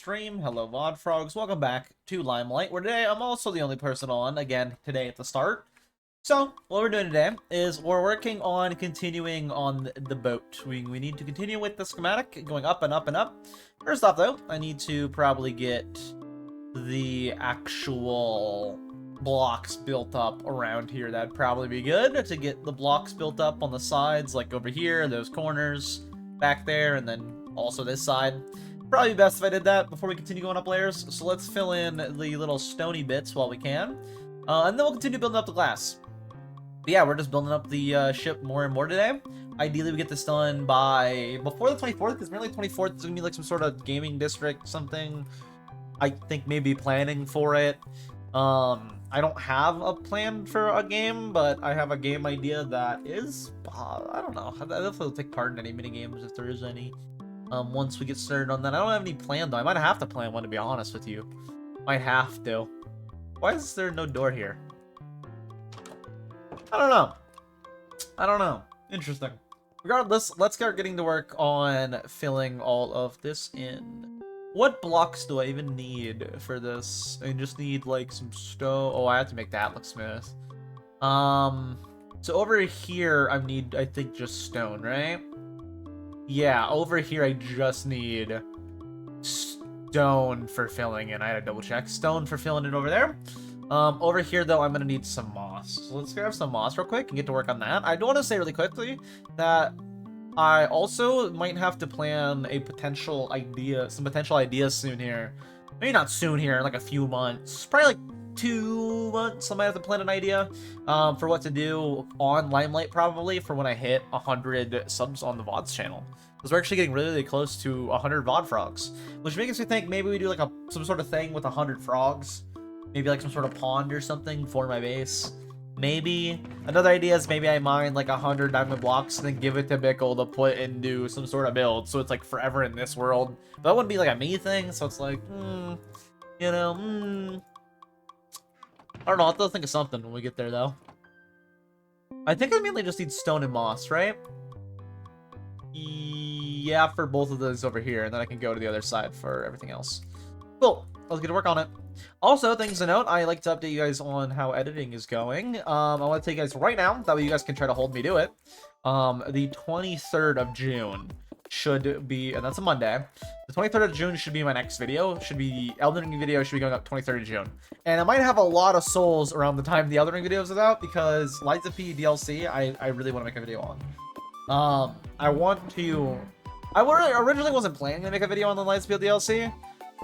stream. Hello, VOD Frogs. Welcome back to Limelight, where today I'm also the only person on, again, today at the start. So, what we're doing today is we're working on continuing on the boat. We need to continue with the schematic, going up and up and up. First off, though, I need to probably get the actual blocks built up around here. That'd probably be good to get the blocks built up on the sides, like over here, those corners, back there, and then also this side. Probably best if I did that before we continue going up layers. So let's fill in the little stony bits while we can. And then we'll continue building up the glass. But yeah, we're just building up the ship more and more today. Ideally, we get this done by before the 24th, because apparently 24th is going to be like some sort of gaming district, something. I think maybe planning for it. I don't have a plan for a game, but I have a game idea that is, I don't know. I definitely will take part in any mini games if there is any. Once we get started on that. I don't have any plan though. I might have to plan one, to be honest with you. Might have to. Why is there no door here? I don't know. I don't know. Interesting. Regardless, let's start getting to work on filling all of this in. What blocks do I even need for this? I just need like some stone. Oh, I have to make that look smooth. So over here I need, I think, just stone, right? Yeah, over here I just need stone for filling in. I had to double check. Stone for filling it over there. Over here, though, I'm going to need some moss. So let's grab some moss real quick and get to work on that. I do want to say really quickly that I also might have to plan a potential idea, some potential ideas soon here. Maybe not soon here, in like a few months. Probably like 2 months, I might have to plan an idea for what to do on Limelight, probably, for when I hit 100 subs on the VODs channel. Because we're actually getting really, really close to 100 VOD frogs. Which makes me think maybe we do like some sort of thing with 100 frogs. Maybe like some sort of pond or something for my base. Maybe. Another idea is maybe I mine like 100 diamond blocks and then give it to Bickle to put into some sort of build. So it's like forever in this world. But that wouldn't be like a me thing. So it's like, you know, I don't know. I'll have to think of something when we get there, though. I think I mainly just need stone and moss, right? Yeah, for both of those over here. And then I can go to the other side for everything else. Cool. Let's get to work on it. Also, things to note, I like to update you guys on how editing is going. I want to tell you guys right now, that way you guys can try to hold me to it. The 23rd of June should be, and that's a Monday. The 23rd of June should be my next video. Should be Elden Ring video should be going up 23rd of June. And I might have a lot of souls around the time the Elden Ring video is out because Liza P DLC I really want to make a video on. I originally wasn't planning to make a video on the Liza P DLC,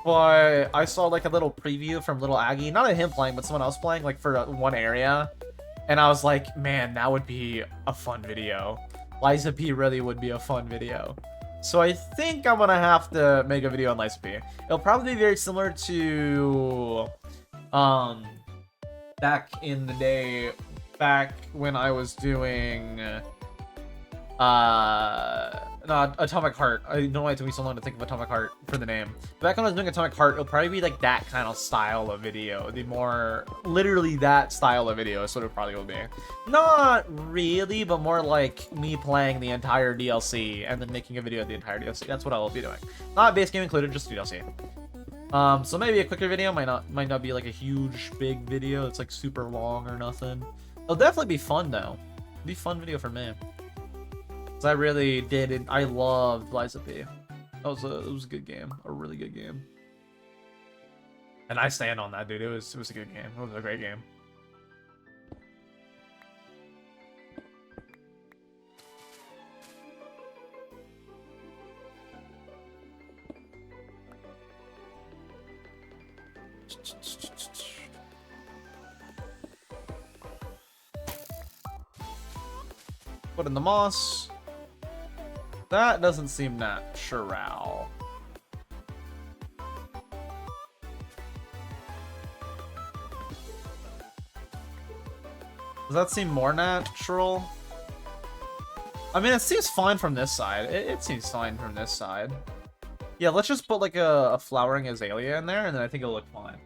but I saw like a little preview from Little Aggie, not him playing, but someone else playing like for one area. And I was like, man, that would be a fun video. Liza P really would be a fun video. So I think I'm gonna have to make a video on Liza P. It'll probably be very similar to back in the day, back when I was doing no, Atomic Heart. I don't know why it took me so long to think of Atomic Heart for the name. Back when I was doing Atomic Heart, it'll probably be like that kind of style of video. The more, literally that style of video is what it probably will be. Not really, but more like me playing the entire DLC and then making a video of the entire DLC. That's what I will be doing. Not base game included, just DLC. So maybe a quicker video, might not be like a huge, big video. It's like super long or nothing. It'll definitely be fun though. It'll be a fun video for me. I really did it. I loved Liza P. It was a good game, a really good game. And I stand on that, dude. It was a good game. It was a great game. Put in the moss. That doesn't seem natural. Does that seem more natural? I mean, it seems fine from this side. It seems fine from this side. Yeah, let's just put like a flowering azalea in there, and then I think it'll look fine.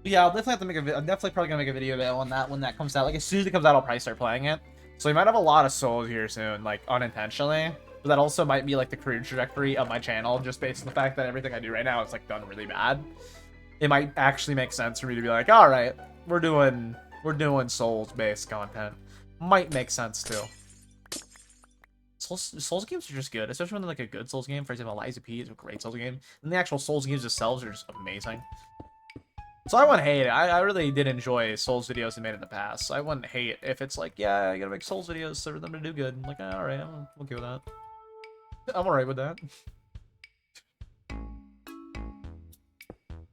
But yeah, I'll definitely have to make a video. I'm definitely probably gonna make a video on that when that comes out. Like as soon as it comes out, I'll probably start playing it. So we might have a lot of souls here soon, like unintentionally. But that also might be like the career trajectory of my channel, just based on the fact that everything I do right now is like done really bad. It might actually make sense for me to be like, all right, we're doing Souls-based content. Might make sense too. Souls games are just good, especially when they're like a good Souls game. For example, Liza P is a great Souls game, and the actual Souls games themselves are just amazing. So I wouldn't hate it. I really did enjoy Souls videos I made in the past. So I wouldn't hate if it's like, yeah, I gotta make Souls videos for them to do good. I'm like, all right, I'm okay with that. I'm alright with that.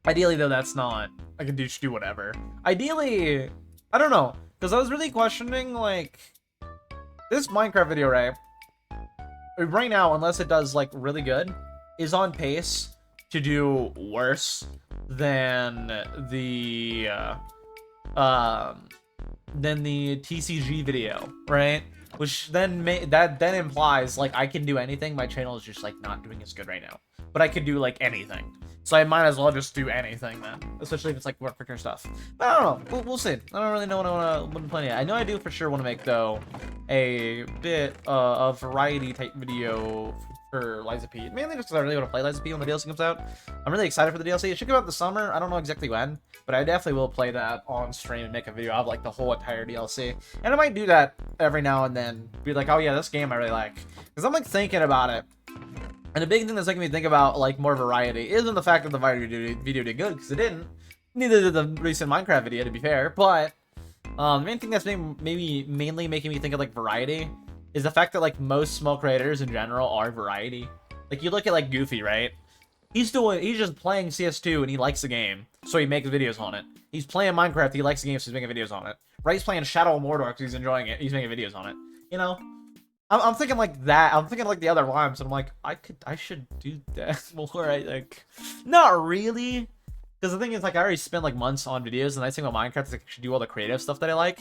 Ideally, though, that's not. I can just do whatever. Ideally, I don't know, because I was really questioning, like, this Minecraft video, right? Right now, unless it does, like, really good, is on pace to do worse than the TCG video, right? Which then that implies, like, I can do anything. My channel is just, like, not doing as good right now. But I could do, like, anything. So I might as well just do anything, then. Especially if it's, like, work quicker stuff. But I don't know. We'll see. I don't really know what I want to play yet. I know I do for sure want to make, though, a bit of variety-type video for Liza P. Mainly just because I really want to play Liza P when the DLC comes out. I'm really excited for the DLC. It should come out this summer. I don't know exactly when. But I definitely will play that on stream and make a video of, like, the whole entire DLC. And I might do that every now and then. Be like, oh, yeah, this game I really like. Because I'm, like, thinking about it. And the big thing that's making me think about, like, more variety isn't the fact that the video did good, because it didn't. Neither did the recent Minecraft video, to be fair. But the main thing that's mainly making me think of, like, variety is the fact that, like, most small creators in general are variety. Like, you look at, like, Goofy, right? He's just playing CS2 and he likes the game, so he makes videos on it. He's playing Minecraft, he likes the game, so he's making videos on it. Right? He's playing Shadow of Mordor because he's enjoying it, he's making videos on it. You know? I'm thinking like that. I'm thinking like the other rhymes, and I'm like, I should do that more. I like, not really, because the thing is, like, I already spent like months on videos, and the nice thing about Minecraft is I should do all the creative stuff that I like.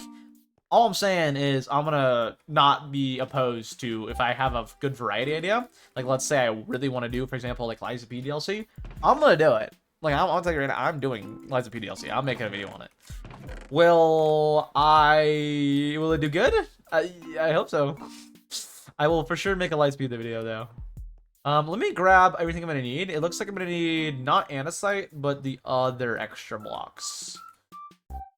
All I'm saying is I'm gonna not be opposed to if I have a good variety idea. Like, let's say I really want to do, for example, like Liza P DLC. I'm gonna do it. Like, I'll tell you right now, I'm doing Liza P DLC. I'm making a video on it. Will it do good? I hope so. I will for sure make a Lightspeed video, though. Let me grab everything I'm gonna need. It looks like I'm gonna need not andesite, but the other extra blocks.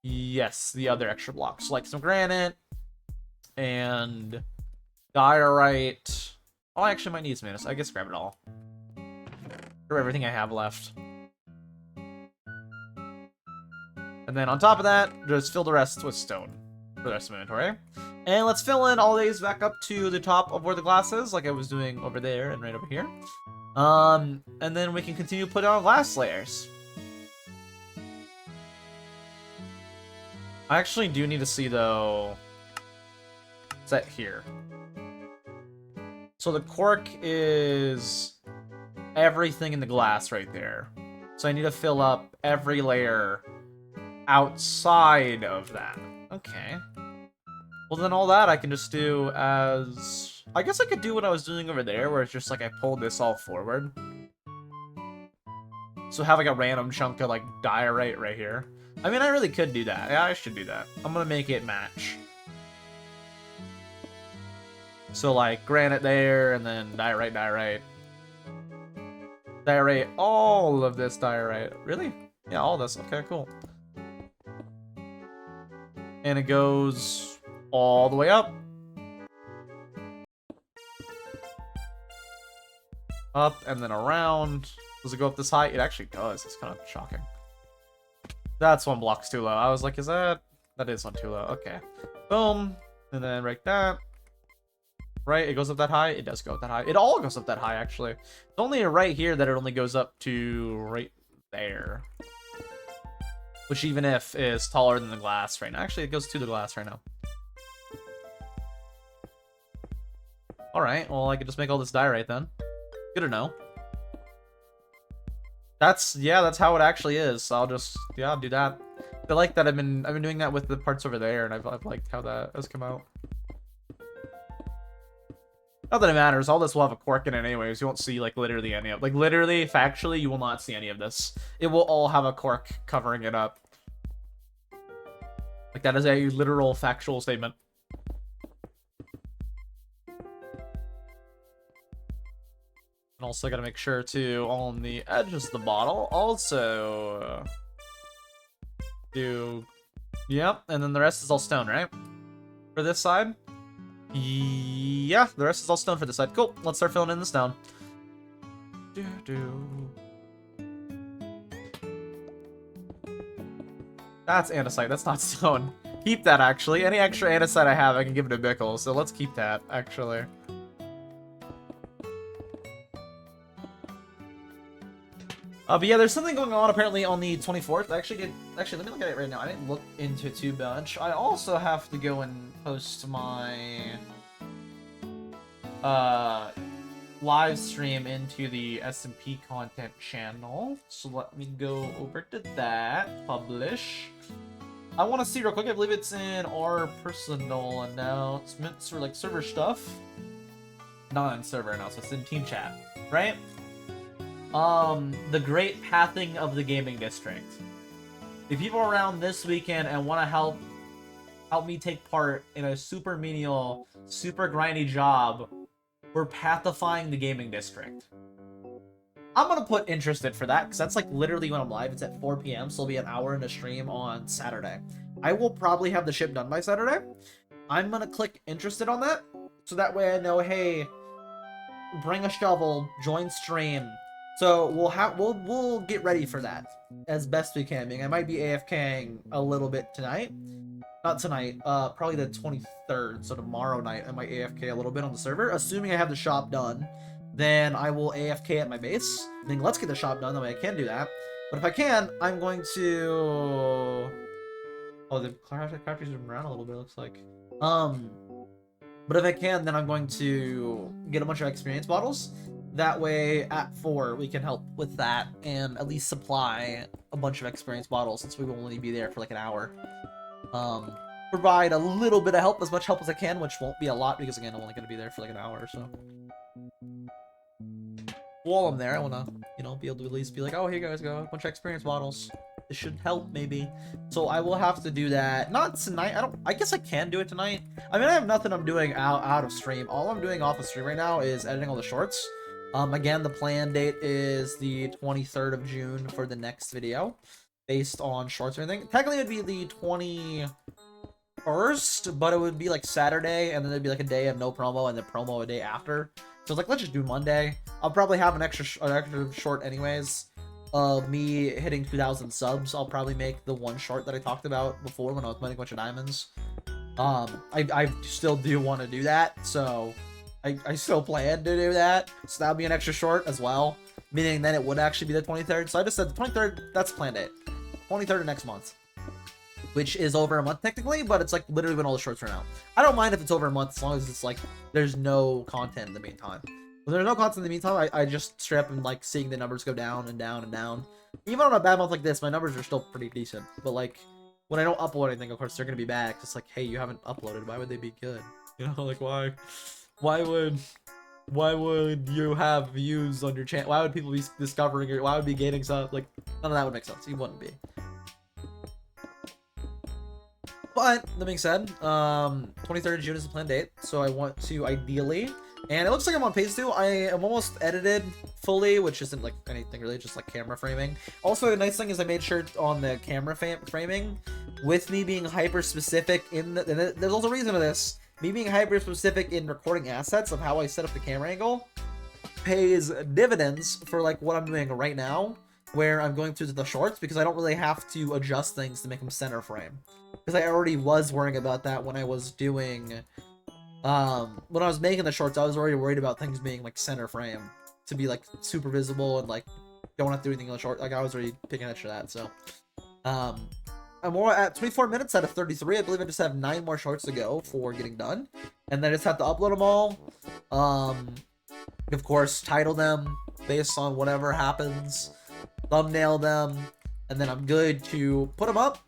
Yes, the other extra blocks, like some granite and diorite. Oh, I actually might need some andesite. I guess grab it all. For everything I have left. And then on top of that, just fill the rest with stone for the rest of my inventory. And let's fill in all these back up to the top of where the glass is, like I was doing over there and right over here. And then we can continue putting on glass layers. I actually do need to see, though, what's that here? So the cork is everything in the glass right there. So I need to fill up every layer outside of that. Okay. Well, then all that I can just do as... I guess I could do what I was doing over there, where it's just like I pulled this all forward. So have like a random chunk of like diorite right here. I mean, I really could do that. Yeah, I should do that. I'm gonna make it match. So like granite there, and then diorite, diorite. Diorite, all of this diorite. Really? Yeah, all this. Okay, cool. And it goes all the way up. Up and then around. Does it go up this high? It actually does. It's kind of shocking. That's one block's too low. I was like, is that... That is one too low. Okay. Boom. And then right that. Right? It goes up that high? It does go up that high. It all goes up that high, actually. It's only right here that it only goes up to right there. Which even if is taller than the glass right now. Actually, it goes to the glass right now. Alright, well, I can just make all this diorite then. Good to know. That's how it actually is. So I'll just, yeah, I'll do that. I like that I've been doing that with the parts over there, and I've liked how that has come out. Not that it matters, all this will have a cork in it anyways. You won't see, like, literally any of... Like, literally, factually, you will not see any of this. It will all have a cork covering it up. Like, that is a literal factual statement. And also gotta make sure to, on the edges of the bottle, also do, yep, and then the rest is all stone, right? For this side? Yeah, the rest is all stone for this side. Cool, let's start filling in the stone. That's andesite, that's not stone. Keep that, actually. Any extra andesite I have, I can give it to Bickle, so let's keep that, actually. But yeah, there's something going on apparently on the 24th. Actually, let me look at it right now. I didn't look into it too much. I also have to go and post my live stream into the SMP content channel. So let me go over to that. Publish. I want to see real quick. I believe it's in our personal announcements or like server stuff. Not on server announcements. It's in team chat, right? The great pathing of the gaming district. The people around this weekend and want to help me take part in a super menial, super grindy job, we're pathifying the gaming district. I'm gonna put interested for that, because that's like literally when I'm live. It's at 4 p.m, so it'll be an hour in a stream on Saturday. I will probably have the ship done by Saturday. I'm gonna click interested on that, so that way I know, hey, bring a shovel, join stream. So we'll get ready for that as best we can. I mean, I might be AFKing a little bit tonight. Not tonight, probably the 23rd, so tomorrow night I might AFK a little bit on the server. Assuming I have the shop done, then I will AFK at my base. I mean, let's get the shop done, that way I can do that. But if I can, I'm going to... Oh, the characters are around a little bit, looks like. But if I can, then I'm going to get a bunch of experience bottles. That way, at 4, we can help with that and at least supply a bunch of experience bottles, since we will only be there for like an hour. Provide a little bit of help, as much help as I can, which won't be a lot, because again, I'm only going to be there for like an hour or so. While I'm there, I want to, you know, be able to at least be like, oh, here you guys go, a bunch of experience bottles. This should help, maybe. So I will have to do that. Not tonight. I guess I can do it tonight. I mean, I have nothing I'm doing out of stream. All I'm doing off of stream right now is editing all the shorts. Again, the plan date is the 23rd of June for the next video, based on shorts or anything. Technically, it would be the 21st, but it would be like Saturday, and then there'd be like a day of no promo, and the promo a day after. So it's like, let's just do Monday. I'll probably have an extra short anyways. Me hitting 2,000 subs. I'll probably make the one short that I talked about before when I was mining a bunch of diamonds. I still do want to do that, so I still plan to do that. So that'll be an extra short as well, meaning then it would actually be the 23rd. So I just said the 23rd, that's planned date. 23rd of next month, which is over a month technically, but it's like literally when all the shorts run out. I don't mind if it's over a month, as long as it's like there's no content in the meantime. When there's no content in the meantime, I just straight up and like seeing the numbers go down and down and down. Even on a bad month like this, my numbers are still pretty decent. But like when I don't upload anything, of course they're gonna be bad. It's like, hey, you haven't uploaded. Why would they be good? You know, like why would you have views on your channel? Why would people be discovering it? Why would be gaining stuff? Like none of that would make sense. You wouldn't be. But that being said, 23rd of June is the planned date, so I want to ideally. And it looks like I'm on pace 2. I am almost edited fully, which isn't like anything really, just like camera framing. Also, the nice thing is I made sure on the camera framing, with me being hyper specific in the, and there's also a reason for this, me being hyper specific in recording assets of how I set up the camera angle pays dividends for like what I'm doing right now, where I'm going through the shorts, because I don't really have to adjust things to make them center frame. Because I already was worrying about that when I was doing... when I was making the shorts, I was already worried about things being like center frame to be like super visible and like don't have to do anything on the short. Like I was already picking extra that. So I'm more at 24 minutes out of 33. I believe I just have 9 more shorts to go for getting done, and then I just have to upload them all. Of course, title them based on whatever happens, thumbnail them, and then I'm good to put them up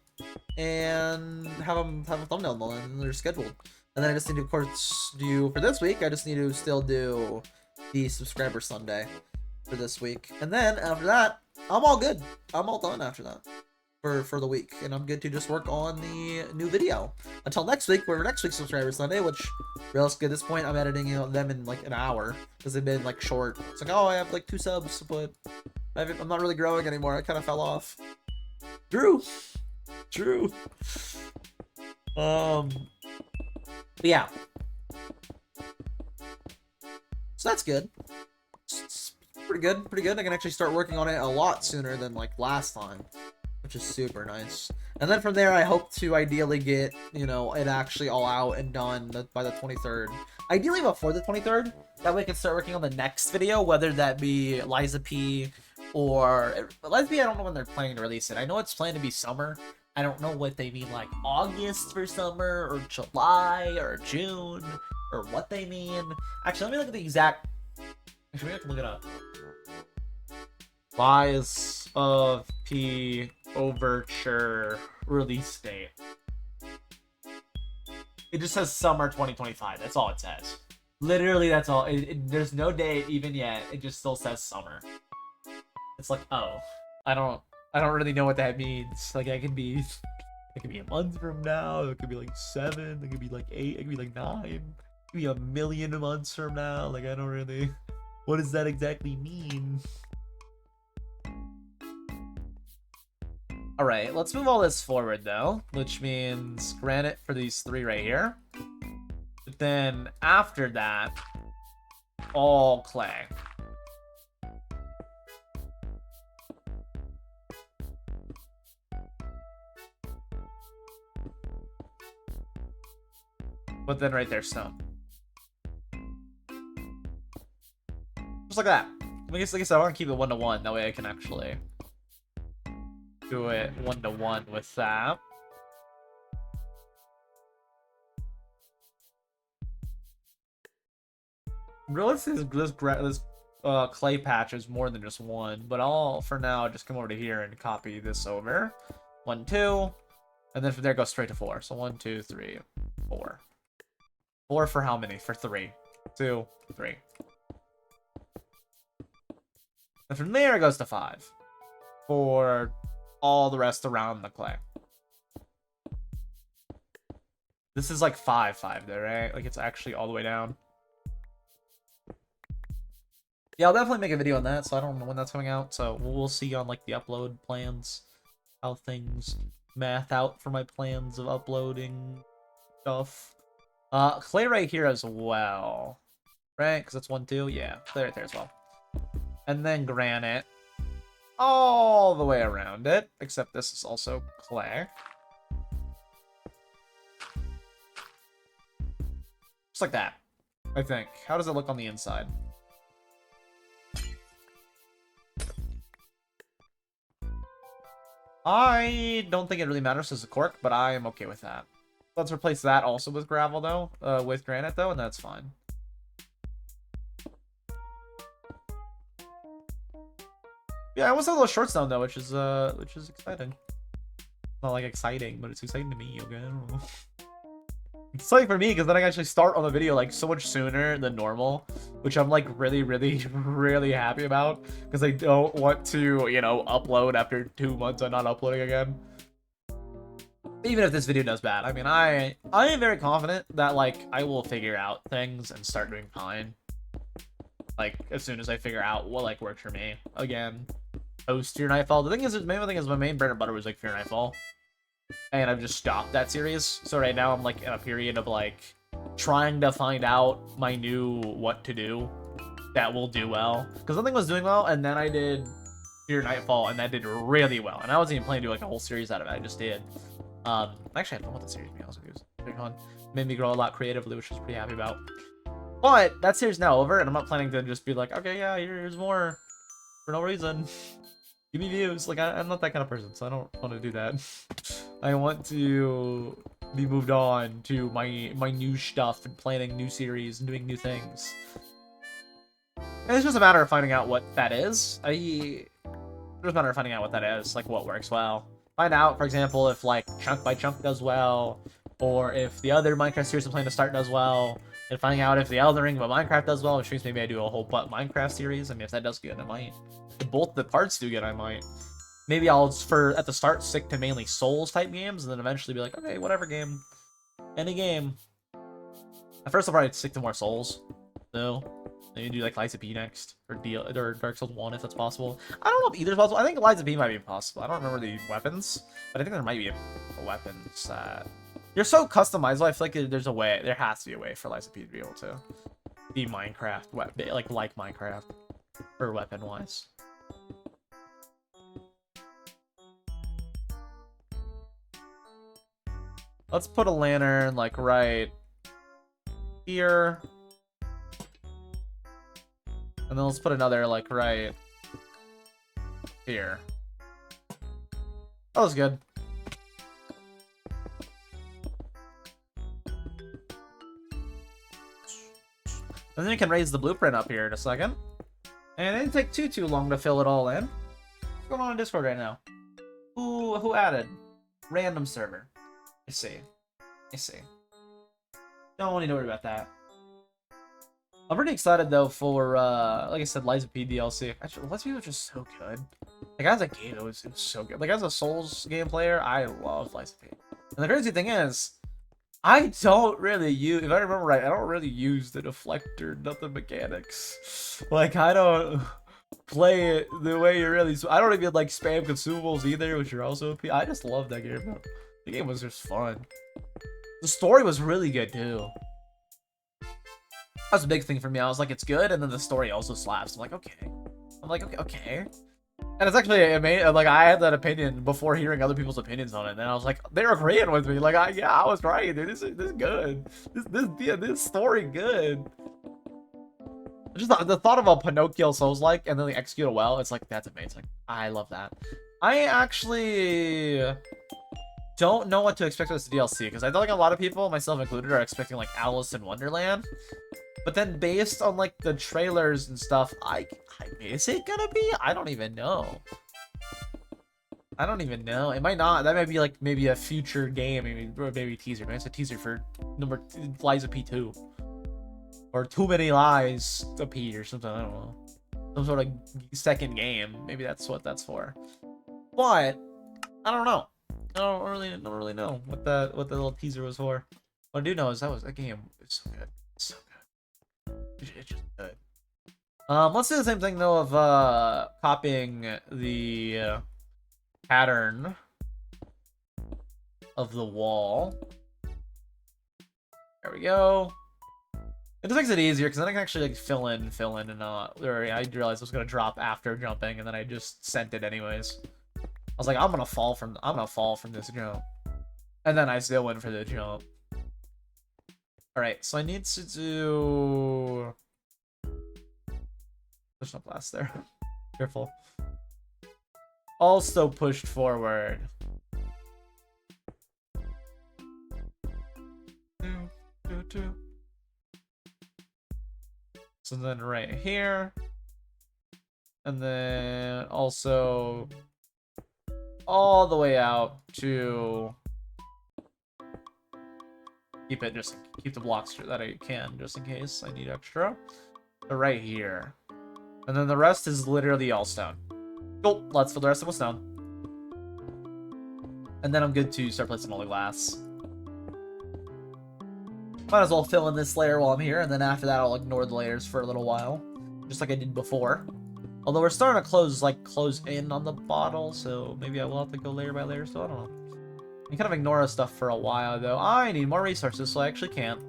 and have a thumbnail them, and they're scheduled. And then I just need to, of course, do, for this week, I just need to still do the subscriber Sunday for this week. And then, after that, I'm all good. I'm all done after that. for the week, and I'm good to just work on the new video until next week, where next week's Subscriber Sunday, which realistically at this point I'm editing them in like an hour because they've been like short. It's like, oh, I have like 2 subs, but I'm not really growing anymore. I kind of fell off. True. But yeah. So that's good. It's pretty good. I can actually start working on it a lot sooner than like last time, which is super nice. And then from there, I hope to ideally get, you know, it actually all out and done by the 23rd. Ideally before the 23rd. That way I can start working on the next video, whether that be Liza P or... Liza P, I don't know when they're planning to release it. I know it's planned to be summer. I don't know what they mean, like August for summer, or July, or June, or what they mean. Actually, let me look at the exact... Actually, we have to look it up. Lies of P Overture release date. It just says summer 2025. That's all it says. Literally, that's all. There's no date even yet. It just still says summer. It's like, oh, I don't really know what that means. Like, it could be a month from now. It could be like 7. It could be like 8. It could be like 9. It could be a million months from now. Like, I don't really. What does that exactly mean? Alright, let's move all this forward, though, which means granite for these 3 right here. But then, after that, all clay. But then right there, stone. Just like that. Like I said, I want to keep it 1-to-1. That way I can actually do it 1-to-1 with that. Realistically, this clay patch is more than just 1, but I'll, for now, just come over to here and copy this over. 1, 2, and then from there go straight to 4. So 1, 2, 3, 4. 4 for how many? For 3. 2, 3. And from there it goes to 5. For all the rest around the clay. This is like 5, 5 there, right? Like it's actually all the way down. Yeah, I'll definitely make a video on that, so I don't know when that's coming out. So we'll see on like the upload plans, how things math out for my plans of uploading stuff. Clay right here as well, right? Because that's 1, 2. Yeah, clay right there as well. And then granite all the way around it, except this is also clay. Just like that, I think. How does it look on the inside? I don't think it really matters as a cork, but I am okay with that. Let's replace that also with gravel, though, with granite, though, and that's fine. Yeah, I almost have a little short stone, though, which is exciting. Not like exciting, but it's exciting to me, okay? I don't know. It's exciting for me, because then I can actually start on the video, like, so much sooner than normal, which I'm, like, really, really, really happy about, because I don't want to, you know, upload after 2 months of not uploading again. Even if this video does bad, I mean, I am very confident that, like, I will figure out things and start doing fine. Like, as soon as I figure out what, like, works for me. Again, post Fear Nightfall. The thing is, my main bread and butter was, like, Fear Nightfall. And I've just stopped that series. So right now I'm, like, in a period of, like, trying to find out my new what to do that will do well. Because something was doing well, and then I did Fear Nightfall, and that did really well. And I wasn't even planning to do, like, a whole series out of it. I just did. I actually had fun with the series, to be honest with you. It was pretty fun. Made me grow a lot creatively, which I was pretty happy about. But that series is now over, and I'm not planning to just be like, okay, yeah, here's more for no reason. Give me views. Like, I'm not that kind of person, so I don't want to do that. I want to be moved on to my new stuff and planning new series and doing new things. And it's just a matter of finding out what that is. It's just a matter of finding out what that is, like what works well. Find out, for example, if like Chunk by Chunk does well, or if the other Minecraft series I'm planning to start does well, and finding out if the Elden Ring of Minecraft does well, which means maybe I do a whole Minecraft series. I mean, if that does good, I might. If both the parts do good, I might. maybe I'll at the start stick to mainly Souls type games, and then eventually be like, okay, whatever game, any game. At first, I'll probably stick to more Souls, though. Maybe do like Lies of P next, or Dark Souls 1 if that's possible. I don't know if either's possible. I think Lies of P might be possible. I don't remember the weapons, but I think there might be a weapons that you're so customizable. I feel like there's a way. There has to be a way for Lies of P to be able to be Minecraft, like Minecraft, or weapon wise. Let's put a lantern like right here. And then let's put another like right here. That was good. And then you can raise the blueprint up here in a second. And it didn't take too long to fill it all in. What's going on in Discord right now? Who added? Random server. I see. Don't need to worry about that. I'm pretty excited though for like I said, Lies of P DLC. Actually, Lies of P was just so good. Like as a game, it was so good. Like as a Souls game player, I love Lies of P. And the crazy thing is, I don't really use, if I remember right, I don't really use the deflector, nothing mechanics. Like I don't play it the way you really. I don't even like spam consumables either, which are also OP. I just love that game, bro. The game was just fun. The story was really good too. That was a big thing for me. I was like, it's good, and then the story also slaps. I'm like, okay. And it's actually amazing. Like, I had that opinion before hearing other people's opinions on it, and then I was like, they're agreeing with me. Like, I was right, dude. This is good. This story good. Just the thought of a Pinocchio Souls-like, and then they execute it well. It's like, that's amazing. I love that. I actually don't know what to expect with this DLC, because I feel like a lot of people, myself included, are expecting like Alice in Wonderland. But then based on like the trailers and stuff, is it gonna be? I don't even know. It might not. That might be like maybe a future game, maybe a teaser. Maybe it's a teaser for Lies of P2. Or Too Many Lies of P or something, I don't know. Some sort of second game. Maybe that's what that's for. But I don't know. I don't really know what the little teaser was for. What I do know is that game is so good. It's so good. It's just good. Let's do the same thing though of copying the pattern of the wall. There we go. It just makes it easier because then I can actually like fill in and not. I realized I was gonna drop after jumping, and then I just sent it anyways. I was like, I'm gonna fall from this jump, and then I still went for the jump. All right, so I need to do. There's no blast there. Careful. Also pushed forward. Two. So then right here. And then also all the way out to keep the blocks that I can just in case I need extra. But right here. And then the rest is literally all stone. Cool, let's fill the rest of it with stone. And then I'm good to start placing all the glass. Might as well fill in this layer while I'm here, and then after that I'll ignore the layers for a little while. Just like I did before. Although we're starting to close in on the bottle, so maybe I will have to go layer by layer, so I don't know. You kind of ignore us stuff for a while though. I need more resources, so I actually can't.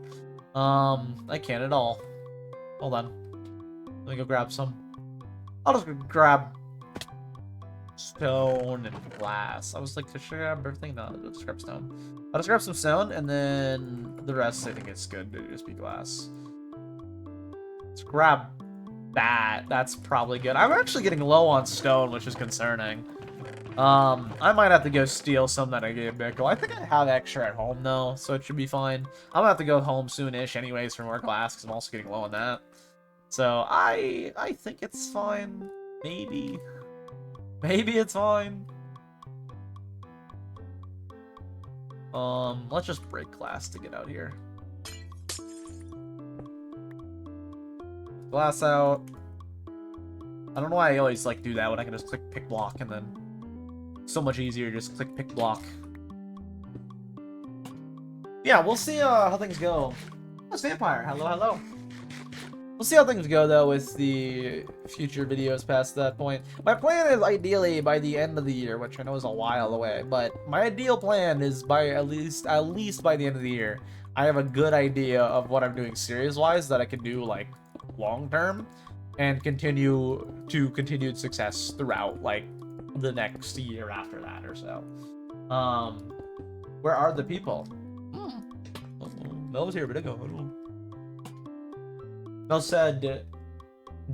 I can't at all. Hold on. Let me go grab some. I'll just grab stone and glass. I was like, should I grab everything? No, I'll just grab stone. I'll just grab some stone, and then the rest I think it's good to just be glass. Let's grab that. That's probably good. I'm actually getting low on stone, which is concerning. I might have to go steal some that I gave Mickle. I think I have extra at home though, so it should be fine. I'm gonna have to go home soon-ish anyways for more glass, because I'm also getting low on that. So I think it's fine. Maybe it's fine. Let's just break glass to get out here. Glass out. I don't know why I always like do that when I can just click pick block and then So much easier, just click pick block. Yeah, we'll see how things go. Oh, Vampire, hello, hello. We'll see how things go, though, with the future videos past that point. My plan is ideally by the end of the year, which I know is a while away, but my ideal plan is by at least by the end of the year, I have a good idea of what I'm doing series-wise that I can do, like, long-term, and continue to continued success throughout, like, the next year after that or so. Where are the people? Mel's here, but I go. Mel said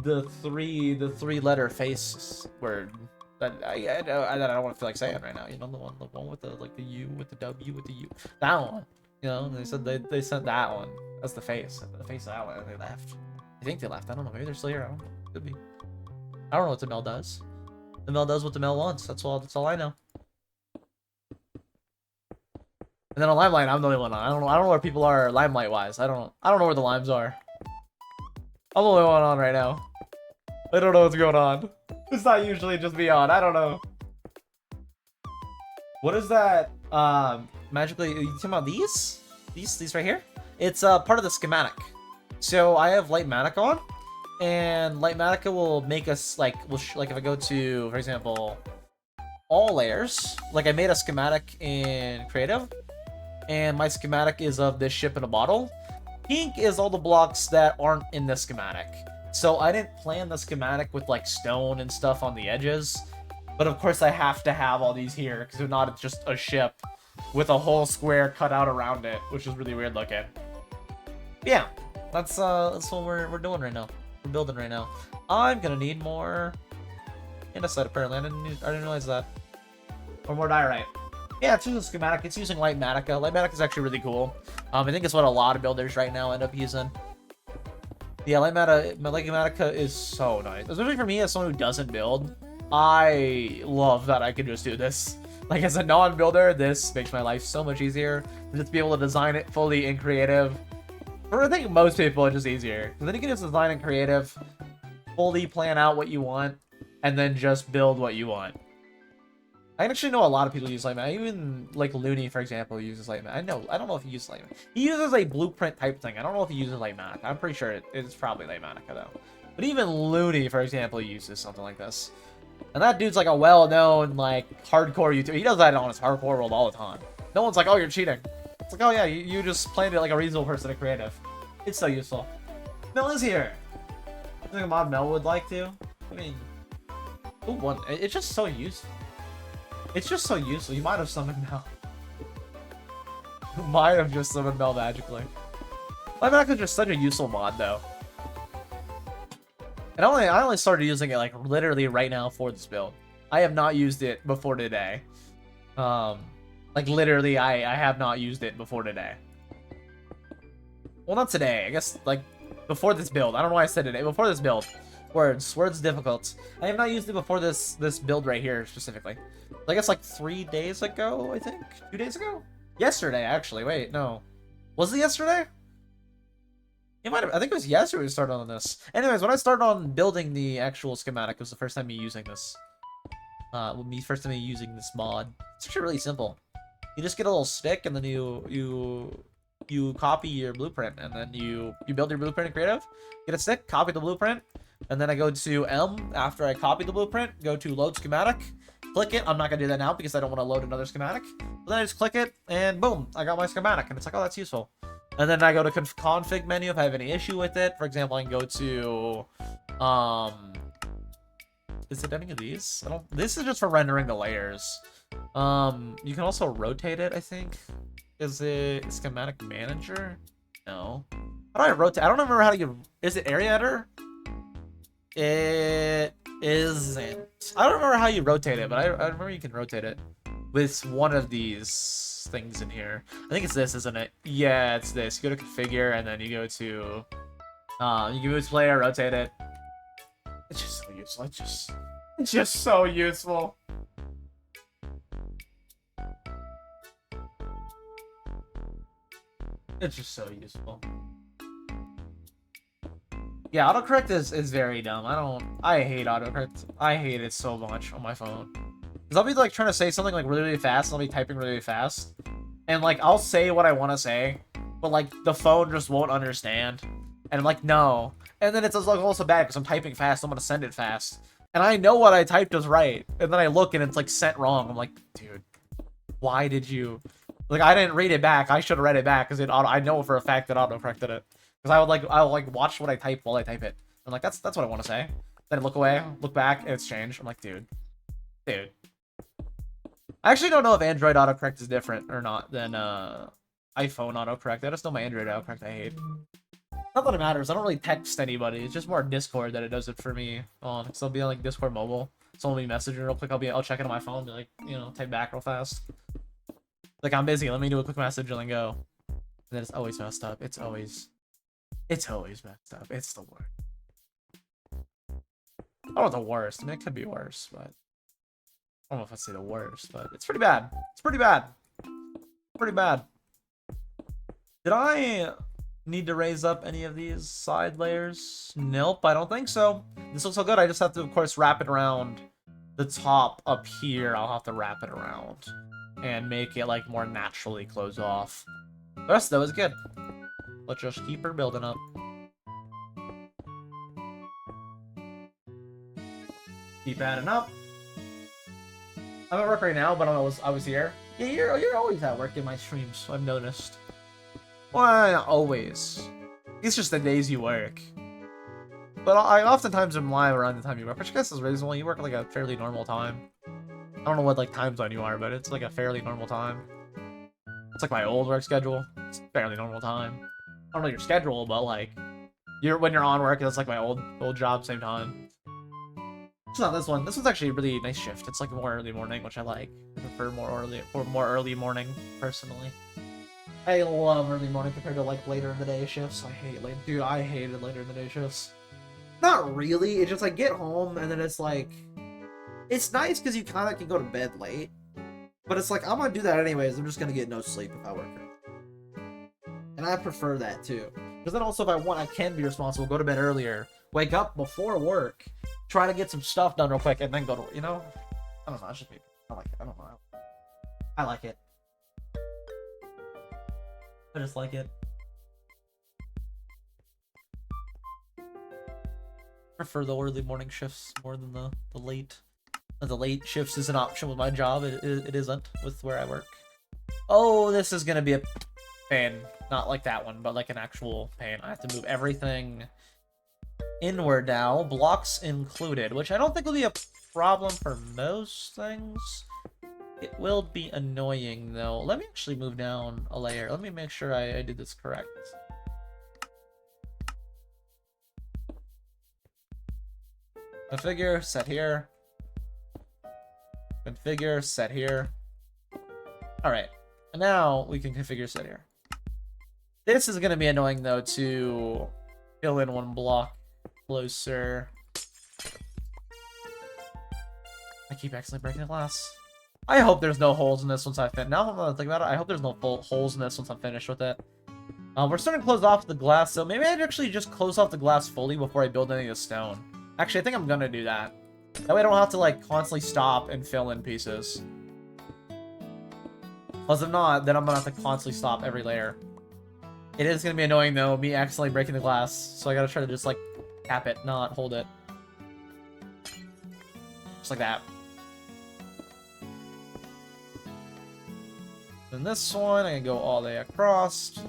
the three-letter face word that I don't want to feel like saying right now. You know, the one with the like the U with the W with the U. That one. You know, they said they sent that one. That's the face of that one, and they left. I think they left. I don't know. Maybe they're still here. I don't know. Could be. I don't know what the Mel does. The Mel does what the Mel wants. That's all I know. And then on Limelight, I'm the only one on. I don't know where people are Limelight wise. I don't know where the limes are. I'm the only one on right now. I don't know what's going on. It's not usually just me on. I don't know. What is that? Magically, are you talking about these? These right here? It's part of the schematic. So I have Lightmatic on, and Lightmatic will make us like if I go to, for example, all layers. Like I made a schematic in creative, and my schematic is of this ship in a bottle. Pink is all the blocks that aren't in the schematic. So I didn't plan the schematic with like stone and stuff on the edges. But of course I have to have all these here, because if not, it's just a ship with a whole square cut out around it, which is really weird looking. Yeah, that's what we're doing right now. We're building right now. I'm gonna need more andesite apparently. I didn't realize that. Or more diorite. Yeah, it's using schematic. It's using Lightmatica. Lightmatica is actually really cool. I think it's what a lot of builders right now end up using. Yeah, Lightmatica is so nice. Especially for me as someone who doesn't build. I love that I can just do this. Like, as a non-builder, this makes my life so much easier. Just to be able to design it fully in creative. For I think most people, it's just easier. Because then you can just design in creative, fully plan out what you want, and then just build what you want. I actually know a lot of people use Lightmatica. Even, like, Looney, for example, uses Lightmatica. I don't know if he uses Lightmatica. He uses a blueprint type thing. I don't know if he uses Lightmatica. I'm pretty sure it's probably Lightmatica, though. But even Looney, for example, uses something like this. And that dude's, like, a well-known, like, hardcore YouTuber. He does that on his hardcore world all the time. No one's like, oh, you're cheating. It's like, oh, yeah, you just played it like a reasonable person at creative. It's so useful. Mel is here. I think a mod Mel would like to. I mean, who won? It's just so useful. It's just so useful. You might have summoned Mel. You might have just summoned Mel magically. Lightmatic is just such a useful mod, though. And I only started using it, like, literally right now for this build. I have not used it before today. Like, literally, I have not used it before today. Well, not today. I guess, like, before this build. I don't know why I said today. Before this build. Words difficult. I have not used it before this build right here, specifically. I guess, like, 3 days ago, I think? 2 days ago? Yesterday, actually. Wait, no. Was it yesterday? It might have. I think it was yesterday we started on this. Anyways, when I started on building the actual schematic, it was the first time me using this. First time me using this mod. It's actually really simple. You just get a little stick, and then you copy your blueprint, and then you build your blueprint in creative. Get a stick, copy the blueprint, and then I go to M after I copy the blueprint. Go to load schematic. Click it. I'm not gonna do that now because I don't want to load another schematic. But then I just click it, and boom, I got my schematic, and it's like, oh, that's useful. And then I go to config menu if I have any issue with it. For example, I can go to, is it any of these? This is just for rendering the layers. You can also rotate it, I think. Is it schematic manager? No. How do I rotate? I don't remember how to get, is it area editor? It isn't. I don't remember how you rotate it, but I remember you can rotate it with one of these things in here. I think it's this, isn't it? Yeah, it's this. You go to configure, and then you go to you can move to player, rotate it. It's just so useful. It's just so useful. It's just so useful. Yeah, autocorrect is very dumb. I hate autocorrect. I hate it so much on my phone. Because I'll be like trying to say something like really, really fast, and I'll be typing really, really fast. And like I'll say what I want to say, but like the phone just won't understand. And I'm like, no. And then it's like also bad because I'm typing fast, I'm gonna send it fast. And I know what I typed is right. And then I look and it's like sent wrong. I'm like, dude, why did you? Like I didn't read it back. I should have read it back because I know for a fact that auto-corrected it. Because I'll like watch what I type while I type it. I'm like, that's what I want to say. Then I look away, look back, and it's changed. I'm like, dude. I actually don't know if Android autocorrect is different or not than iPhone autocorrect. I just know my Android autocorrect I hate. Not that it matters. I don't really text anybody. It's just more Discord that it does it for me. So I'll be on like Discord mobile. Someone will be messaging real quick. I'll check it on my phone. Be like, you know, type back real fast. Like I'm busy. Let me do a quick message and then go. And then it's always messed up. It's always messed up. It's the worst. I don't know the worst. I mean, it could be worse, but I don't know if I'd say the worst, but it's pretty bad. It's pretty bad. Pretty bad. Did I need to raise up any of these side layers? Nope, I don't think so. This looks so good. I just have to, of course, wrap it around the top up here. I'll have to wrap it around and make it, like, more naturally close off. The rest, though, is good. Let's just keep her building up. Keep adding up. I'm at work right now, but I was here. Yeah, you're always at work in my streams, I've noticed. Well, not always. It's just the days you work. But I oftentimes am live around the time you work, which I guess is reasonable. You work like a fairly normal time. I don't know what like time zone you are, but it's like a fairly normal time. It's like my old work schedule. It's a fairly normal time. I don't know your schedule, but like when you're on work, it's like my old job, same time. It's not this one. This one's actually a really nice shift. It's like more early morning, which I like. I prefer more early morning, personally. I love early morning compared to like later in the day shifts. I hate dude, I hated later in the day shifts. Not really. It's just like get home and then it's like it's nice because you kind of can go to bed late, but it's like I'm gonna do that anyways. I'm just gonna get no sleep if I work, and I prefer that too. Because then also if I want, I can be responsible. Go to bed earlier, wake up before work, try to get some stuff done real quick, and then go to, you know? I don't know, it's just me. I like it. I don't know. I like it. I just like it. Prefer the early morning shifts more than the late. The late shifts is an option with my job. It isn't with where I work. Oh, this is gonna be a pain. Not like that one, but like an actual pain. I have to move everything inward now, blocks included, which I don't think will be a problem for most things. It will be annoying though. Let me actually move down a layer. Let me make sure I did this correct. Configure, set here. Configure, set here. Alright, and now we can configure set here. This is going to be annoying though to fill in one block closer. I keep accidentally breaking the glass. I hope there's no holes in this once I finish. Now I'm gonna think about it. I hope there's no holes in this once I'm finished with it. We're starting to close off the glass, so maybe I'd actually just close off the glass fully before I build any of the stone. Actually, I think I'm gonna do that. That way I don't have to like constantly stop and fill in pieces. Plus if not, then I'm gonna have to constantly stop every layer. It is gonna be annoying though, me accidentally breaking the glass, so I gotta try to just like tap it, not hold it. Just like that. Then this one, I can go all the way across.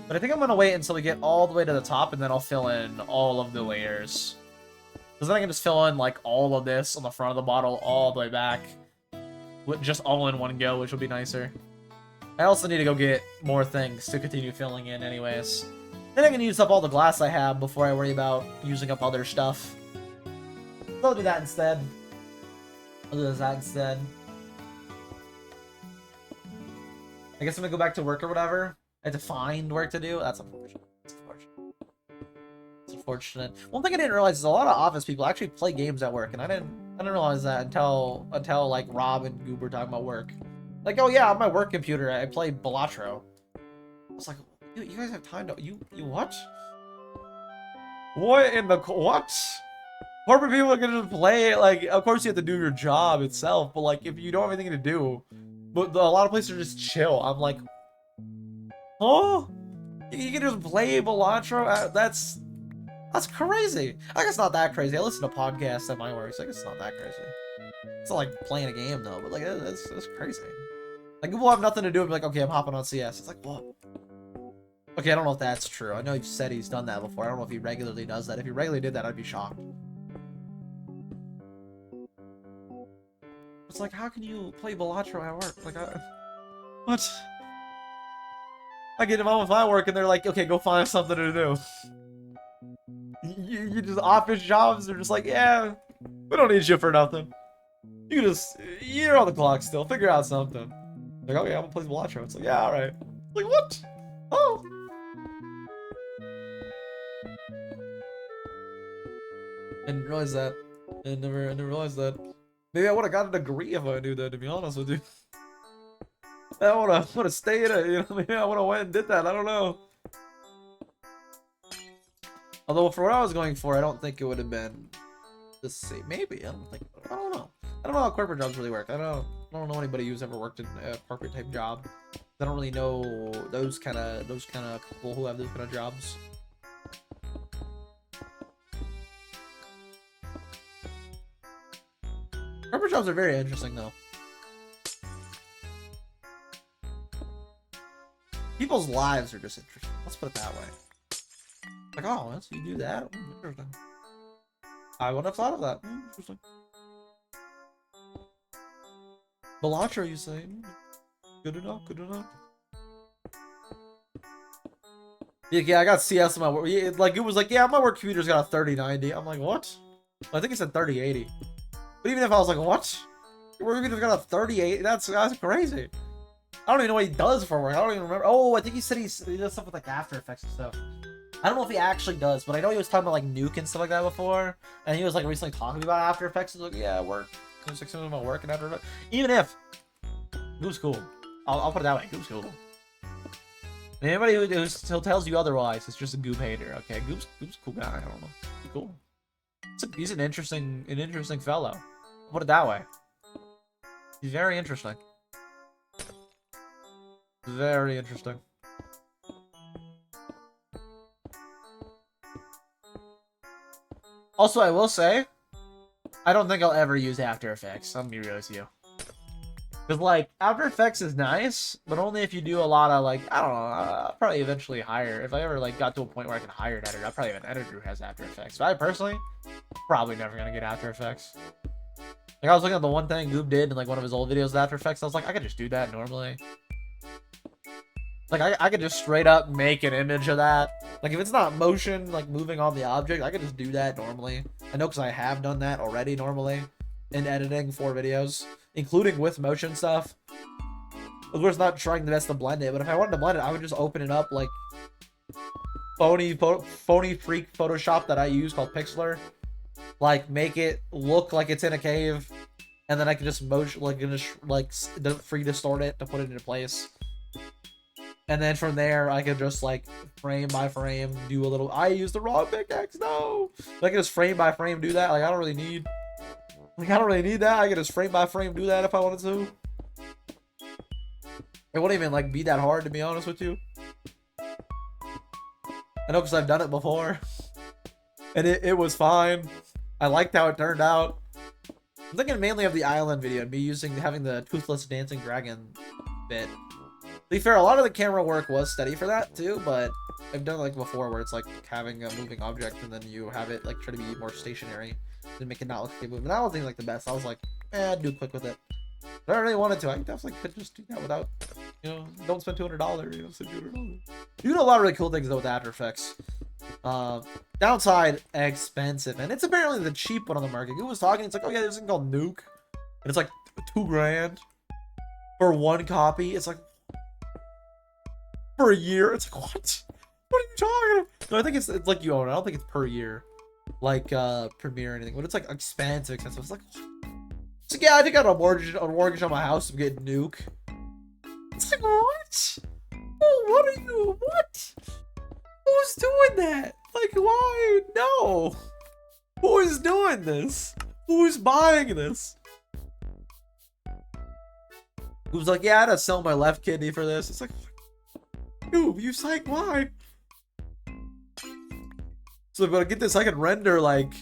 But I think I'm gonna wait until we get all the way to the top, and then I'll fill in all of the layers. Because then I can just fill in like all of this on the front of the bottle all the way back. With just all in one go, which will be nicer. I also need to go get more things to continue filling in anyways. Then I can use up all the glass I have before I worry about using up other stuff. So I'll do that instead. I'll do that instead. I guess I'm gonna go back to work or whatever. I have to find work to do. That's unfortunate. That's unfortunate. It's unfortunate. One thing I didn't realize is a lot of office people actually play games at work, and I didn't realize that until like Rob and Goob were talking about work. Like, oh yeah, on my work computer I play Balatro. I was like, you guys have time to you what? What in the what? Corporate people can just play, like, of course you have to do your job itself, but like, if you don't have anything to do, but a lot of places are just chill. I'm like, oh, you can just play Balatro? That's crazy. I guess not that crazy. I listen to podcasts at my work, so I guess it's not that crazy. It's not like playing a game though, but like, that's crazy. Like, people have nothing to do and be like, okay, I'm hopping on CS. It's like, what? Okay, I don't know if that's true. I know you've said he's done that before. I don't know if he regularly does that. If he regularly did that, I'd be shocked. It's like, how can you play Balatro at work? Like, what? I get involved with my work and they're like, okay, go find something to do. You just office jobs, they're just like, yeah, we don't need you for nothing. You can just, you're on the clock still, figure out something. Like, oh yeah, I'm gonna play Balatro. It's like, yeah, alright. Like, what? Oh. I didn't realize that. I never realized that. Maybe I would have got a degree if I knew that, to be honest with you. I would have stayed at it, you know, maybe I would have went and did that, I don't know. Although for what I was going for, I don't think it would have been the same. Maybe, I don't know. I don't know how corporate jobs really work. I don't know anybody who's ever worked in a corporate type job. I don't really know those kind of people who have those kind of jobs. Corporate jobs are very interesting though. People's lives are just interesting. Let's put it that way. Like, oh, so you do that? Interesting. I wouldn't have thought of that. Interesting. Balatro, you say? Good enough, good enough. Yeah, I got CS in my work. Yeah, like, it was like, yeah, my work computer's got a 3090. I'm like, what? I think it said 3080. But even if I was like, what? Your work computer's got a 3080? That's crazy. I don't even know what he does for work. I don't even remember. Oh, I think he said he does stuff with like After Effects and stuff. I don't know if he actually does, but I know he was talking about like Nuke and stuff like that before. And he was like recently talking about After Effects. He's like, yeah, work. There's like something about work and After Effects. Even if Goop's cool. I'll put it that way. Goop's cool. And anybody who tells you otherwise is just a Goop hater. Okay, Goop's a cool guy. I don't know. He's cool. He's an interesting fellow. I'll put it that way. He's very interesting. Very interesting. Also, I will say, I don't think I'll ever use After Effects. I'm gonna be real with you. Because, like, After Effects is nice, but only if you do a lot of, like, I don't know, I'll probably eventually hire. If I ever, like, got to a point where I can hire an editor, I'll probably have an editor who has After Effects. But I personally, probably never gonna get After Effects. Like, I was looking at the one thing Goob did in, like, one of his old videos with After Effects. I was like, I could just do that normally. Like, I could just straight up make an image of that. Like, if it's not motion, like, moving on the object, I could just do that normally. I know because I have done that already normally in editing for videos, including with motion stuff. Of course, not trying the best to blend it, but if I wanted to blend it, I would just open it up like phony freak Photoshop that I use called Pixlr. Like, make it look like it's in a cave, and then I can just motion, like free distort it to put it into place. And then from there, I can just, like, frame by frame, do a little... I use the wrong pickaxe, no! I can just frame by frame do that. Like, I don't really need... Like, I don't really need that. I can just frame by frame do that if I wanted to. It wouldn't even, like, be that hard, to be honest with you. I know because I've done it before. And it was fine. I liked how it turned out. I'm thinking mainly of the island video and me having the toothless dancing dragon bit. To be fair, a lot of the camera work was steady for that too, but I've done it like before where it's like having a moving object and then you have it like try to be more stationary to make it not look like a movement. That wasn't like the best. I was like, I'd do quick with it. But I really wanted to. I definitely could just do that without, you know, don't spend $200, you know, spend $200. You do a lot of really cool things though with After Effects. Downside, expensive, and it's apparently the cheap one on the market. Who was talking? It's like, oh yeah, there's something called Nuke, and it's like $2 grand for one copy. It's like per year. It's like, what? What are you talking about? No, I think it's like you own it. I don't think it's per year, like Premiere or anything. But it's like expensive. It's like, so yeah, I think I got a mortgage on my house to get Nuke. It's like, what? Oh, what are you? What? Who's doing that? Like, why? No. Who is doing this? Who's buying this? Who's like, yeah, I had to sell my left kidney for this. It's like, dude, you psych, why? So, but get this, I can render like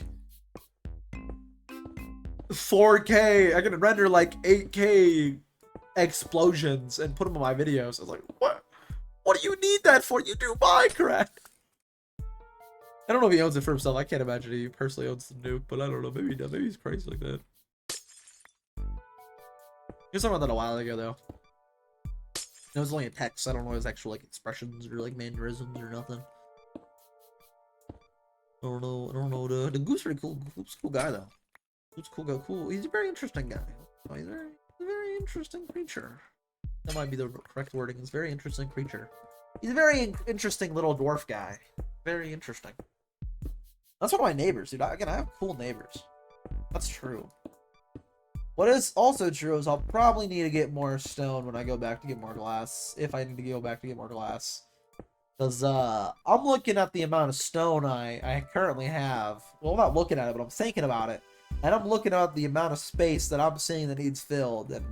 4K. I can render like 8K explosions and put them in my videos. I was like, what? What do you need that for? You do Minecraft. I don't know if he owns it for himself. I can't imagine he personally owns the nuke, but I don't know. Maybe he does. Maybe he's crazy like that. He was talking about that a while ago, though. It was only a text. I don't know his actual like expressions or like mannerisms or nothing. I don't know. The Goose pretty cool. Goose cool guy though. Goose cool guy. Cool. He's a very interesting guy. He's a very interesting creature. That might be the correct wording. He's a very interesting creature. He's a very interesting little dwarf guy. Very interesting. That's one of my neighbors, dude. Again, I have cool neighbors. That's true. What is also true is I'll probably need to get more stone when I go back to get more glass. If I need to go back to get more glass. Because I'm looking at the amount of stone I currently have. Well, I'm not looking at it, but I'm thinking about it. And I'm looking at the amount of space that I'm seeing that needs filled. And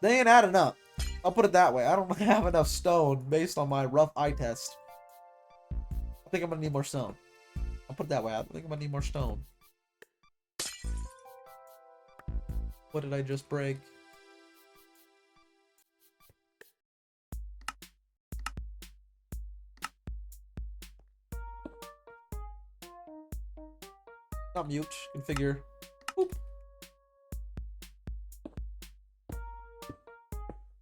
they ain't adding up. I'll put it that way. I don't have enough stone based on my rough eye test. I think I'm going to need more stone. I'll put it that way. I think I'm going to need more stone. What did I just break? Not mute. Configure. Boop.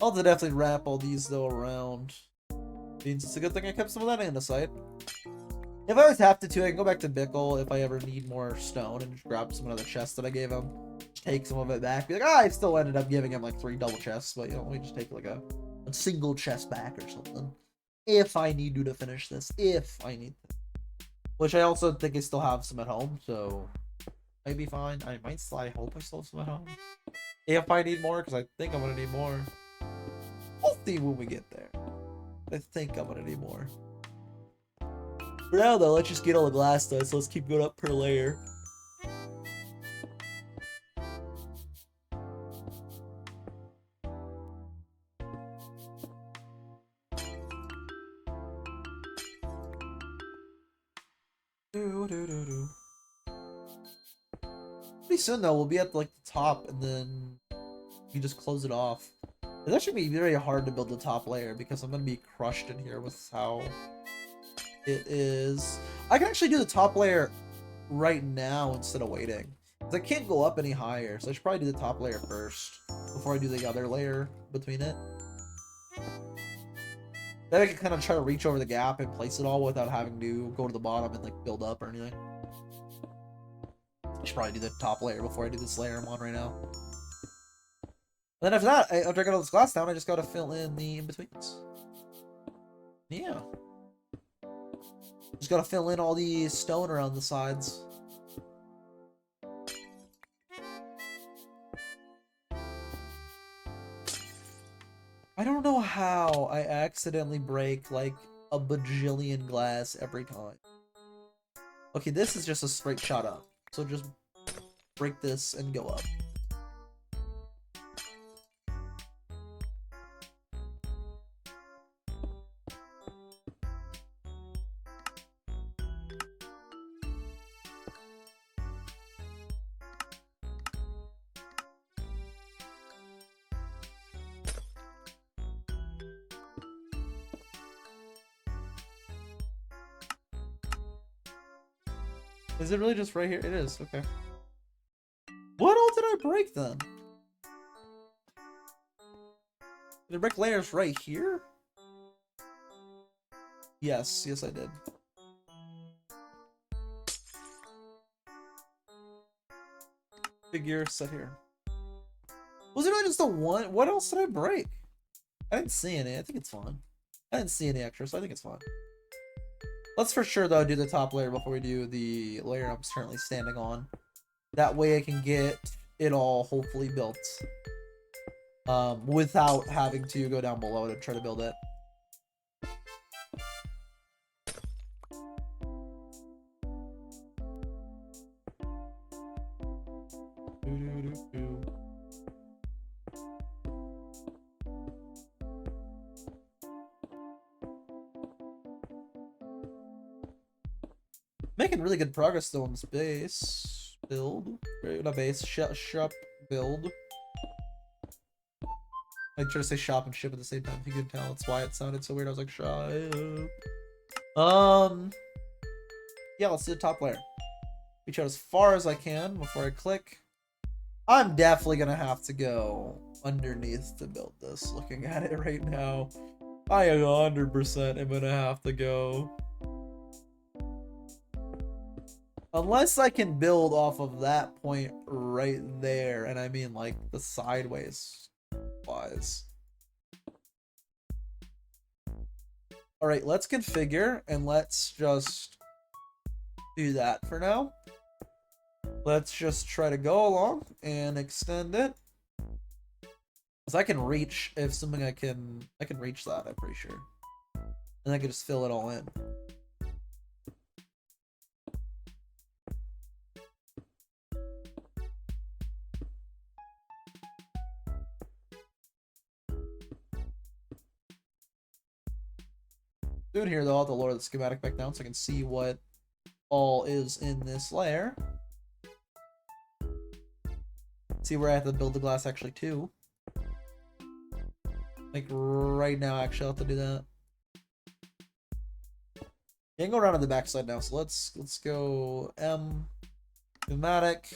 I'll definitely wrap all these though around. Means it's a good thing I kept some of that andesite. If I always have to too, I can go back to Bickle if I ever need more stone and just grab some of the chests that I gave him. Just take some of it back. Be like, I still ended up giving him like 3 double chests, but you know, we just take like a single chest back or something. If I need to finish this. If I need to. Which I also think I still have some at home, so might be fine. I hope I still have some at home. If I need more, because I think I'm gonna need more. We'll see when we get there. I think I'm gonna need more. For now though, let's just get all the glass done, so let's keep going up per layer. Pretty soon though, we'll be at like the top, and then you just close it off. It's actually be very hard to build the top layer because I'm gonna be crushed in here with how it is. I can actually do the top layer right now instead of waiting. Because I can't go up any higher, so I should probably do the top layer first before I do the other layer between it. Then I can kind of try to reach over the gap and place it all without having to go to the bottom and like build up or anything. I should probably do the top layer before I do this layer I'm on right now. And then after that, after I got all this glass down, I just gotta fill in the in-betweens. Yeah. Just gotta fill in all the stone around the sides. I don't know how I accidentally break like a bajillion glass every time. Okay, this is just a straight shot up. So just break this and go up. Is it really just right here? It is, okay. What all did I break then? Did I break layers right here? Yes, yes I did. Figure set here. Was it really just the one? What else did I break? I didn't see any. I think it's fine. I didn't see any extra, so I think it's fine. Let's for sure, though, do the top layer before we do the layer I'm currently standing on. That way I can get it all hopefully built. Without having to go down below to try to build it. Making really good progress though on this base build. Not base, shop build. I tried to say shop and ship at the same time, if you could tell. That's why it sounded so weird. I was like, shop. Yeah, let's do the top layer. Reach out as far as I can before I click. I'm definitely gonna have to go underneath to build this. Looking at it right now, I 100% am gonna have to go. Unless I can build off of that point right there, and I mean like the sideways wise. Alright, let's configure and let's just do that for now. Let's just try to go along and extend it. Because I can reach, if something I can reach that, I'm pretty sure. And I can just fill it all in. Doing here though, I'll have to lower the schematic back down so I can see what all is in this layer. See where I have to build the glass actually too. Like right now, actually, I'll have to do that. Yeah, I can go around on the backside now. So let's go M, schematic,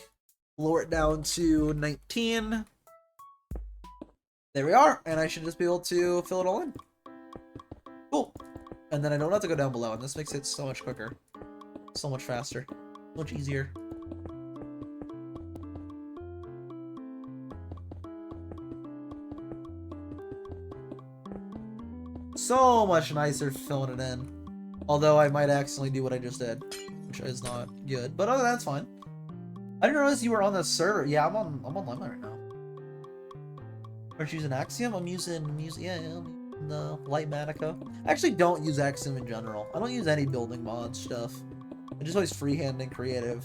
lower it down to 19. There we are, and I should just be able to fill it all in. Cool. And then I don't have to go down below, and this makes it so much quicker, so much faster, much easier. So much nicer filling it in. Although I might accidentally do what I just did, which is not good. But other than that, it's fine. I didn't realize you were on the server. Yeah, I'm on Limelight right now. Aren't you using Axiom? I'm using the Lightmatica. I actually don't use Axiom in general. I don't use any building mod stuff. I just always freehand and creative.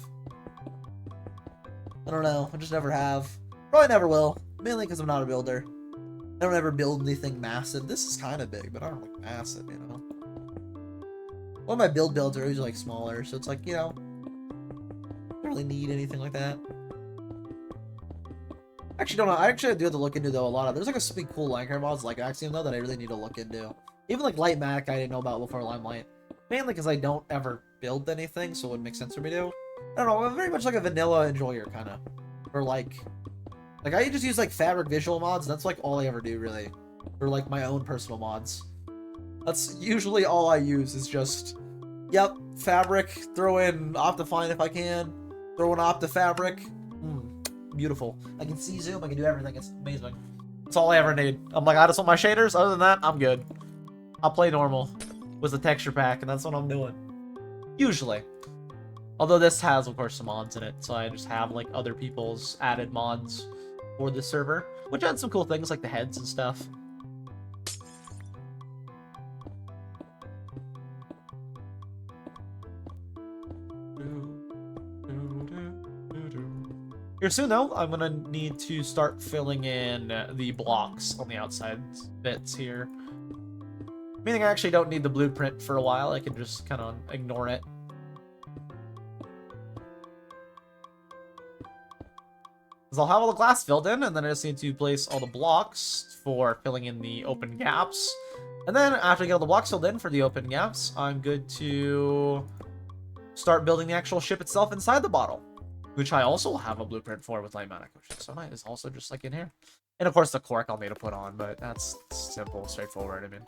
I don't know. I just never have. Probably never will. Mainly because I'm not a builder. I don't ever build anything massive. This is kind of big, but I don't like massive, you know? One of my builds are usually like smaller, so it's like, you know, I don't really need anything like that. Actually, don't know. I actually do have to look into though a lot of. There's like a super cool Minecraft mods like Axiom though that I really need to look into. Even like Lightmatic, I didn't know about before Limelight. Mainly because I don't ever build anything, so it would make sense for me to. I don't know. I'm very much like a vanilla enjoyer kind of, or like I just use like fabric visual mods. That's like all I ever do really, or like my own personal mods. That's usually all I use is just, yep, fabric. Throw in Optifine if I can. Throw in Optifabric. Beautiful. I can see zoom. I can do everything. It's amazing. That's all I ever need. I'm like, I just want my shaders. Other than that, I'm good. I'll play normal with the texture pack, and that's what I'm doing. Usually. Although this has, of course, some mods in it, so I just have like other people's added mods for the server, which had some cool things like the heads and stuff. Here soon, though, I'm gonna need to start filling in the blocks on the outside bits here. Meaning I actually don't need the blueprint for a while. I can just kind of ignore it. Because I'll have all the glass filled in, and then I just need to place all the blocks for filling in the open gaps. And then after I get all the blocks filled in for the open gaps, I'm good to start building the actual ship itself inside the bottle, which I also have a blueprint for with Lightmatic, which is so nice. It's also just like in here. And of course the cork I'll need to put on, but that's simple, straightforward. I mean,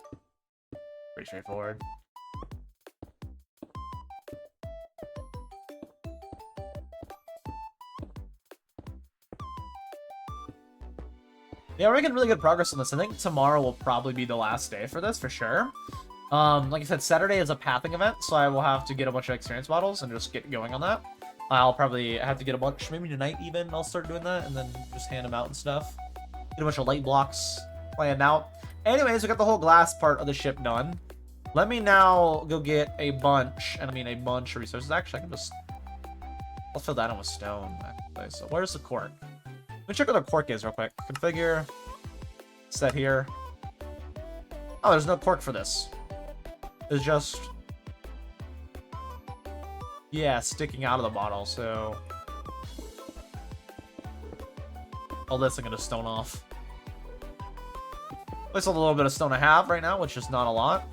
pretty straightforward. Yeah, we're making really good progress on this. I think tomorrow will probably be the last day for this, for sure. Like I said, Saturday is a pathing event, so I will have to get a bunch of experience bottles and just get going on that. I'll probably have to get a bunch, maybe tonight even, I'll start doing that, and then just hand them out and stuff. Get a bunch of light blocks planned out. Anyways, we got the whole glass part of the ship done. Let me now go get a bunch, and I mean a bunch of resources. Actually, I can just... I'll fill that in with stone, actually. So where's the cork? Let me check what the cork is real quick. Configure. Set here. Oh, there's no cork for this. There's just... Yeah, sticking out of the bottle, so... all this I'm gonna stone off. At least a little bit of stone I have right now, which is not a lot.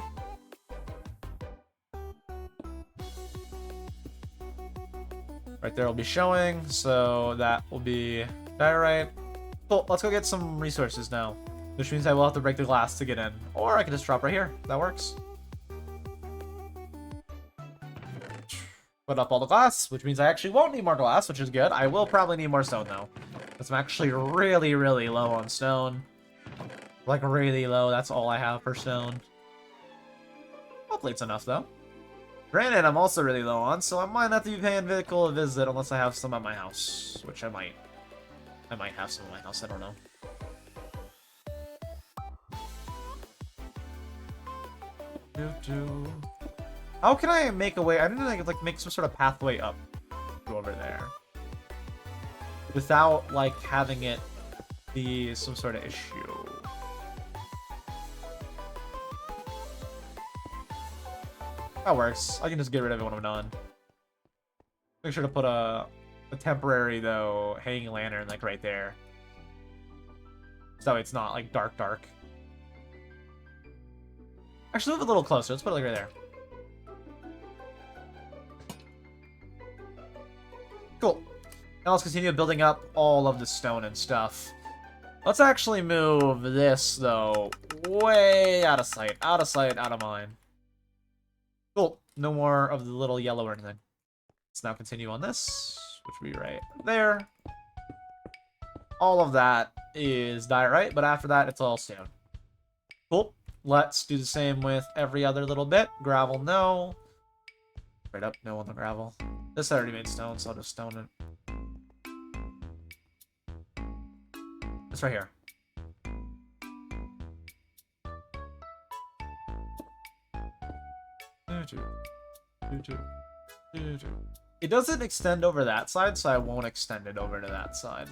Right there will be showing, so that will be diorite. Cool, let's go get some resources now. Which means I will have to break the glass to get in. Or I can just drop right here. That works. Put up all the glass, which means I actually won't need more glass, which is good. I will probably need more stone, though. Because I'm actually really, really low on stone. Like, really low. That's all I have for stone. Hopefully it's enough, though. Granted, I'm also really low on, so I might have to be paying Vehicle a visit unless I have some at my house. Which I might. I might have some at my house, I don't know. How can I make a way? I didn't like make some sort of pathway up to over there without like having it be some sort of issue. That works. I can just get rid of it when I'm done. Make sure to put a temporary though hanging lantern like right there, so it's not like dark. Actually, move a little closer. Let's put it like right there. Cool. Now let's continue building up all of the stone and stuff. Let's actually move this, though, way out of sight. Out of sight, out of mind. Cool. No more of the little yellow or anything. Let's now continue on this, which will be right there. All of that is diorite, but after that, it's all stone. Cool. Let's do the same with every other little bit. Gravel, no. Right up, no on the gravel. This already made stone, so I'll just stone it. It's right here. It doesn't extend over that side, so I won't extend it over to that side.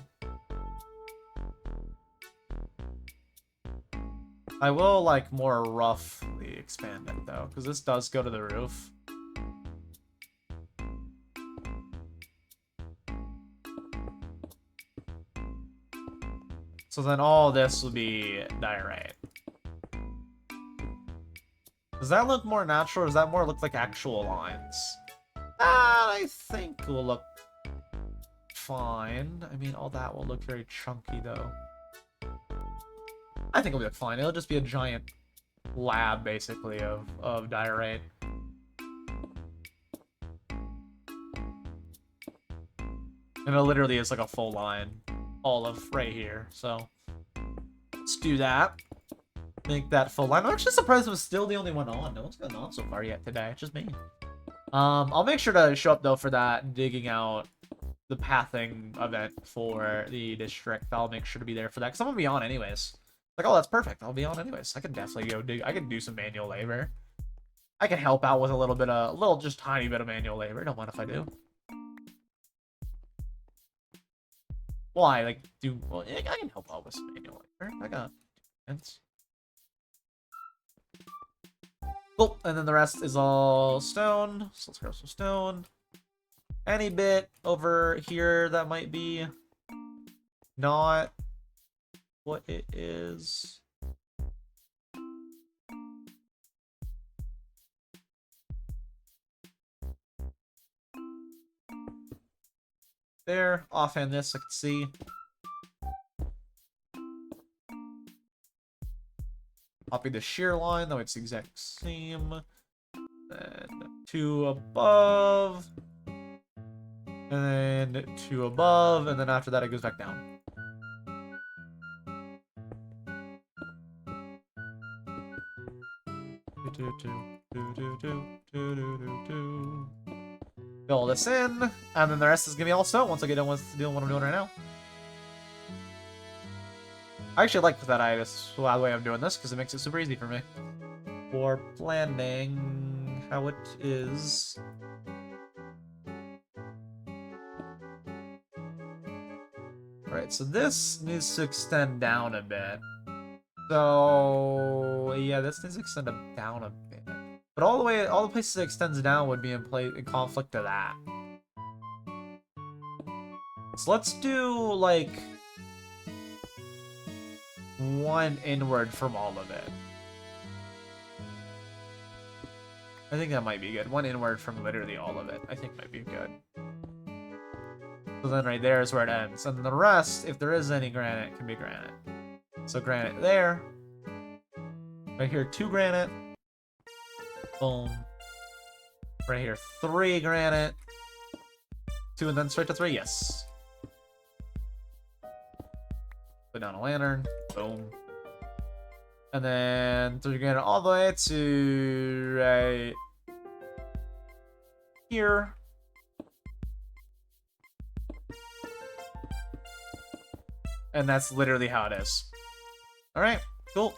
I will, like, more roughly expand it, though, because this does go to the roof. So then all this will be diorite. Does that look more natural, or does that more look like actual lines? I think will look fine. I mean, all that will look very chunky, though. I think it'll look fine. It'll just be a giant lab, basically, of diorite. And it literally is like a full line. All of right here. So, let's do that. Make that full line. I'm actually surprised it was still the only one on. No one's gotten on so far yet today. It's just me. I'll make sure to show up, though, for that digging out the pathing event for the district. I'll make sure to be there for that, because I'm going to be on anyways. Like, oh, that's perfect. I'll be on anyways. I can definitely go dig. I can do some manual labor. I can help out with a little, just tiny bit of manual labor. Don't mind if I do. Why? Like, well, I can help out with some manual labor. I got hands. Cool. And then the rest is all stone. So let's grab some stone. Any bit over here that might be not what it is. There, offhand this, I can see. Copy the shear line, though it's the exact same. Then 2 above. And then 2 above, and then after that it goes back down. Fill this in, and then the rest is gonna be all stone once I get done with doing what I'm doing right now. I actually like that the way I'm doing this, because it makes it super easy for me. For planning how it is. Alright, so this needs to extend down a bit. So, yeah, this needs to extend down a bit. But all the places it extends down would be in conflict to that. So let's do, like, one inward from all of it. I think that might be good. One inward from literally all of it. I think might be good. So then right there is where it ends. And the rest, if there is any granite, can be granite. So granite there. Right here, 2 granite. Boom. Right here, 3 granite. 2 and then straight to 3, yes. Put down a lantern. Boom. And then 3 granite all the way to right here. And that's literally how it is. Alright, cool.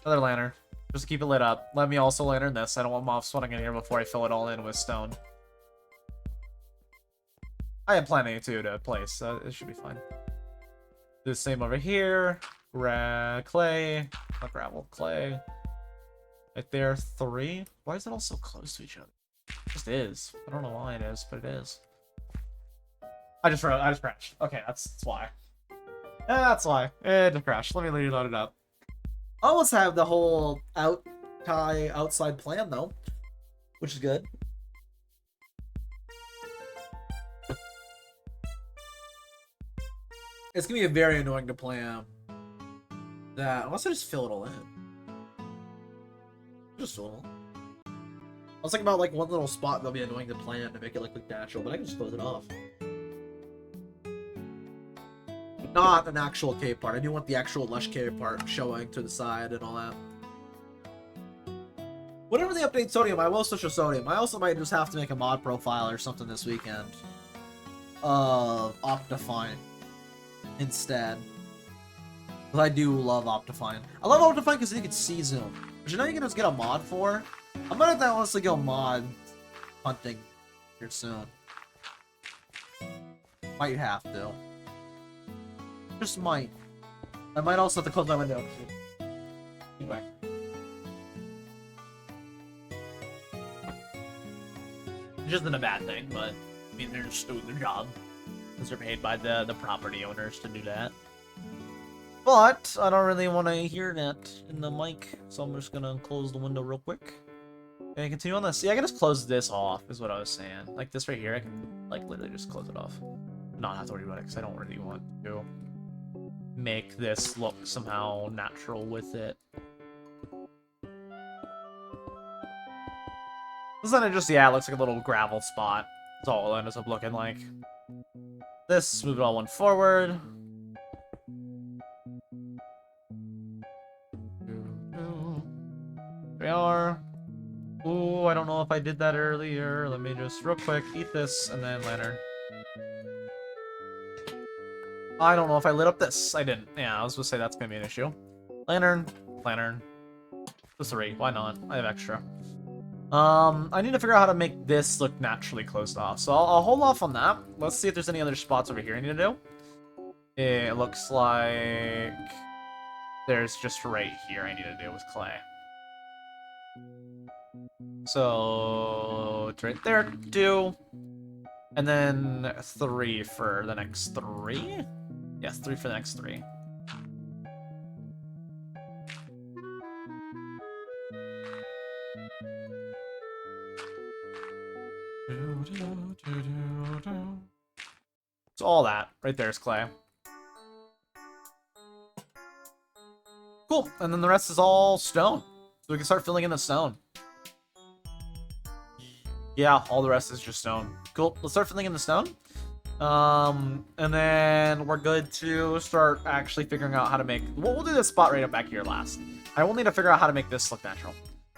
Another lantern. Just to keep it lit up. Let me also lantern this. I don't want mob spawning in here before I fill it all in with stone. I have plenty too to place, so it should be fine. Do the same over here. Clay. Not gravel, clay. Right there, 3. Why is it all so close to each other? It just is. I don't know why it is, but it is. I just crashed. Okay, that's why. That's why. It just crashed. Let me reload it up. I almost have the whole outside plan though, which is good. It's gonna be very annoying to plan that unless I just fill it all in. Just fill it all. I was thinking about like one little spot that'll be annoying to plan to make it look natural, but I can just close it off. Not an actual cave part. I do want the actual lush cave part showing to the side and all that. Whenever they update sodium, I will still show sodium. I also might just have to make a mod profile or something this weekend of Optifine instead. But I do love Optifine. I love Optifine because you can see zoom, which you know you can just get a mod for. I'm gonna honestly go mod hunting here soon. Might have to. Just might. I might also have to close my window. Anyway. Which isn't a bad thing, but I mean they're just doing their job. Because they're paid by the property owners to do that. But I don't really want to hear that in the mic, so I'm just gonna close the window real quick. And continue on this. Yeah, I can just close this off, is what I was saying. Like this right here, I can like literally just close it off. Not have to worry about it, because I don't really want to make this look somehow natural with it. This then it just, yeah, it looks like a little gravel spot. That's all it ends up looking like. This, move it all one forward. There we are. Ooh, I don't know if I did that earlier. Let me just real quick eat this and then lantern. I don't know if I lit up this. I didn't. Yeah, I was gonna say that's gonna be an issue. Lantern, lantern. The 3. Why not? I have extra. I need to figure out how to make this look naturally closed off. So I'll hold off on that. Let's see if there's any other spots over here I need to do. It looks like there's just right here I need to do with clay. So it's right there, 2. And then 3 for the next 3? Yes, 3 for the next 3. So all that right there is clay. Cool, and then the rest is all stone. So we can start filling in the stone. Yeah, all the rest is just stone. Cool, let's start filling in the stone. And then we're good to start actually figuring out how to make... We'll do this spot right up back here last. I will need to figure out how to make this look natural.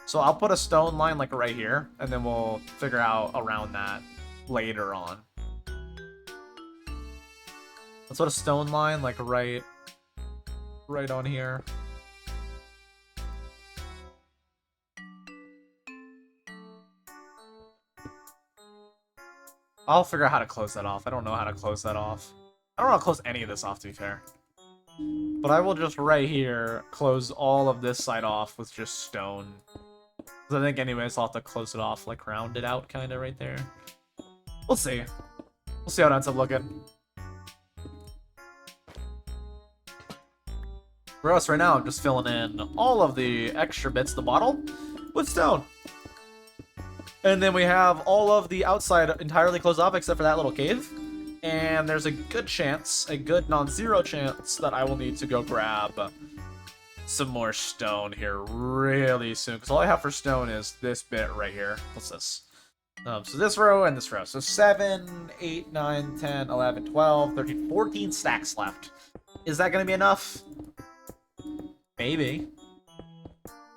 So I'll put a stone line like right here, and then we'll figure out around that later on. Let's put a stone line like right on here. I'll figure out how to close that off. I don't know how to close that off. I don't know how to close any of this off, to be fair. But I will just right here close all of this side off with just stone. Because I think anyways, I'll have to close it off, like round it out kind of right there. We'll see. We'll see how it ends up looking. For us right now, I'm just filling in all of the extra bits of the bottle with stone. And then we have all of the outside entirely closed off except for that little cave. And there's a good chance, a good non-zero chance, that I will need to go grab some more stone here really soon. Because all I have for stone is this bit right here. What's this? So this row and this row. So 7, 8, 9, 10, 11, 12, 13, 14 stacks left. Is that going to be enough? Maybe.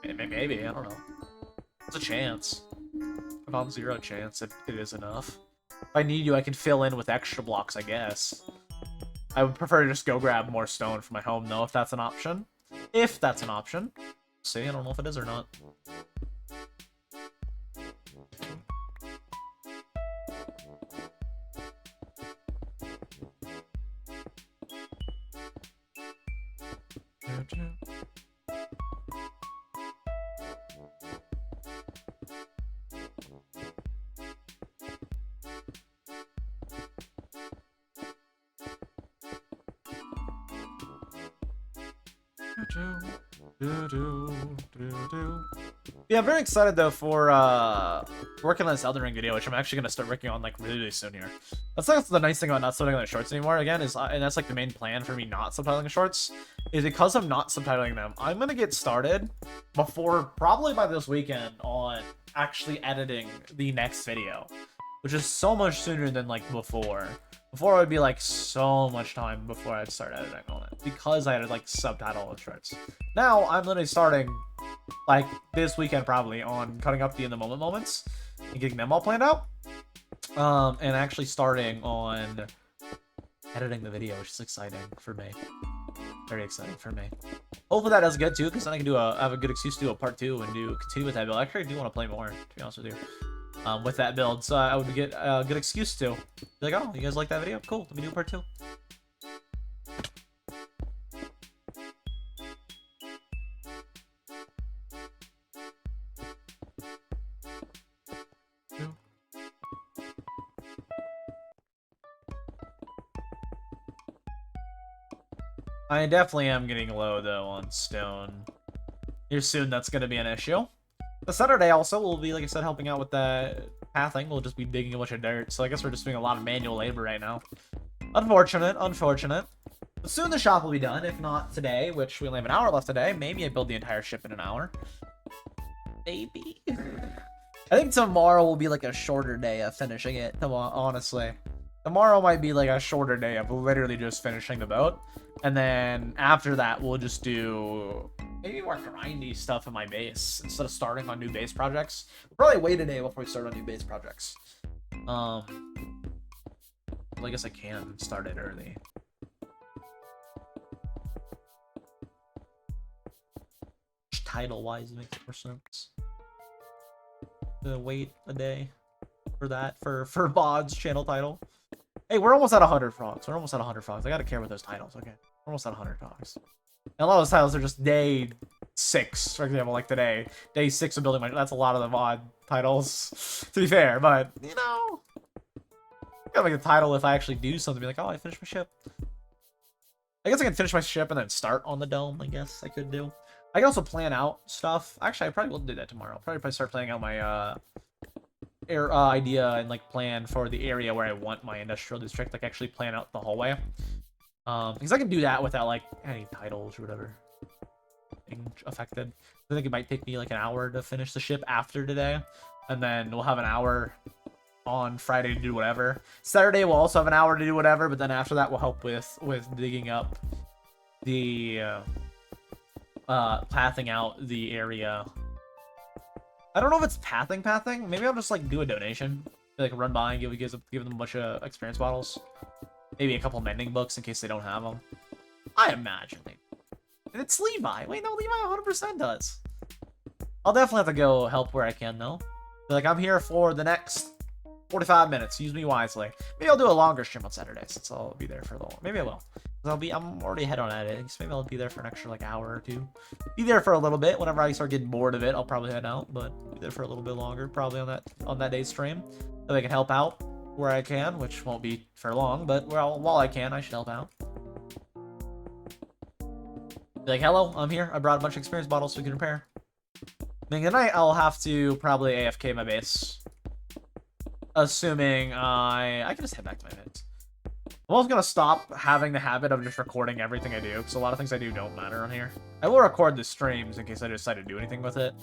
Maybe, I don't know. There's a chance. A non-zero chance if it is enough. If I need you, I can fill in with extra blocks, I guess. I would prefer to just go grab more stone for my home, though, if that's an option. If that's an option. See, I don't know if it is or not. Yeah, I'm very excited though for working on this Elden Ring video, which I'm actually gonna start working on like really soon here. That's like the nice thing about not subtitling the shorts anymore. Again, is and that's like the main plan for me not subtitling the shorts, is because I'm not subtitling them. I'm gonna get started before probably by this weekend on actually editing the next video, which is so much sooner than like before. Before it would be like so much time before I'd start editing on it because I had to like subtitle the shorts. Now I'm literally starting like this weekend probably on cutting up the in the moment moments and getting them all planned out. And actually starting on editing the video, which is exciting for me. Very exciting for me. Hopefully that does good too, because then I can have a good excuse to do a part 2 and continue with that build. Actually, I do want to play more, to be honest with you. With that build, so I would get a good excuse to be like, oh, you guys like that video? Cool, let me do part 2. I definitely am getting low though on stone. Here soon, that's going to be an issue. The Saturday also will be, like I said, helping out with the pathing. We'll just be digging a bunch of dirt. So I guess we're just doing a lot of manual labor right now. Unfortunate, unfortunate. But soon the shop will be done, if not today, which we only have an hour left today. Maybe I build the entire ship in an hour. Maybe. I think tomorrow will be like a shorter day of finishing it, honestly. Tomorrow might be like a shorter day of literally just finishing the boat. And then after that, we'll just do maybe more grindy stuff in my base instead of starting on new base projects. We'll probably wait a day before we start on new base projects. Well, I guess I can start it early. Title-wise, it makes more sense to wait a day for that for VOD's channel title. Hey, we're almost at 100 frogs. We're almost at 100 frogs. I gotta care about those titles. Okay, we're almost at 100 frogs. And a lot of those titles are just day 6, for example, like today. Day 6 of building my... That's a lot of the VOD titles, to be fair. But, you know... I gotta make the title if I actually do something. Be like, oh, I finished my ship. I guess I can finish my ship and then start on the dome, I guess I could do. I can also plan out stuff. Actually, I probably will do that tomorrow. I'll probably start planning out my idea and like plan for the area where I want my industrial district. Like actually plan out the hallway. Because I can do that without like any titles or whatever being affected. I think it might take me like an hour to finish the ship after today, and then we'll have an hour on Friday to do whatever. Saturday we'll also have an hour to do whatever, but then after that we'll help with digging up the pathing out the area. I don't know if it's pathing. Maybe I'll just like do a donation, like run by and give them a bunch of experience bottles, maybe a couple mending books in case they don't have them. I imagine they. And it's Levi. Wait, no, Levi 100% does. I'll definitely have to go help where I can though. Be like, I'm here for the next 45 minutes. Use me wisely. Maybe I'll do a longer stream on Saturday since I'll be there for a little. Maybe I will. I'm already ahead on editing, so maybe I'll be there for an extra like hour or two. Be there for a little bit. Whenever I start getting bored of it, I'll probably head out, but be there for a little bit longer, probably on that day's stream. So I can help out where I can, which won't be for long, but while I can, I should help out. Be like, hello, I'm here. I brought a bunch of experience bottles so we can repair. Then tonight I'll have to probably AFK my base. Assuming I can just head back to my base. I'm also gonna stop having the habit of just recording everything I do, because a lot of things I do don't matter on here. I will record the streams in case I decide to do anything with it.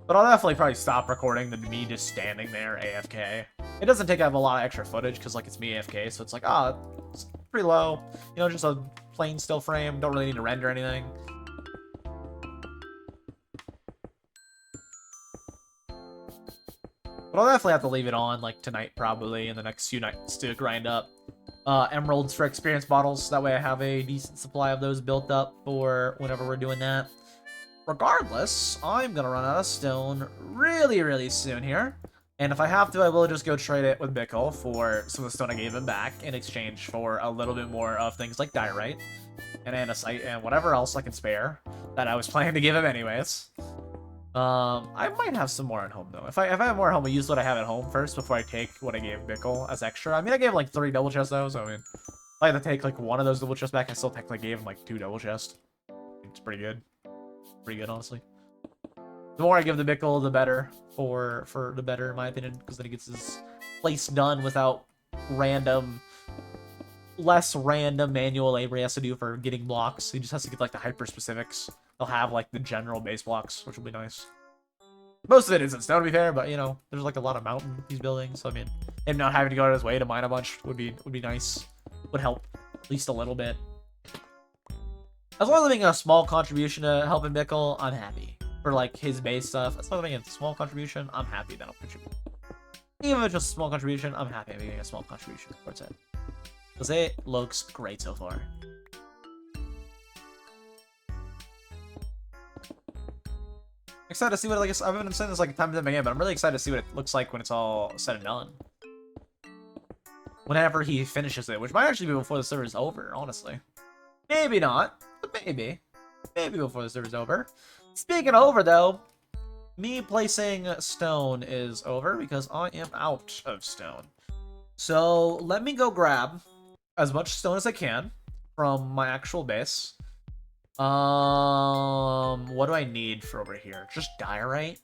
But I'll definitely probably stop recording me just standing there AFK. It doesn't take up a lot of extra footage, because like it's me AFK, so it's like, it's pretty low. You know, just a plain still frame, don't really need to render anything. But I'll definitely have to leave it on, like, tonight, probably, in the next few nights to grind up emeralds for experience bottles. That way I have a decent supply of those built up for whenever we're doing that. Regardless, I'm gonna run out of stone really, really soon here. And if I have to, I will just go trade it with Bickle for some of the stone I gave him back in exchange for a little bit more of things like diorite and andesite and whatever else I can spare that I was planning to give him anyways. I might have some more at home, though. If I have more at home, I use what I have at home first before I take what I gave Bickle as extra. I mean, I gave like 3 double chests, though, so I mean, if I had to take like 1 of those double chests back, I still technically gave him like 2 double chests. It's pretty good. Pretty good, honestly. The more I give the Bickle, the better for the better, in my opinion, because then he gets his place done without less random manual labor he has to do for getting blocks. He just has to get like the hyper specifics. They'll have like the general base blocks, which will be nice. Most of it isn't stone, to be fair, but you know, there's like a lot of mountain he's building, so I mean, him not having to go out of his way to mine a bunch would be nice. Would help at least a little bit. As long as I'm making a small contribution to helping Bickle, I'm happy. For like his base stuff, as long as I'm making a small contribution, I'm happy that I'll contribute. Even if it's just a small contribution, I'm happy I'm making a small contribution towards it. Because it looks great so far. Excited to see what, like, I've been saying this like time and time again, but I'm really excited to see what it looks like when it's all said and done. Whenever he finishes it, which might actually be before the server's over, honestly. Maybe not, but maybe. Maybe before the server's over. Speaking of over, though, me placing stone is over because I am out of stone. So let me go grab as much stone as I can from my actual base. What do I need for over here? Just diorite?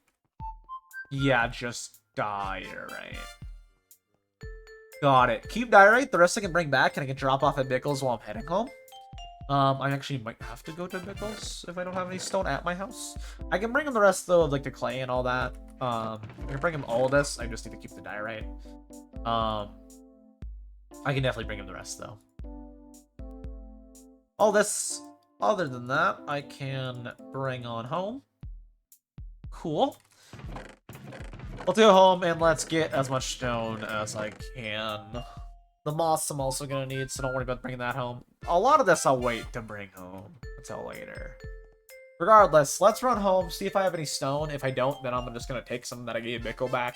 Yeah, just diorite. Got it. Keep diorite. The rest I can bring back and I can drop off at Bickle's while I'm heading home. I actually might have to go to Bickle's if I don't have any stone at my house. I can bring him the rest, though, of, like, the clay and all that. I can bring him all of this. I just need to keep the diorite. I can definitely bring him the rest, though. All this, other than that, I can bring on home. Cool. Let's go home and let's get as much stone as I can. The moss I'm also gonna need, so don't worry about bringing that home. A lot of this I'll wait to bring home until later. Regardless, let's run home, see if I have any stone. If I don't, then I'm just gonna take some that I gave Bickle back.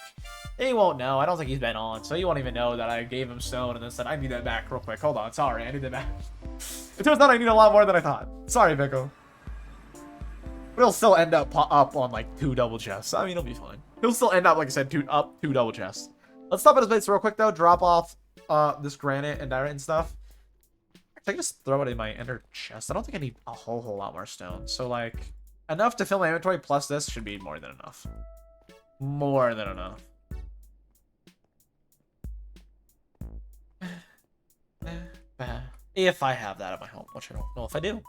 He won't know. I don't think he's been on, so he won't even know that I gave him stone and then said, I need that back real quick. Hold on, sorry, I need that back. It turns out I need a lot more than I thought. Sorry, Bickle. But he'll still end up on like 2 double chests. I mean, he'll be fine. He'll still end up, like I said, 2 double chests. Let's stop at his base real quick, though. Drop off this granite and diorite and stuff. I can just throw it in my ender chest. I don't think I need a whole lot more stone. So, like, enough to fill my inventory plus this should be more than enough. More than enough. If I have that at my home, which I don't know if I do.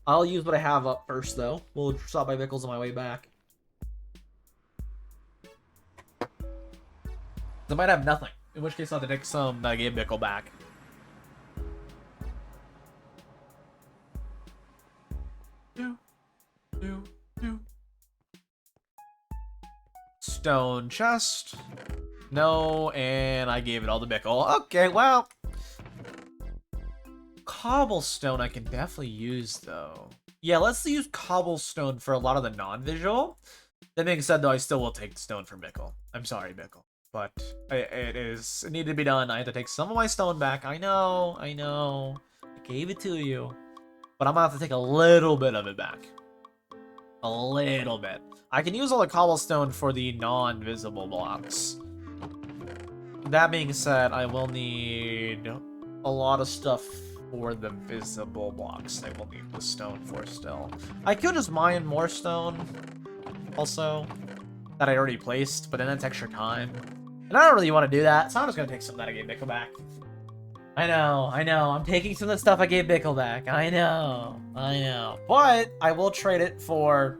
I'll use what I have up first, though. We'll stop by Bickle's on my way back. I might have nothing. In which case, I'll have to take some that I gave Bickle back. Stone chest. No, and I gave it all to Bickle. Okay, well. Cobblestone I can definitely use, though. Yeah, let's use cobblestone for a lot of the non-visual. That being said, though, I still will take stone from Bickle. I'm sorry, Bickle. but it needed to be done. I had to take some of my stone back. I know. I gave it to you. But I'm gonna have to take a little bit of it back. A little bit. I can use all the cobblestone for the non-visible blocks. That being said, I will need a lot of stuff for the visible blocks. I will need the stone for still. I could just mine more stone, also, that I already placed, but then that's extra time. And I don't really want to do that, so I'm just gonna take some that I gave Bickle back. I know, I'm taking some of the stuff I gave Bickle back. I know. But I will trade it for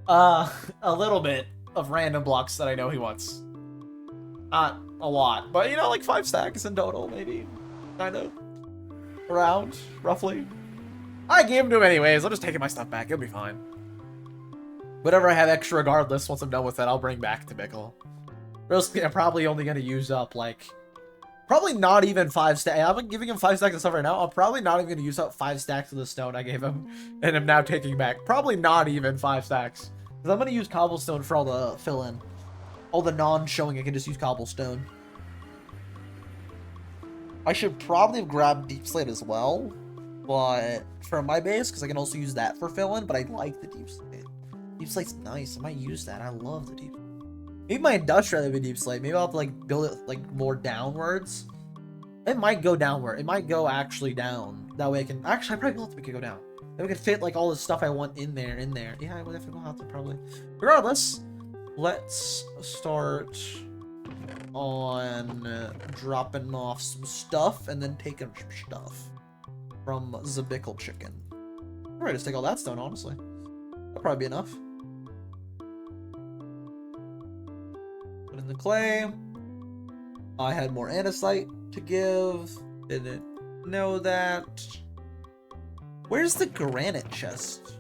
a little bit of random blocks that I know he wants. Not a lot, but you know, like 5 stacks in total, maybe. Kind of. Around, roughly. I gave them to him anyways. I'm just taking my stuff back. It'll be fine. Whatever I have extra regardless, once I'm done with it, I'll bring back to Bickle. Realistically, I'm probably only going to use up, like, probably not even 5 stacks. I'm giving him 5 stacks of stuff right now. I'm probably not even going to use up 5 stacks of the stone I gave him, and I'm now taking back. Probably not even 5 stacks. Because I'm going to use cobblestone for all the fill-in. All the non-showing, I can just use cobblestone. I should probably have grabbed deep slate as well, but for my base, because I can also use that for fill-in, but I like the deep slate. Deep slate's nice. I might use that. I love the deep slate. Maybe my industrial would be deep slate. Maybe I'll have to like build it like more downwards. It might go downward. It might go actually down. That way I can actually I probably will have to make it go down. Then we can fit like all the stuff I want in there. Yeah, I would definitely have to probably. Regardless, let's start on dropping off some stuff and then taking some stuff from the Bickle chicken. Alright, just take all that stone, honestly. That'll probably be enough. Put in the clay. I had more andesite to give. Didn't know that. Where's the granite chest?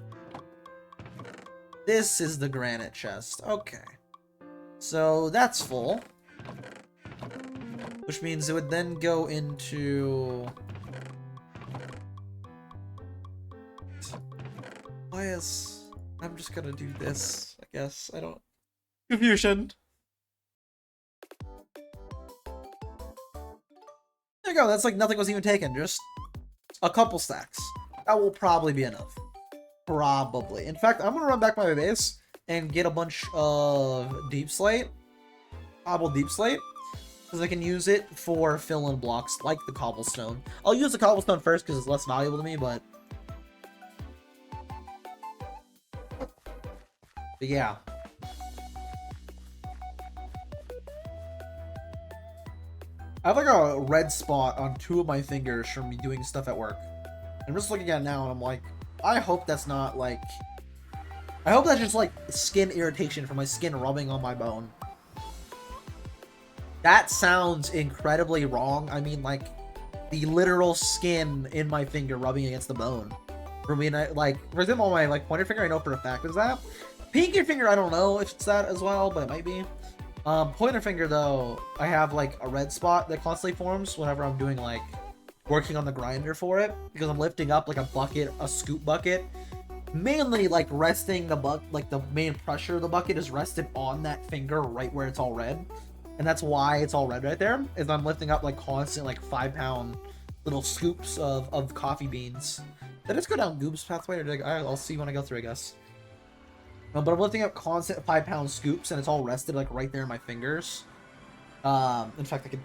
This is the granite chest. Okay. So that's full. Which means it would then go into... I'm just gonna do this, I guess. I don't... Confusion. There you go, that's like nothing was even taken, just a couple stacks. That will probably be enough. Probably. In fact, I'm gonna run back my base and get a bunch of deep slate. Cobble deep slate. Because I can use it for fill-in blocks like the cobblestone. I'll use the cobblestone first because it's less valuable to me, but yeah. I have like a red spot on 2 of my fingers from me doing stuff at work. I'm just looking at it now and I'm like, I hope that's not like... I hope that's just like skin irritation from my skin rubbing on my bone. That sounds incredibly wrong. I mean, like, the literal skin in my finger rubbing against the bone. For me, like, for example, my, like, pointer finger, I know for a fact is that. Pinky finger, I don't know if it's that as well, but it might be. Pointer finger, though, I have, like, a red spot that constantly forms whenever I'm doing, like, working on the grinder for it. Because I'm lifting up, like, a bucket, a scoop bucket. Mainly, like, resting the like, the main pressure of the bucket is rested on that finger right where it's all red. And that's why it's all red right there, is I'm lifting up, like, constant, like, 5-pound little scoops of coffee beans. Did I just go down Goob's pathway, or did I'll see when I go through, I guess. But I'm lifting up constant 5-pound scoops, and it's all rested, like, right there in my fingers. In fact,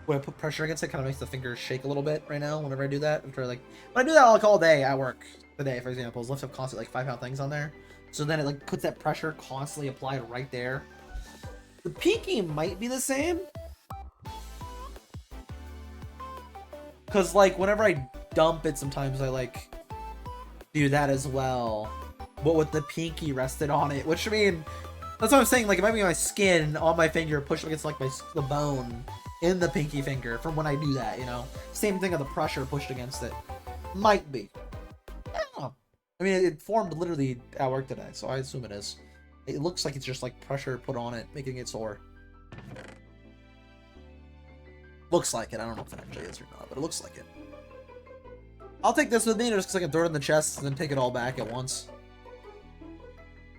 when I put pressure against it, it kind of makes the fingers shake a little bit right now whenever I do that. When I do that, like, all day at work today, for example, is lift up constant, like, 5-pound things on there. So then it, like, puts that pressure constantly applied right there. The pinky might be the same. Because, like, whenever I dump it, sometimes I, like, do that as well. But with the pinky rested on it. Which, I mean, that's what I'm saying. Like, it might be my skin on my finger pushed against, like, the bone in the pinky finger from when I do that, you know? Same thing of the pressure pushed against it. Might be. I don't know. I mean, it formed literally at work today, so I assume it is. It looks like it's just like pressure put on it, making it sore. Looks like it. I don't know if it actually is or not, but it looks like it. I'll take this with me just because I can throw it in the chest and then take it all back at once.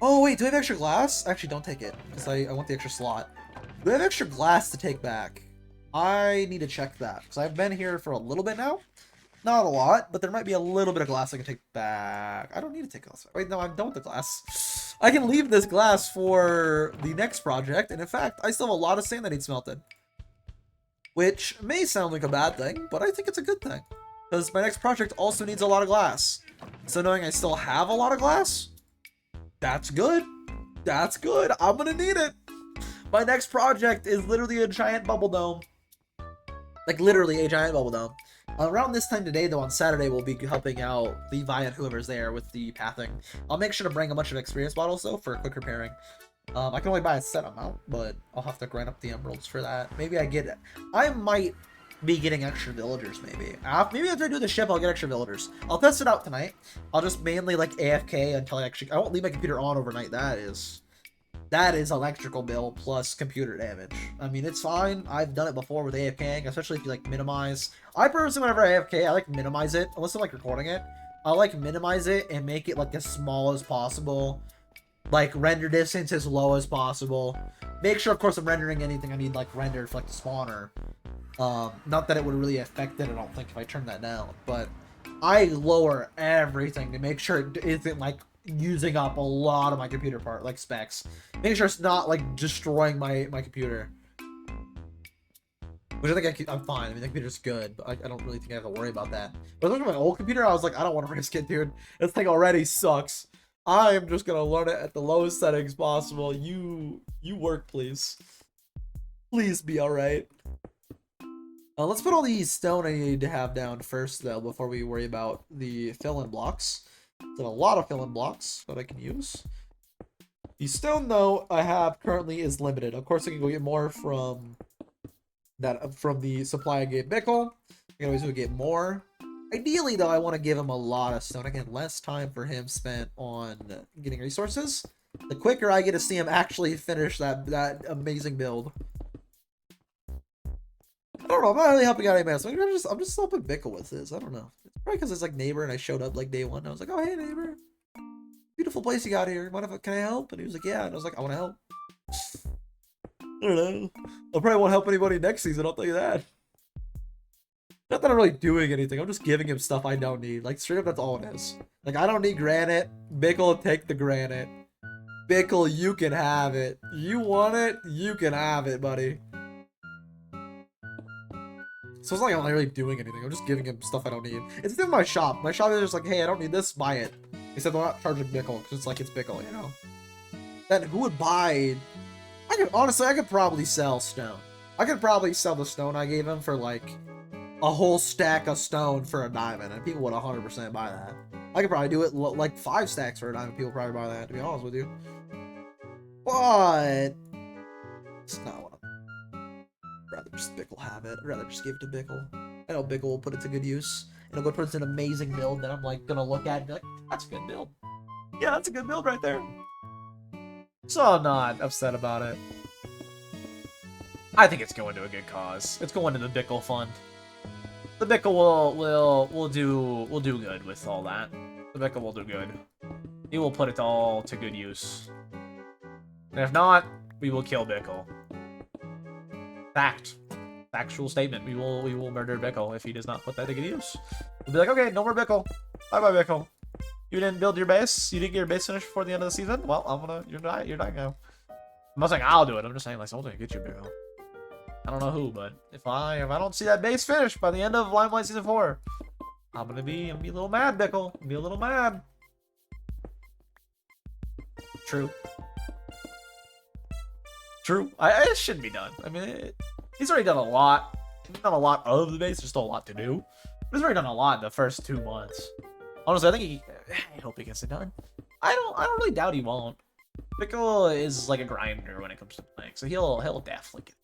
Oh, wait, do I have extra glass? Actually, don't take it, because I want the extra slot. Do I have extra glass to take back? I need to check that, because I've been here for a little bit now. Not a lot, but there might be a little bit of glass I can take back. I don't need to take glass back. Wait, no, I'm done with the glass. I can leave this glass for the next project, and in fact, I still have a lot of sand that needs smelted. Which may sound like a bad thing, but I think it's a good thing. Because my next project also needs a lot of glass. So knowing I still have a lot of glass, that's good. That's good. I'm gonna need it. My next project is literally a giant bubble dome. Like, literally a giant bubble dome. Around this time today, though, on Saturday, we'll be helping out Levi and whoever's there with the pathing. I'll make sure to bring a bunch of experience bottles, though, for quick repairing. I can only buy a set amount, but I'll have to grind up the emeralds for that. Maybe I might be getting extra villagers, maybe. Maybe after I do the ship, I'll get extra villagers. I'll test it out tonight. I'll just mainly, like, AFK until I won't leave my computer on overnight. That is electrical bill plus computer damage. I mean, it's fine. I've done it before with AFKing, especially if you, like, minimize. I personally, whenever I AFK, I like minimize it. Unless I'm, like, recording it. I like minimize it and make it, like, as small as possible. Like, render distance as low as possible. Make sure, of course, I'm rendering anything I need, like, rendered for, like, the spawner. Not that it would really affect it, I don't think, if I turn that down. But I lower everything to make sure it isn't, like, using up a lot of my computer part, like, specs. Make sure it's not, like, destroying my computer. Which I think I'm fine. I mean, the computer's good, but I don't really think I have to worry about that. But looking at my old computer, I was like, I don't want to risk it, dude. This thing already sucks. I am just gonna learn it at the lowest settings possible. You work, please. Please be alright. Let's put all the stone I need to have down first, though, before we worry about the fill-in blocks. There's a lot of fill-in blocks that I can use. The stone, though, I have currently is limited. Of course, I can go get more from the supply I gave Bickle. I can always go get more. Ideally, though, I want to give him a lot of stone. Again, less time for him spent on getting resources. The quicker I get to see him actually finish that amazing build. I don't know. I'm not really helping out anybody else. I'm just helping Bickle with this. I don't know. It's probably because it's like neighbor and I showed up like day one. And I was like, oh, hey, neighbor. Beautiful place you got here. Can I help? And he was like, yeah. And I was like, I want to help. I don't know. I probably won't help anybody next season. I'll tell you that. Not that I'm really doing anything. I'm just giving him stuff I don't need. Like, straight up, that's all it is. Like, I don't need granite. Bickle, take the granite. Bickle, you can have it. You want it? You can have it, buddy. So it's like I'm not really doing anything. I'm just giving him stuff I don't need. It's in my shop. My shop is just like, hey, I don't need this, buy it. Except I'm not charging Bickle, because it's like it's Bickle, you know? Then who would buy... Honestly, I could probably sell stone. I could probably sell the stone I gave him for, like, a whole stack of stone for a diamond, and people would 100% buy that. I could probably do it, like, 5 stacks for a diamond. People would probably buy that, to be honest with you. But... it's not what I'd rather just Bickle have it. I'd rather just give it to Bickle. I know Bickle will put it to good use. It'll go towards an amazing build that I'm, like, gonna look at and be like, that's a good build. Yeah, that's a good build right there. So I'm not upset about it. I think it's going to a good cause. It's going to the Bickle Fund. The Bickle will do good with all that. The Bickle will do good. He will put it all to good use. And if not, we will kill Bickle. Fact. Factual statement. We will murder Bickle if he does not put that to good use. We'll be like, okay, no more Bickle. Bye-bye, Bickle. You didn't build your base? You didn't get your base finished before the end of the season? Well, you're dying now. I'm not saying I'll do it. I'm just saying, like, someone's gonna get you, Bickle. I don't know who, but if I don't see that base finished by the end of Limelight Season 4, I'm gonna be a little mad, Bickle. Be a little mad. True. True. It shouldn't be done. I mean, he's already done a lot. He's done a lot of the base. There's still a lot to do. But he's already done a lot in the first 2 months. Honestly, I hope he gets it done. I don't really doubt he won't. Bickle is like a grinder when it comes to playing, so he'll definitely get it.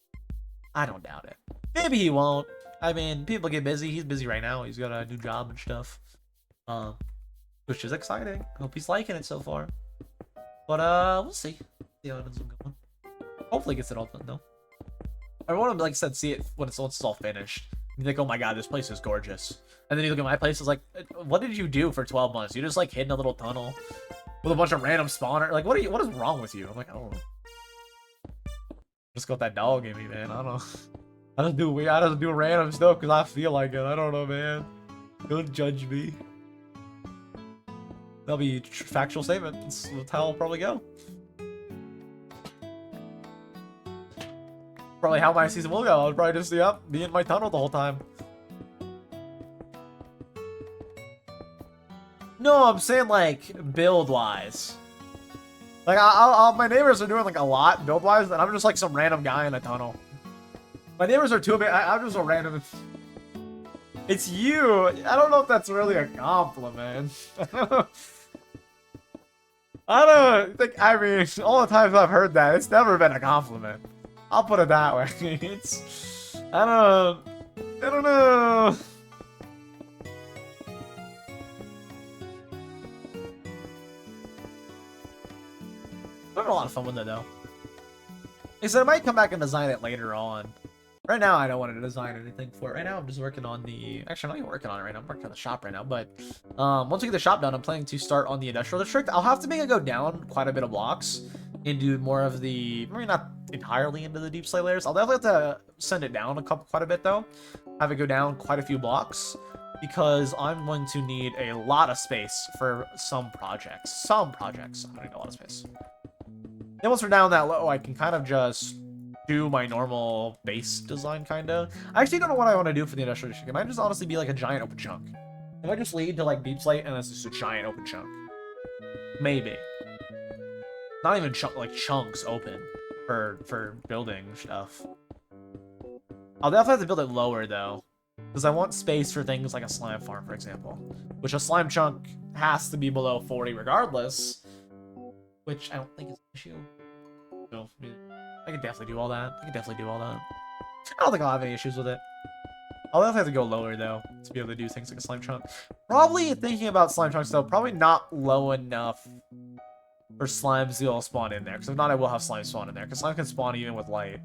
I don't doubt it. Maybe he won't. I mean, people get busy. He's busy right now. He's got a new job and stuff. Which is exciting. I hope he's liking it so far. But we'll see. See how it ends up going. Hopefully he gets it all done though. I want to, like I said, see it once it's all finished. You think, oh my god, this place is gorgeous. And then you look at my place, it's like, what did you do for 12 months? You just like hid in a little tunnel. with a bunch of random spawner. Like, what is wrong with you? I'm like, I don't know. Just got that dog in me, man. I don't know. I just do random stuff because I feel like it. I don't know, man. Don't judge me. That'll be factual statement. That's how I'll probably go. Probably how my season will go. I'll probably just be in my tunnel the whole time. No, I'm saying like build-wise. Like my neighbors are doing like a lot build-wise, and I'm just like some random guy in a tunnel. My neighbors are too big. I'm just a random. It's you. I don't know if that's really a compliment. I don't think. I mean, all the times I've heard that, it's never been a compliment. I'll put it that way. It's. I don't know. I'm having a lot of fun with it though. He said I might come back and design it later on. Right now, I don't want to design anything for it. Right now, I'm just working on the... Actually, I'm not even working on it right now. I'm working on the shop right now. But once we get the shop done, I'm planning to start on the industrial district. I'll have to make it go down quite a bit of blocks and do more of the... Maybe not entirely into the deep slate layers. I'll definitely have to send it down quite a bit, though. Have it go down quite a few blocks. Because I'm going to need a lot of space for some projects. Some projects. I need a lot of space. Then once we're down that low, I can kind of just... do my normal base design, kind of. I actually don't know what I want to do for the industrial district. It might just honestly be like a giant open chunk. It might just lead to like deep slate and it's just a giant open chunk. Maybe. Not even like chunks open for building stuff. I'll definitely have to build it lower though, because I want space for things like a slime farm, for example, which a slime chunk has to be below 40 regardless, which I don't think is an issue. So, I can definitely do all that. I don't think I'll have any issues with it. I'll definitely have to go lower, though, to be able to do things like a slime chunk. Probably thinking about slime chunks, though, probably not low enough for slimes to all spawn in there. Because if not, I will have slime spawn in there. Because slime can spawn even with light.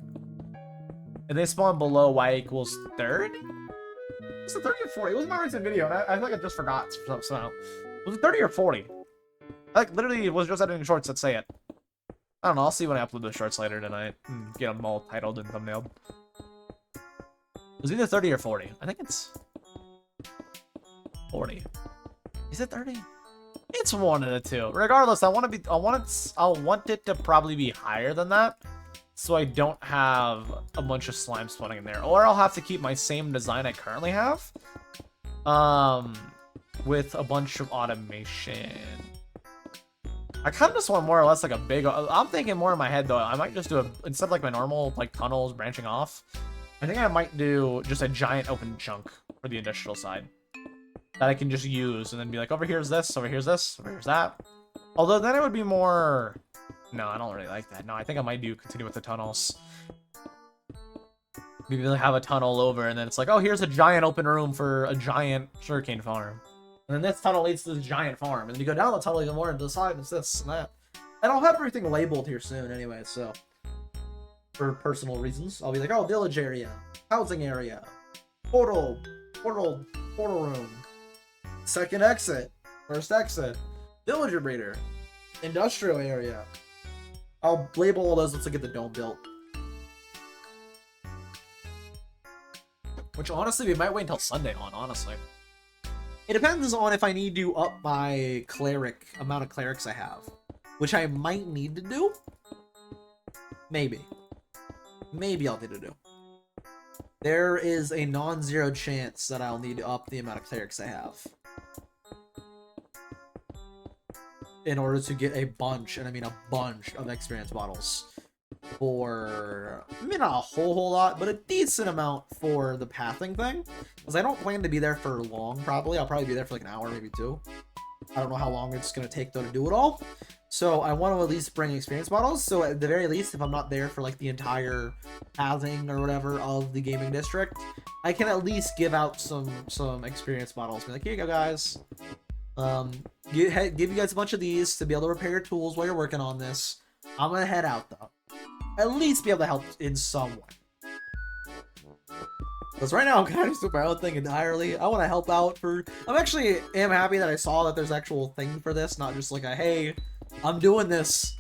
And they spawn below y equals 30? Was it 30 or 40? It was my recent video, and I feel like I just forgot somehow. Was it 30 or 40? Like, literally, it was just editing shorts that say it. I don't know, I'll see when I upload the shorts later tonight and get them all titled and thumbnailed. It was either 30 or 40. I think it's 40. Is it 30? It's one of the two. Regardless, I'll want it to probably be higher than that, so I don't have a bunch of slime spawning in there. Or I'll have to keep my same design I currently have, with a bunch of automation. I kind of just want more or less like a big... I'm thinking more in my head, though. I might just do instead of like my normal like tunnels branching off, I think I might do just a giant open chunk for the industrial side that I can just use and then be like, over here's this, over here's this, over here's that. Although then it would be more... No, I don't really like that. No, I think I might continue with the tunnels. Maybe have a tunnel over and then it's like, oh, here's a giant open room for a giant sugarcane farm. And then this tunnel leads to this giant farm. And then you go down the tunnel even more and decide it's this and that. And I'll have everything labeled here soon anyway, so... For personal reasons, I'll be like, oh, village area, housing area, portal room, second exit, first exit, villager breeder, industrial area. I'll label all those once I get the dome built. Which honestly, we might wait until Sunday on, honestly. It depends on if I need to up my amount of clerics I have. Which I might need to do. Maybe. Maybe I'll need to do. There is a non-zero chance that I'll need to up the amount of clerics I have. In order to get a bunch, and I mean a bunch of experience bottles. For, I mean, not a whole lot, but a decent amount for the pathing thing. Because I don't plan to be there for long, probably. I'll probably be there for like an hour, maybe two. I don't know how long it's going to take, though, to do it all. So I want to at least bring experience bottles. So at the very least, if I'm not there for like the entire pathing or whatever of the gaming district, I can at least give out some experience bottles. Be like, here you go, guys. Give you guys a bunch of these to be able to repair your tools while you're working on this. I'm going to head out, though. At least be able to help in some way. Because right now I'm kind of doing my own thing entirely. I want to help out for... I'm actually am happy that I saw that there's actual thing for this, not just like a, hey, I'm doing this.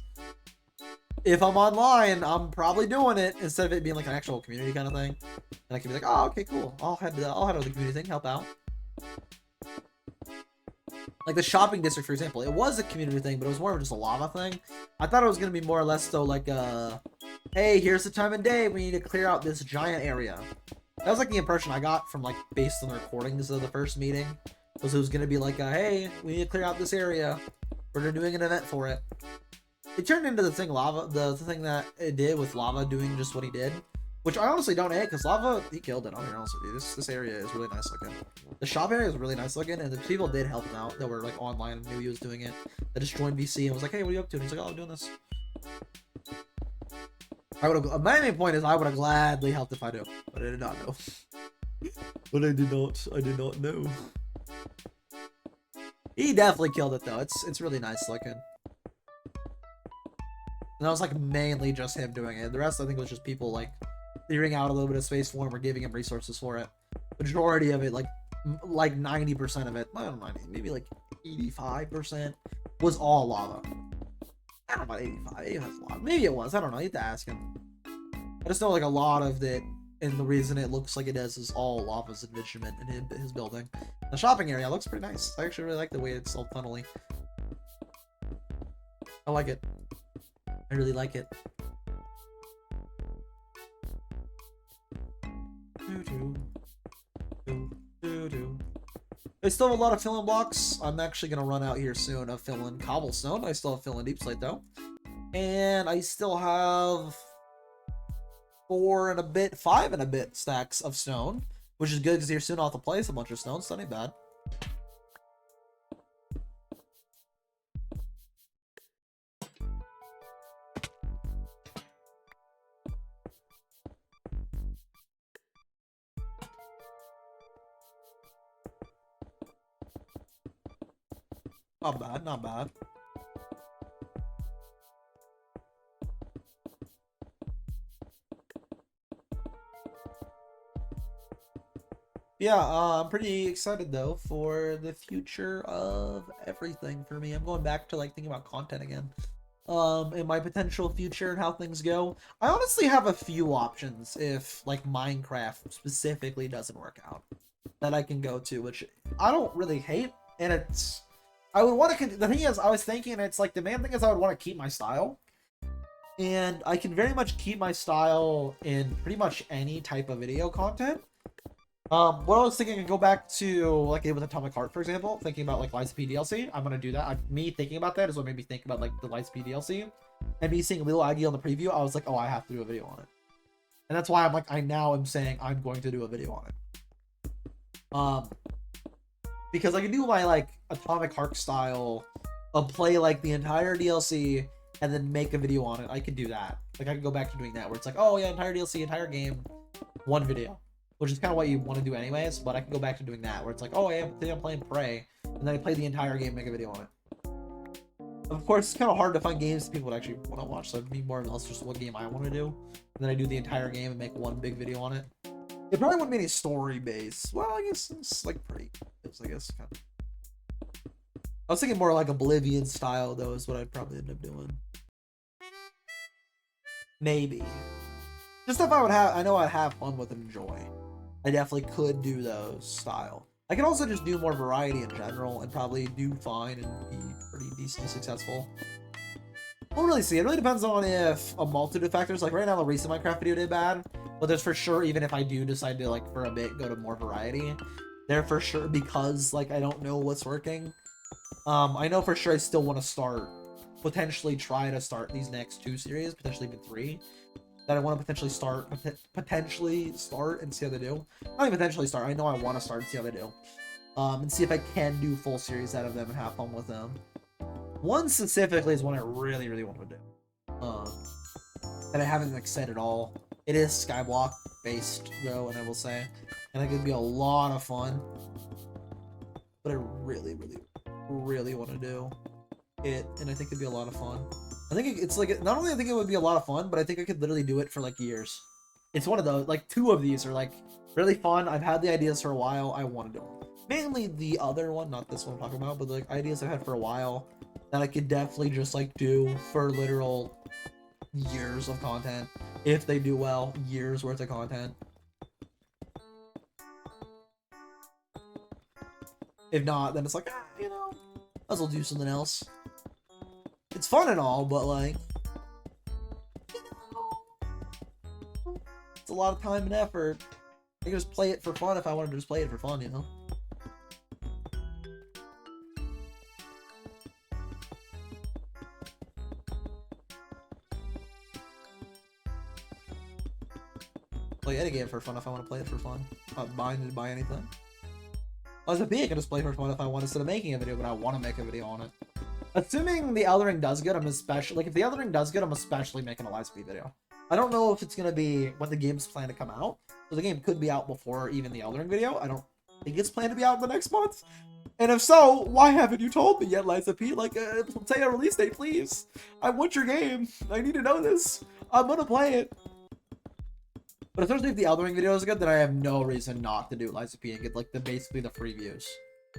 If I'm online, I'm probably doing it, instead of it being like an actual community kind of thing. And I can be like, oh, okay, cool. I'll head to the community thing, help out. Like the shopping district, for example, it was a community thing, but it was more of just a lava thing. I thought it was going to be more or less so like, hey, here's the time of day, we need to clear out this giant area. That was like the impression I got from like based on the recordings of the first meeting. Was it was gonna be like, hey, we need to clear out this area. We're doing an event for it. It turned into the thing the thing that it did with Lava doing just what he did, which I honestly don't hate because Lava, he killed it. I'll be honest with you. This area is really nice looking. The shop area is really nice looking, and the people did help him out that were like online and knew he was doing it. That just joined VC and was like, hey, what are you up to? And he's like, oh, I'm doing this. I would have. My main point is I would have gladly helped if I knew, but I did not know. But I did not know. He definitely killed it though. It's really nice looking. And that was like mainly just him doing it. The rest I think was just people like clearing out a little bit of space for him or giving him resources for it. Majority of it, like 90% of it, I don't know, maybe like 85% was all lava. I don't know about 85. 85 is a lot. Maybe it was. I don't know. You have to ask him. I just know like a lot of it, and the reason it looks like it does is all lava's enrichment in his building. The shopping area looks pretty nice. I actually really like the way it's all funnely. I like it. I really like it. I still have a lot of filling blocks. I'm actually going to run out here soon of filling cobblestone. I still have filling deep slate though. And I still have 5 and a bit stacks of stone, which is good because here soon I'll have to place a bunch of stone, so that ain't bad. Not bad, not bad. Yeah, I'm pretty excited though for the future of everything for me. I'm going back to like thinking about content again. In my potential future and how things go. I honestly have a few options if like Minecraft specifically doesn't work out that I can go to, which I don't really hate, and it's I would want to. The thing is, I was thinking, it's like the main thing is I would want to keep my style, and I can very much keep my style in pretty much any type of video content. What I was thinking, I could go back to like I did with Atomic Heart, for example, thinking about like Lies of P DLC. I'm gonna do that. Me thinking about that is what made me think about like the Lies of P DLC, and me seeing Little Aggie on the preview. I was like, oh, I have to do a video on it, and that's why I'm like, I now am saying I'm going to do a video on it. Because I can do my like Atomic Heart style of play like the entire DLC and then make a video on it. I could do that. Like I could go back to doing that where it's like, oh yeah, entire DLC, entire game, one video, which is kind of what you want to do anyways. But I can go back to doing that where it's like, oh yeah, today I'm playing Prey, and then I play the entire game, make a video on it. Of course, it's kind of hard to find games that people would actually want to watch, so it'd be more or less just what game I want to do, and then I do the entire game and make one big video on it. It probably wouldn't be any story based. Well, I guess it's like pretty. I guess kind of. I was thinking more like Oblivion style though is what I'd probably end up doing. Maybe. Just stuff I would have. I know I'd have fun with and enjoy. I definitely could do those style. I could also just do more variety in general and probably do fine and be pretty decently successful. We'll really see. It really depends on if a multitude of factors. Like right now, the recent Minecraft video did bad. But there's for sure, even if I do decide to like for a bit go to more variety, there for sure, because like I don't know what's working. I know for sure I still want to start, potentially try to start these next 2 series, potentially even 3. That I want to potentially start and see how they do. Not even potentially start. I know I want to start and see how they do. And see if I can do full series out of them and have fun with them. One specifically is one I really, really want to do. That I haven't like said at all. It is Skyblock based though, and I will say, and I think it'd be a lot of fun. But I really, really, really want to do it, and I think it'd be a lot of fun. I think it's like not only I think it would be a lot of fun, but I think I could literally do it for like years. it's one of those, like, two of these are, like, really fun. I've had the ideas for a while. I want to do them. Mainly the other one, not this one I'm talking about, but, like, ideas I've had for a while that I could definitely just, like, do for literal years of content. If they do well, years worth of content. If not, then it's like, you know, might as well do something else. It's fun and all, but, like, you know, it's a lot of time and effort. I can just play it for fun if I wanted to just play it for fun, you know? Play any game for fun if I want to play it for fun. I'm not buying to buy anything. As a B, I can just play for fun if I want instead of making a video, but I want to make a video on it. Assuming the Elden Ring does good, I'm especially, like, if the Elden Ring does good, I'm especially making a live speed video. I don't know if it's going to be when the game's planned to come out. So the game could be out before even the Elden Ring video. I don't think it's planned to be out in the next month. And if so, why haven't you told me yet, Liza P? Like, say a release date, please. I want your game. I need to know this. I'm gonna play it. But especially if the Elden Ring video is good, then I have no reason not to do Liza P and get, like, basically the free views.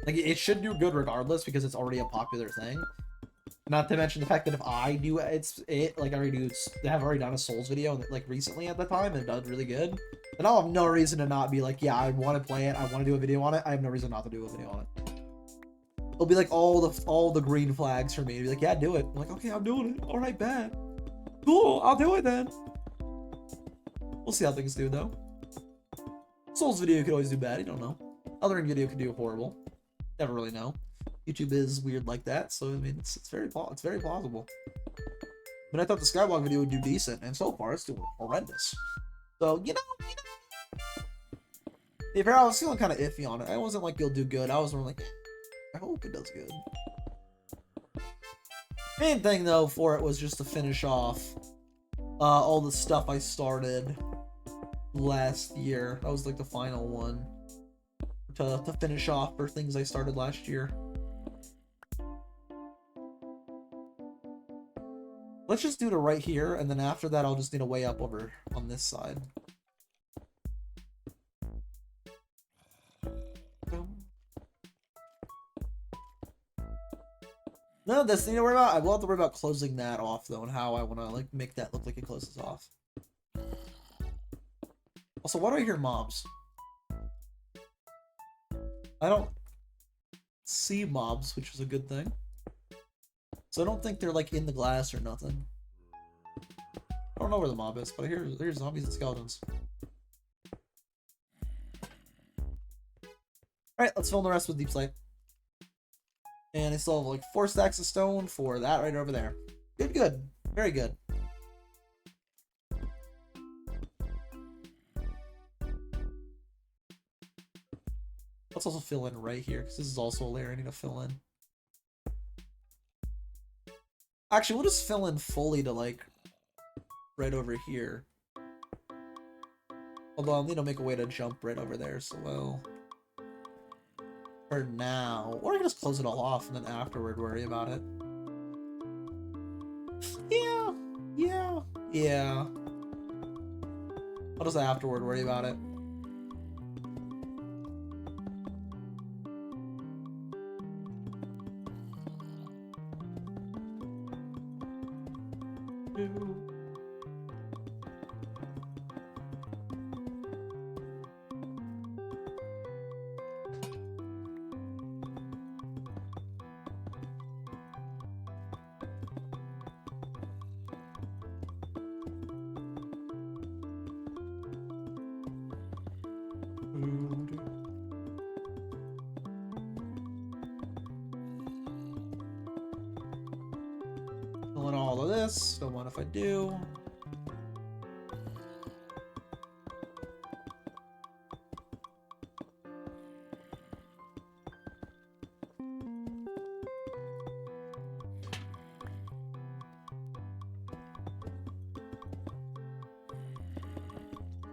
Like, it should do good regardless because it's already a popular thing. Not to mention the fact that if I do like, I have already done a Souls video, like, recently at the time, and it does really good. Then I'll have no reason to not be like, yeah, I want to play it, I want to do a video on it. I have no reason not to do a video on it. It'll be like all the green flags for me to be like, yeah, do it. I'm like, okay, I'm doing it. All right, bet. Cool, I'll do it then. We'll see how things do, though. Souls video could always do bad, you don't know. Elden Ring video could do horrible. Never really know. YouTube is weird like that, so I mean, it's very plausible. But I thought the Skywalk video would do decent, and so far it's doing horrendous. So, you know. If I was feeling kind of iffy on it, I wasn't like, it'll do good. I was more like, I hope it does good. Main thing though for it was just to finish off all the stuff I started last year. That was like the final one to finish off for things I started last year. Let's just do it right here, and then after that I'll just need a way up over on this side. None of this thing to worry about. I will have to worry about closing that off though, and how I want to like make that look like it closes off. Also, why do I hear mobs? I don't see mobs, which is a good thing. So I don't think they're like in the glass or nothing. I don't know where the mob is, but I hear zombies and skeletons. Alright, let's fill in the rest with deep slate. And I still have like 4 stacks of stone for that right over there. Good, good. Very good. Let's also fill in right here, because this is also a layer I need to fill in. Actually, we'll just fill in fully to like right over here. Although I'll need to make a way to jump right over there, so well. For now. Or I can just close it all off and then afterward worry about it. Yeah. I'll just afterward worry about it. Filling all of this, don't mind if I do.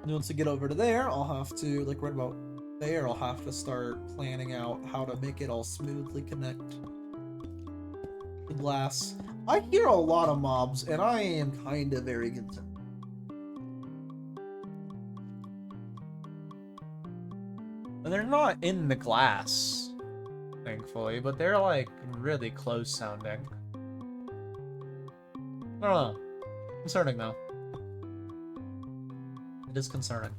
And once I get over to there, I'll have to, like right about there, I'll have to start planning out how to make it all smoothly connect the glass. I hear a lot of mobs, and I am kind of very concerned. And they're not in the glass, thankfully, but they're like really close sounding. I don't know. Concerning though. It is concerning.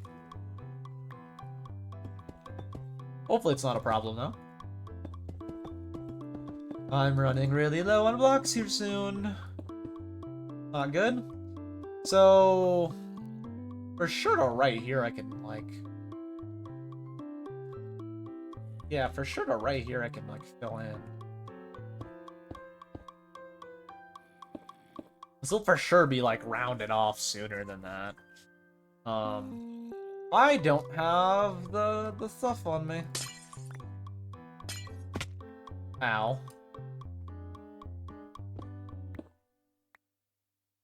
Hopefully it's not a problem though. I'm running really low on blocks here soon. Not good. So for sure to right here I can like, yeah, for sure to right here I can like fill in. This will for sure be like rounded off sooner than that. I don't have the stuff on me. Ow.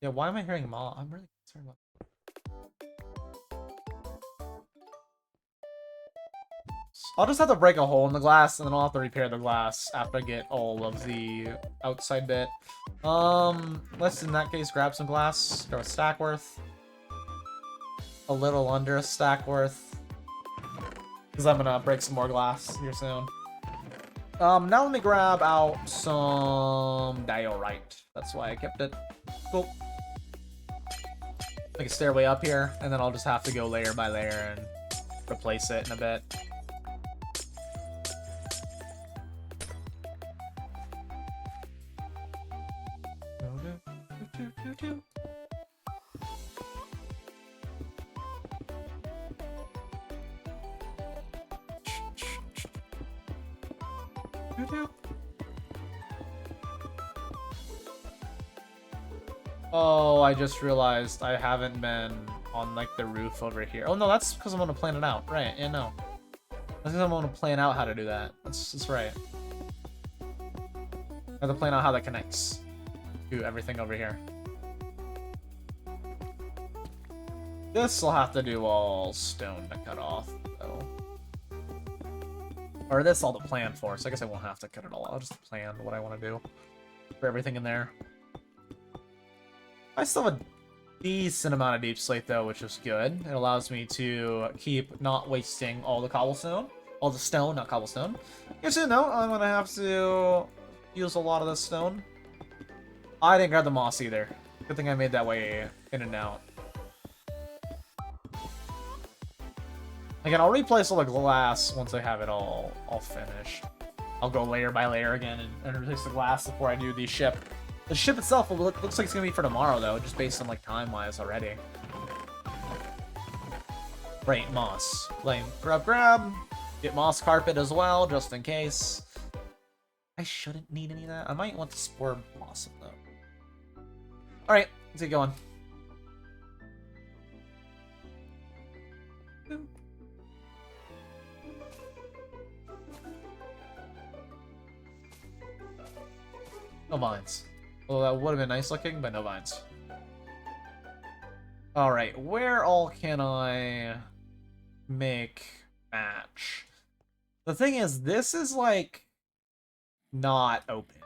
Yeah, why am I hearing Ma? I'm really concerned about. I'll just have to break a hole in the glass, and then I'll have to repair the glass after I get all of the outside bit. Let's in that case grab some glass. Grab a stack worth. A little under a stack worth. Because I'm gonna break some more glass here soon. Now let me grab out some diorite. That's why I kept it. Cool. Like a stairway up here, and then I'll just have to go layer by layer and replace it in a bit. Oh, I just realized I haven't been on like the roof over here. Oh no, that's because I'm gonna plan it out. Right, yeah, no. That's because I'm gonna plan out how to do that. That's right. I have to plan out how that connects to everything over here. This will have to do all stone to cut off, though. Or this all to plan for, so I guess I won't have to cut it all. I'll just plan what I want to do for everything in there. I still have a decent amount of deep slate, though, which is good. It allows me to keep not wasting all the cobblestone. All the stone, not cobblestone. Here soon, though, I'm going to have to use a lot of this stone. I didn't grab the moss either. Good thing I made that way in and out. Again, I'll replace all the glass once I have it all finished. I'll go layer by layer again and replace the glass before I do the ship. The ship itself looks like it's gonna be for tomorrow, though, just based on like time-wise already. Right, moss. Lame. Grab. Get moss carpet as well, just in case. I shouldn't need any of that. I might want the spore blossom, though. Alright, let's get going. No vines. Well, that would have been nice looking, but no vines. Alright, where all can I make match? The thing is, this is like not open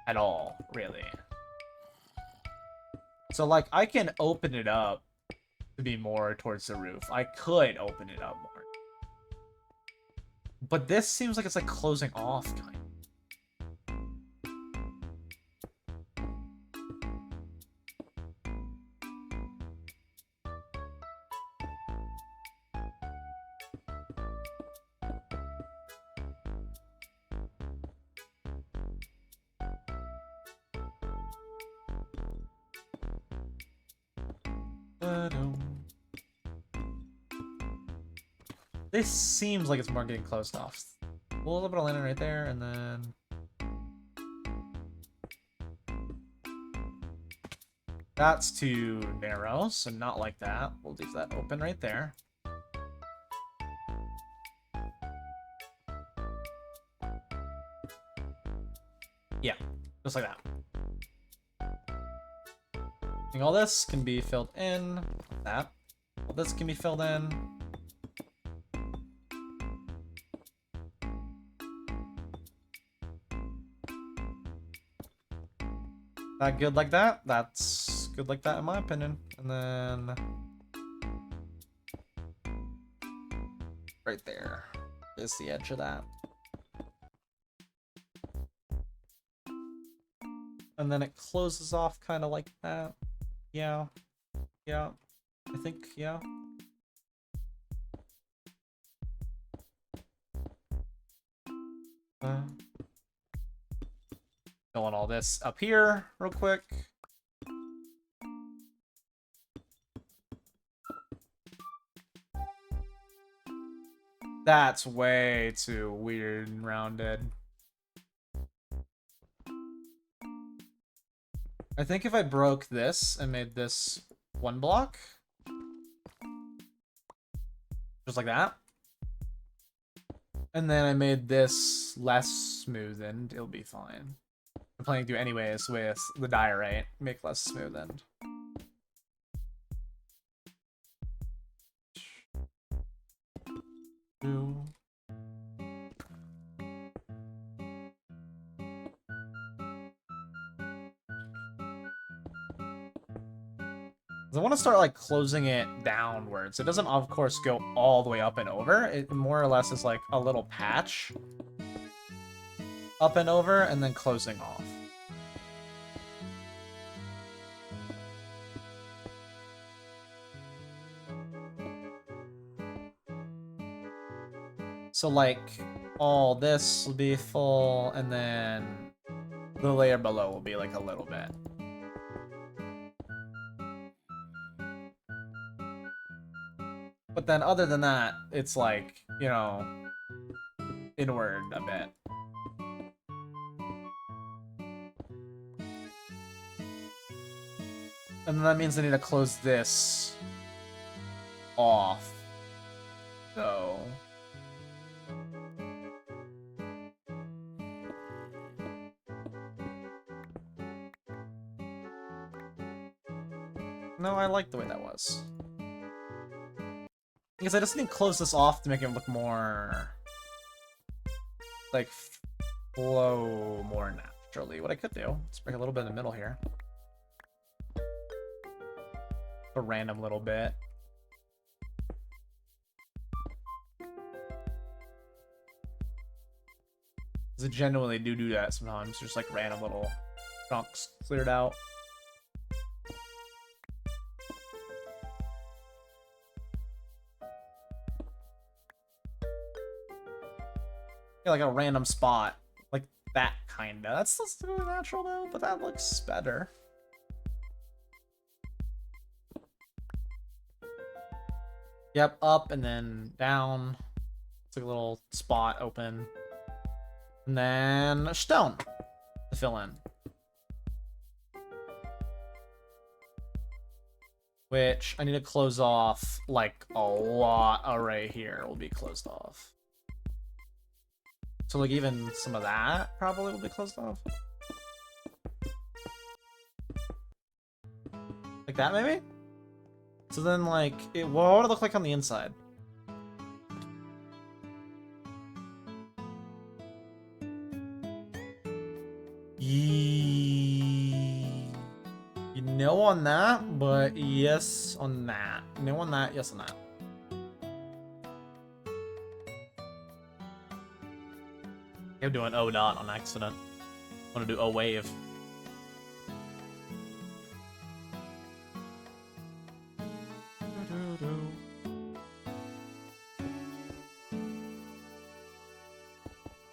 at all, really. So like I can open it up to be more towards the roof. I could open it up more. But this seems like it's like closing off kind of. This seems like it's more getting closed off. A little bit of lantern right there, and then... That's too narrow, so not like that. We'll leave that open right there. Yeah, just like that. I think all this can be filled in. Like that. All this can be filled in. That good like that? That's good like that in my opinion. And then... Right there is the edge of that. And then it closes off kind of like that. Yeah. Yeah. I think, yeah. Filling all this up here real quick. That's way too weird and rounded. I think if I broke this and made this one block, just like that, and then I made this less smoothened, it'll be fine. I'm planning to anyways with the diorite, make less smoothened. Two. I want to start like closing it downwards. It doesn't, of course, go all the way up and over. It more or less is like a little patch up and over and then closing off. So like all this will be full and then the layer below will be like a little bit. But then other than that, it's like, you know, inward a bit. And then that means I need to close this off. So... No, I like the way that was. Because I just need to close this off to make it look more... like, flow more naturally. What I could do is break a little bit in the middle here. A random little bit. Because I genuinely do that sometimes. Just like random little chunks cleared out. Yeah, like a random spot. Like that kinda. That's still really natural though, but that looks better. Yep, up and then down. It's like a little spot open. And then a stone to fill in. Which I need to close off like a lot right here will be closed off. So like even some of that probably will be closed off. Like that maybe? So then like, what would it look like on the inside? No on that, but yes on that. No on that, yes on that. I'm doing O dot on accident. I want to do O wave.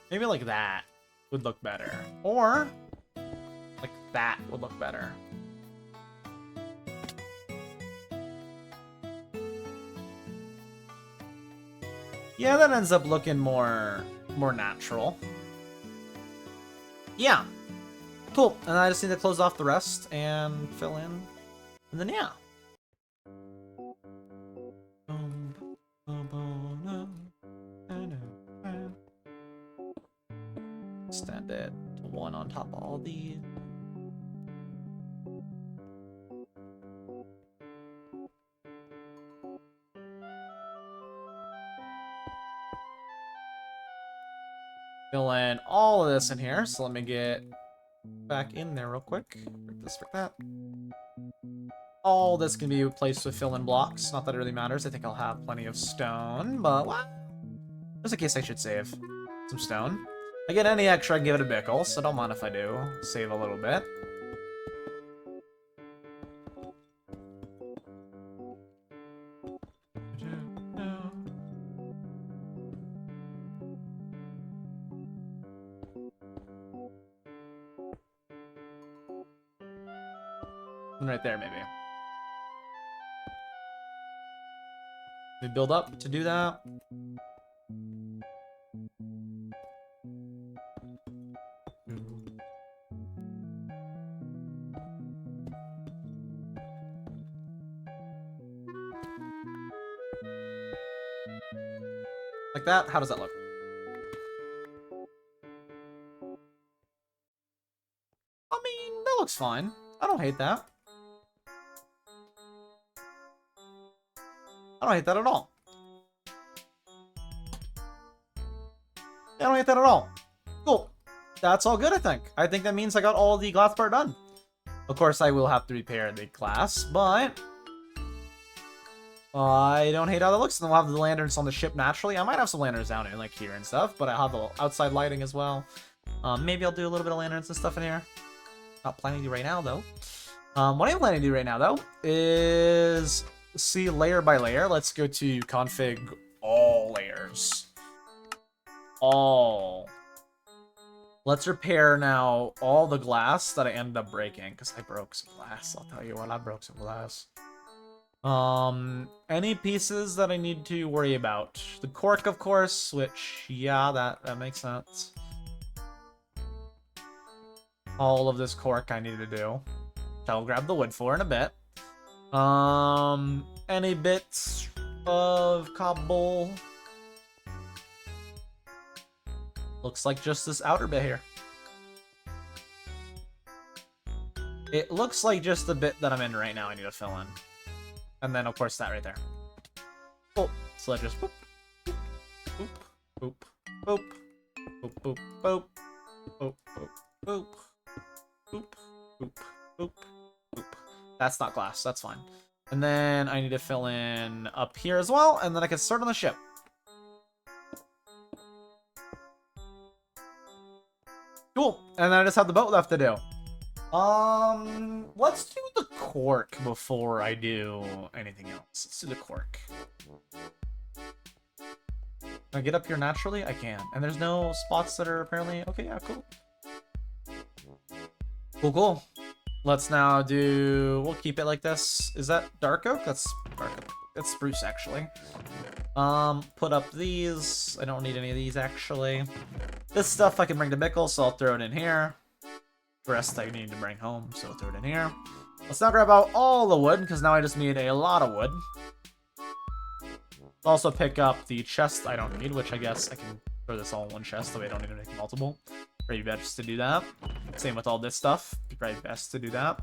Maybe like that would look better. Or like that would look better. Yeah, that ends up looking more natural. Yeah. Cool. And I just need to close off the rest and fill in. And then yeah. Stand it to one on top of all these. Fill in all of this in here, so let me get back in there real quick. Break this, break that. All this can be replaced with fill-in blocks. Not that it really matters. I think I'll have plenty of stone, but what? Just in case I should save some stone. I get any extra, I give it a bickle, so don't mind if I do. Save a little bit. Right there, maybe. We build up to do that. Like that? How does that look? I mean, that looks fine. I don't hate that. I don't hate that at all. I don't hate that at all. Cool. That's all good, I think. I think that means I got all the glass part done. Of course, I will have to repair the glass, but I don't hate how that looks. And then we'll have the lanterns on the ship naturally. I might have some lanterns down in like here and stuff, but I'll have the outside lighting as well. Maybe I'll do a little bit of lanterns and stuff in here. Not planning to do right now, though. What I'm planning to do right now, though, is see layer by layer. Let's go to config all layers. All. Let's repair now all the glass that I ended up breaking, because I broke some glass. I'll tell you what, I broke some glass. Any pieces that I need to worry about? The cork, of course, which, yeah, that makes sense. All of this cork I need to do. I'll grab the wood for in a bit. Any bits of cobble? Looks like just this outer bit here. It looks like just the bit that I'm in right now I need to fill in. And then, of course, that right there. Cool. So let's just boop, boop, boop, boop, boop, boop, boop, boop, boop, boop, boop, boop, boop, boop. That's not glass. That's fine. And then I need to fill in up here as well, and then I can start on the ship. Cool. And then I just have the boat left to do. Let's do the cork before I do anything else. Let's do the cork. Can I get up here naturally? I can. And there's no spots that are apparently... Okay, yeah, cool. Cool, cool. Let's now do... We'll keep it like this. Is that dark oak? That's dark oak. That's spruce, actually. Put up these. I don't need any of these, actually. This stuff I can bring to Mickle, so I'll throw it in here. The rest I need to bring home, so I'll throw it in here. Let's now grab out all the wood, because now I just need a lot of wood. I'll also pick up the chest I don't need, which I guess I can throw this all in one chest, so I don't need to make multiple. Probably best to do that. Same with all this stuff. Probably best to do that.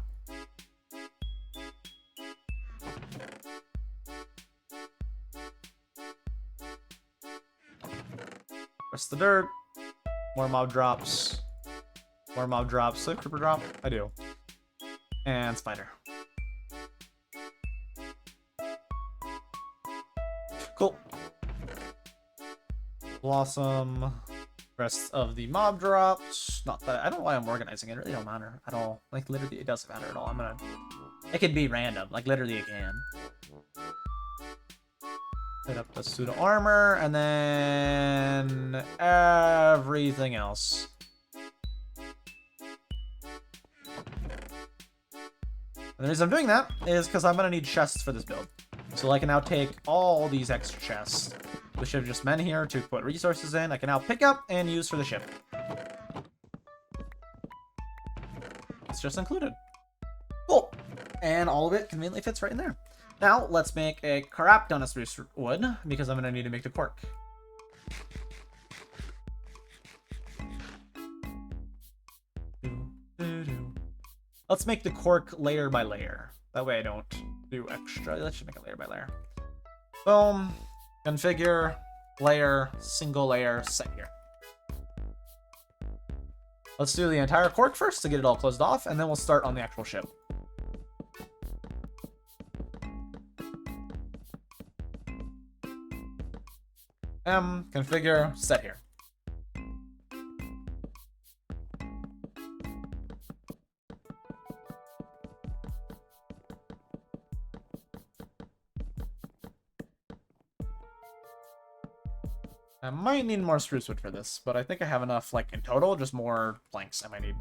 Rest the dirt. More mob drops. More mob drops. So creeper drop? I do. And spider. Cool. Blossom. Rest of the mob drops. Not that I don't know why I'm organizing it. It really don't matter at all. Like literally, it doesn't matter at all. It can be random. Like literally, it can. Put up the suit of armor and then everything else. And the reason I'm doing that is because I'm gonna need chests for this build. So I can now take all these extra chests, which have just meant here to put resources in. I can now pick up and use for the ship. It's just included. Cool. And all of it conveniently fits right in there. Now, let's make a crap ton of spruce wood, because I'm going to need to make the cork. Let's make the cork layer by layer. That way I don't do extra. Let's just make it layer by layer. Boom. Configure. Layer. Single layer. Set here. Let's do the entire cork first to get it all closed off, and then we'll start on the actual ship. Configure, set here. I might need more spruce wood for this, but I think I have enough, like, in total, just more planks I might need.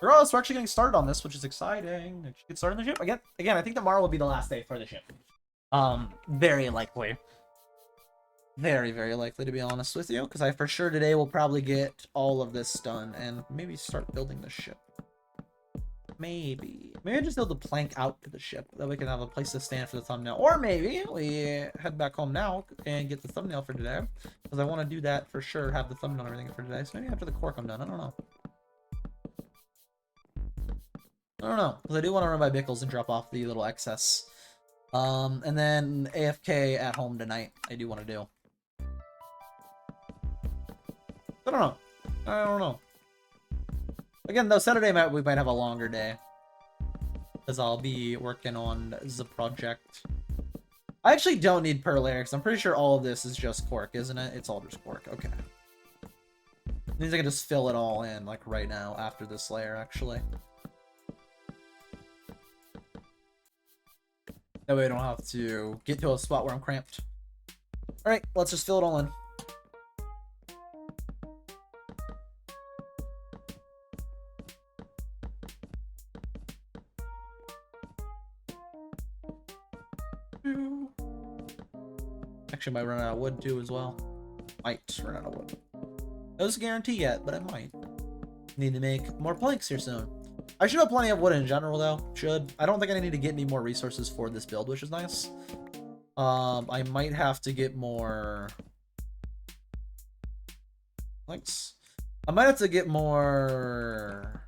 Regardless, we're actually getting started on this, which is exciting. I should get started on the ship. Again, I think tomorrow will be the last day for the ship. Very likely. Very, very likely, to be honest with you, because I for sure today will probably get all of this done and maybe start building the ship. Maybe I just build the plank out to the ship, that we can have a place to stand for the thumbnail. Or maybe we head back home now and get the thumbnail for today, because I want to do that for sure, have the thumbnail and everything for today. So maybe after the cork I'm done. I don't know. Because I do want to run by Bickles and drop off the little excess. And then AFK at home tonight, I do want to do. I don't know. Again, though, Saturday night we might have a longer day, because I'll be working on the project. I actually don't need per layer, because I'm pretty sure all of this is just cork, isn't it? It's all just cork. Okay. Means I can just fill it all in, like, right now, after this layer, actually. That way I don't have to get to a spot where I'm cramped. Alright, let's just fill it all in. Actually, might run out of wood too as well. Might run out of wood. No guarantee yet, but I might. Need to make more planks here soon. I should have plenty of wood in general, though. I don't think I need to get any more resources for this build, which is nice. I might have to get more planks. I might have to get more.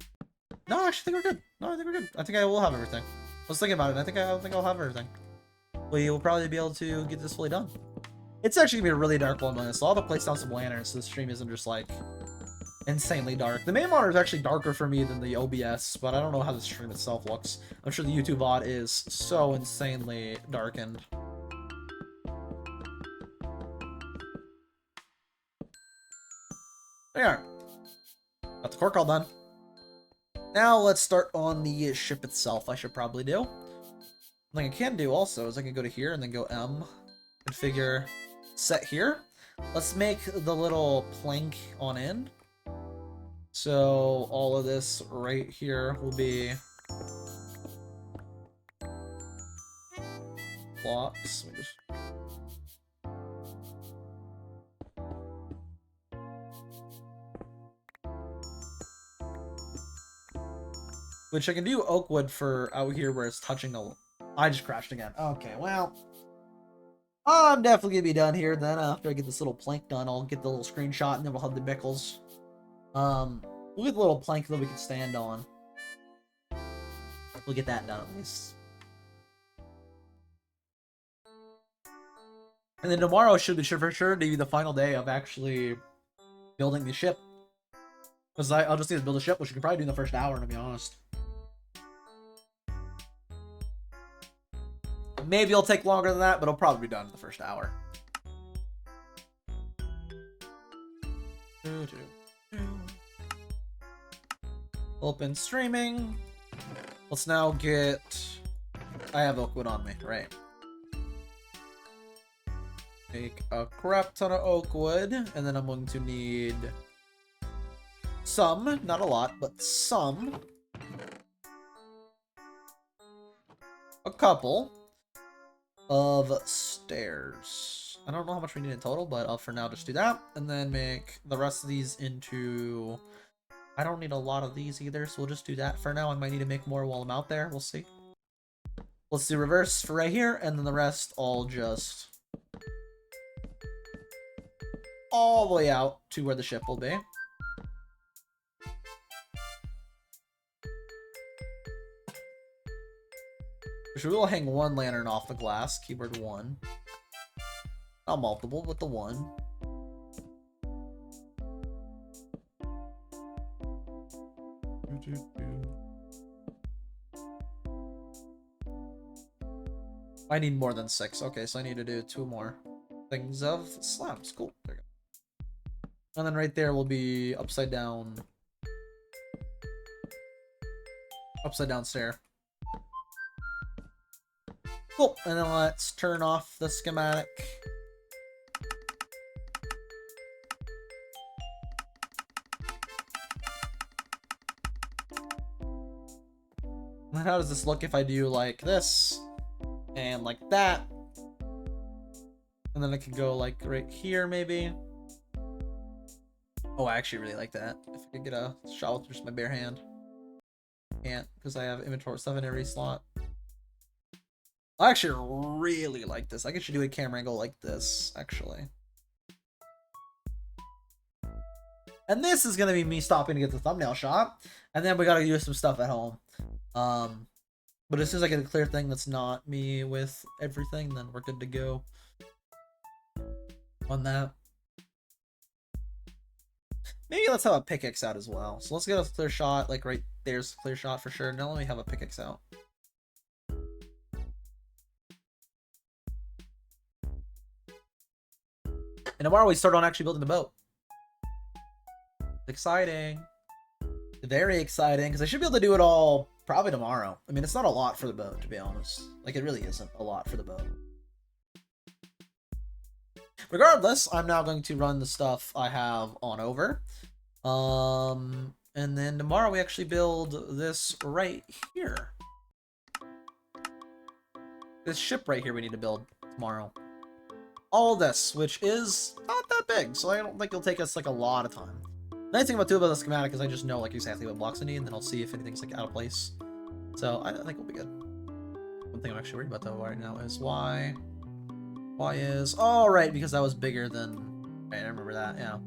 No, I actually think we're good. No, I think we're good. I think I will have everything. I was thinking about it. I think I'll have everything. We will probably be able to get this fully done. It's actually gonna be a really dark one on this. So I'll have to place down some lanterns so the stream isn't just like insanely dark. The main monitor is actually darker for me than the OBS, but I don't know how the stream itself looks. I'm sure the YouTube VOD is so insanely darkened. There you are. Got the cork all done. Now let's start on the ship itself. I should probably do. One thing I can do also is I can go to here and then go M, configure, set here. Let's make the little plank on end. So all of this right here will be blocks. Which I can do oak wood for out here where it's touching the... I just crashed again. Okay, well, I'm definitely gonna be done here. Then after I get this little plank done, I'll get the little screenshot and then we'll have the Bickles. We'll get the little plank that we can stand on. We'll get that done at least. And then tomorrow should be for sure to be the final day of actually building the ship. Because I'll just need to build a ship, which you can probably do in the first hour, to be honest. Maybe it'll take longer than that, but it'll probably be done in the first hour. Open streaming. Let's now get... I have oakwood on me, right? Make a crap ton of oakwood, and then I'm going to need some, not a lot, but some. A couple of stairs. I don't know how much we need in total, but I'll for now just do that, and then make the rest of these into... I don't need a lot of these either, so we'll just do that for now. I might need to make more while I'm out there. We'll see. Let's do reverse for right here, and then the rest all just... all the way out to where the ship will be. We will hang one lantern off the glass. Keyword 1. Not multiple, but the 1. I need more than 6. Okay, so I need to do 2 more things of slabs. Cool. There you go. And then right there will be upside down stair. Cool. And then let's turn off the schematic. And how does this look if I do like this and like that? And then I could go like right here maybe. Oh, I actually really like that. If I could get a shot with just my bare hand. Can't, because I have inventory stuff in every slot. I actually really like this. I should do a camera angle like this, actually. And this is gonna be me stopping to get the thumbnail shot. And then we gotta do some stuff at home. But as soon as I get a clear thing that's not me with everything, then we're good to go on that. Maybe let's have a pickaxe out as well. So let's get a clear shot, like right there's a clear shot for sure. Now let me have a pickaxe out. And tomorrow we start on actually building the boat. Exciting. Very exciting, because I should be able to do it all probably tomorrow. I mean, it's not a lot for the boat, to be honest. Like, it really isn't a lot for the boat. Regardless, I'm now going to run the stuff I have on over. And then tomorrow we actually build this right here. This ship right here we need to build tomorrow. All this, which is not that big, so I don't think it'll take us like a lot of time. The nice thing about the schematic is I just know like exactly what blocks I need, and then I'll see if anything's like out of place. So I think we'll be good. One thing I'm actually worried about though right now is why is right, because that was bigger than I remember that, yeah.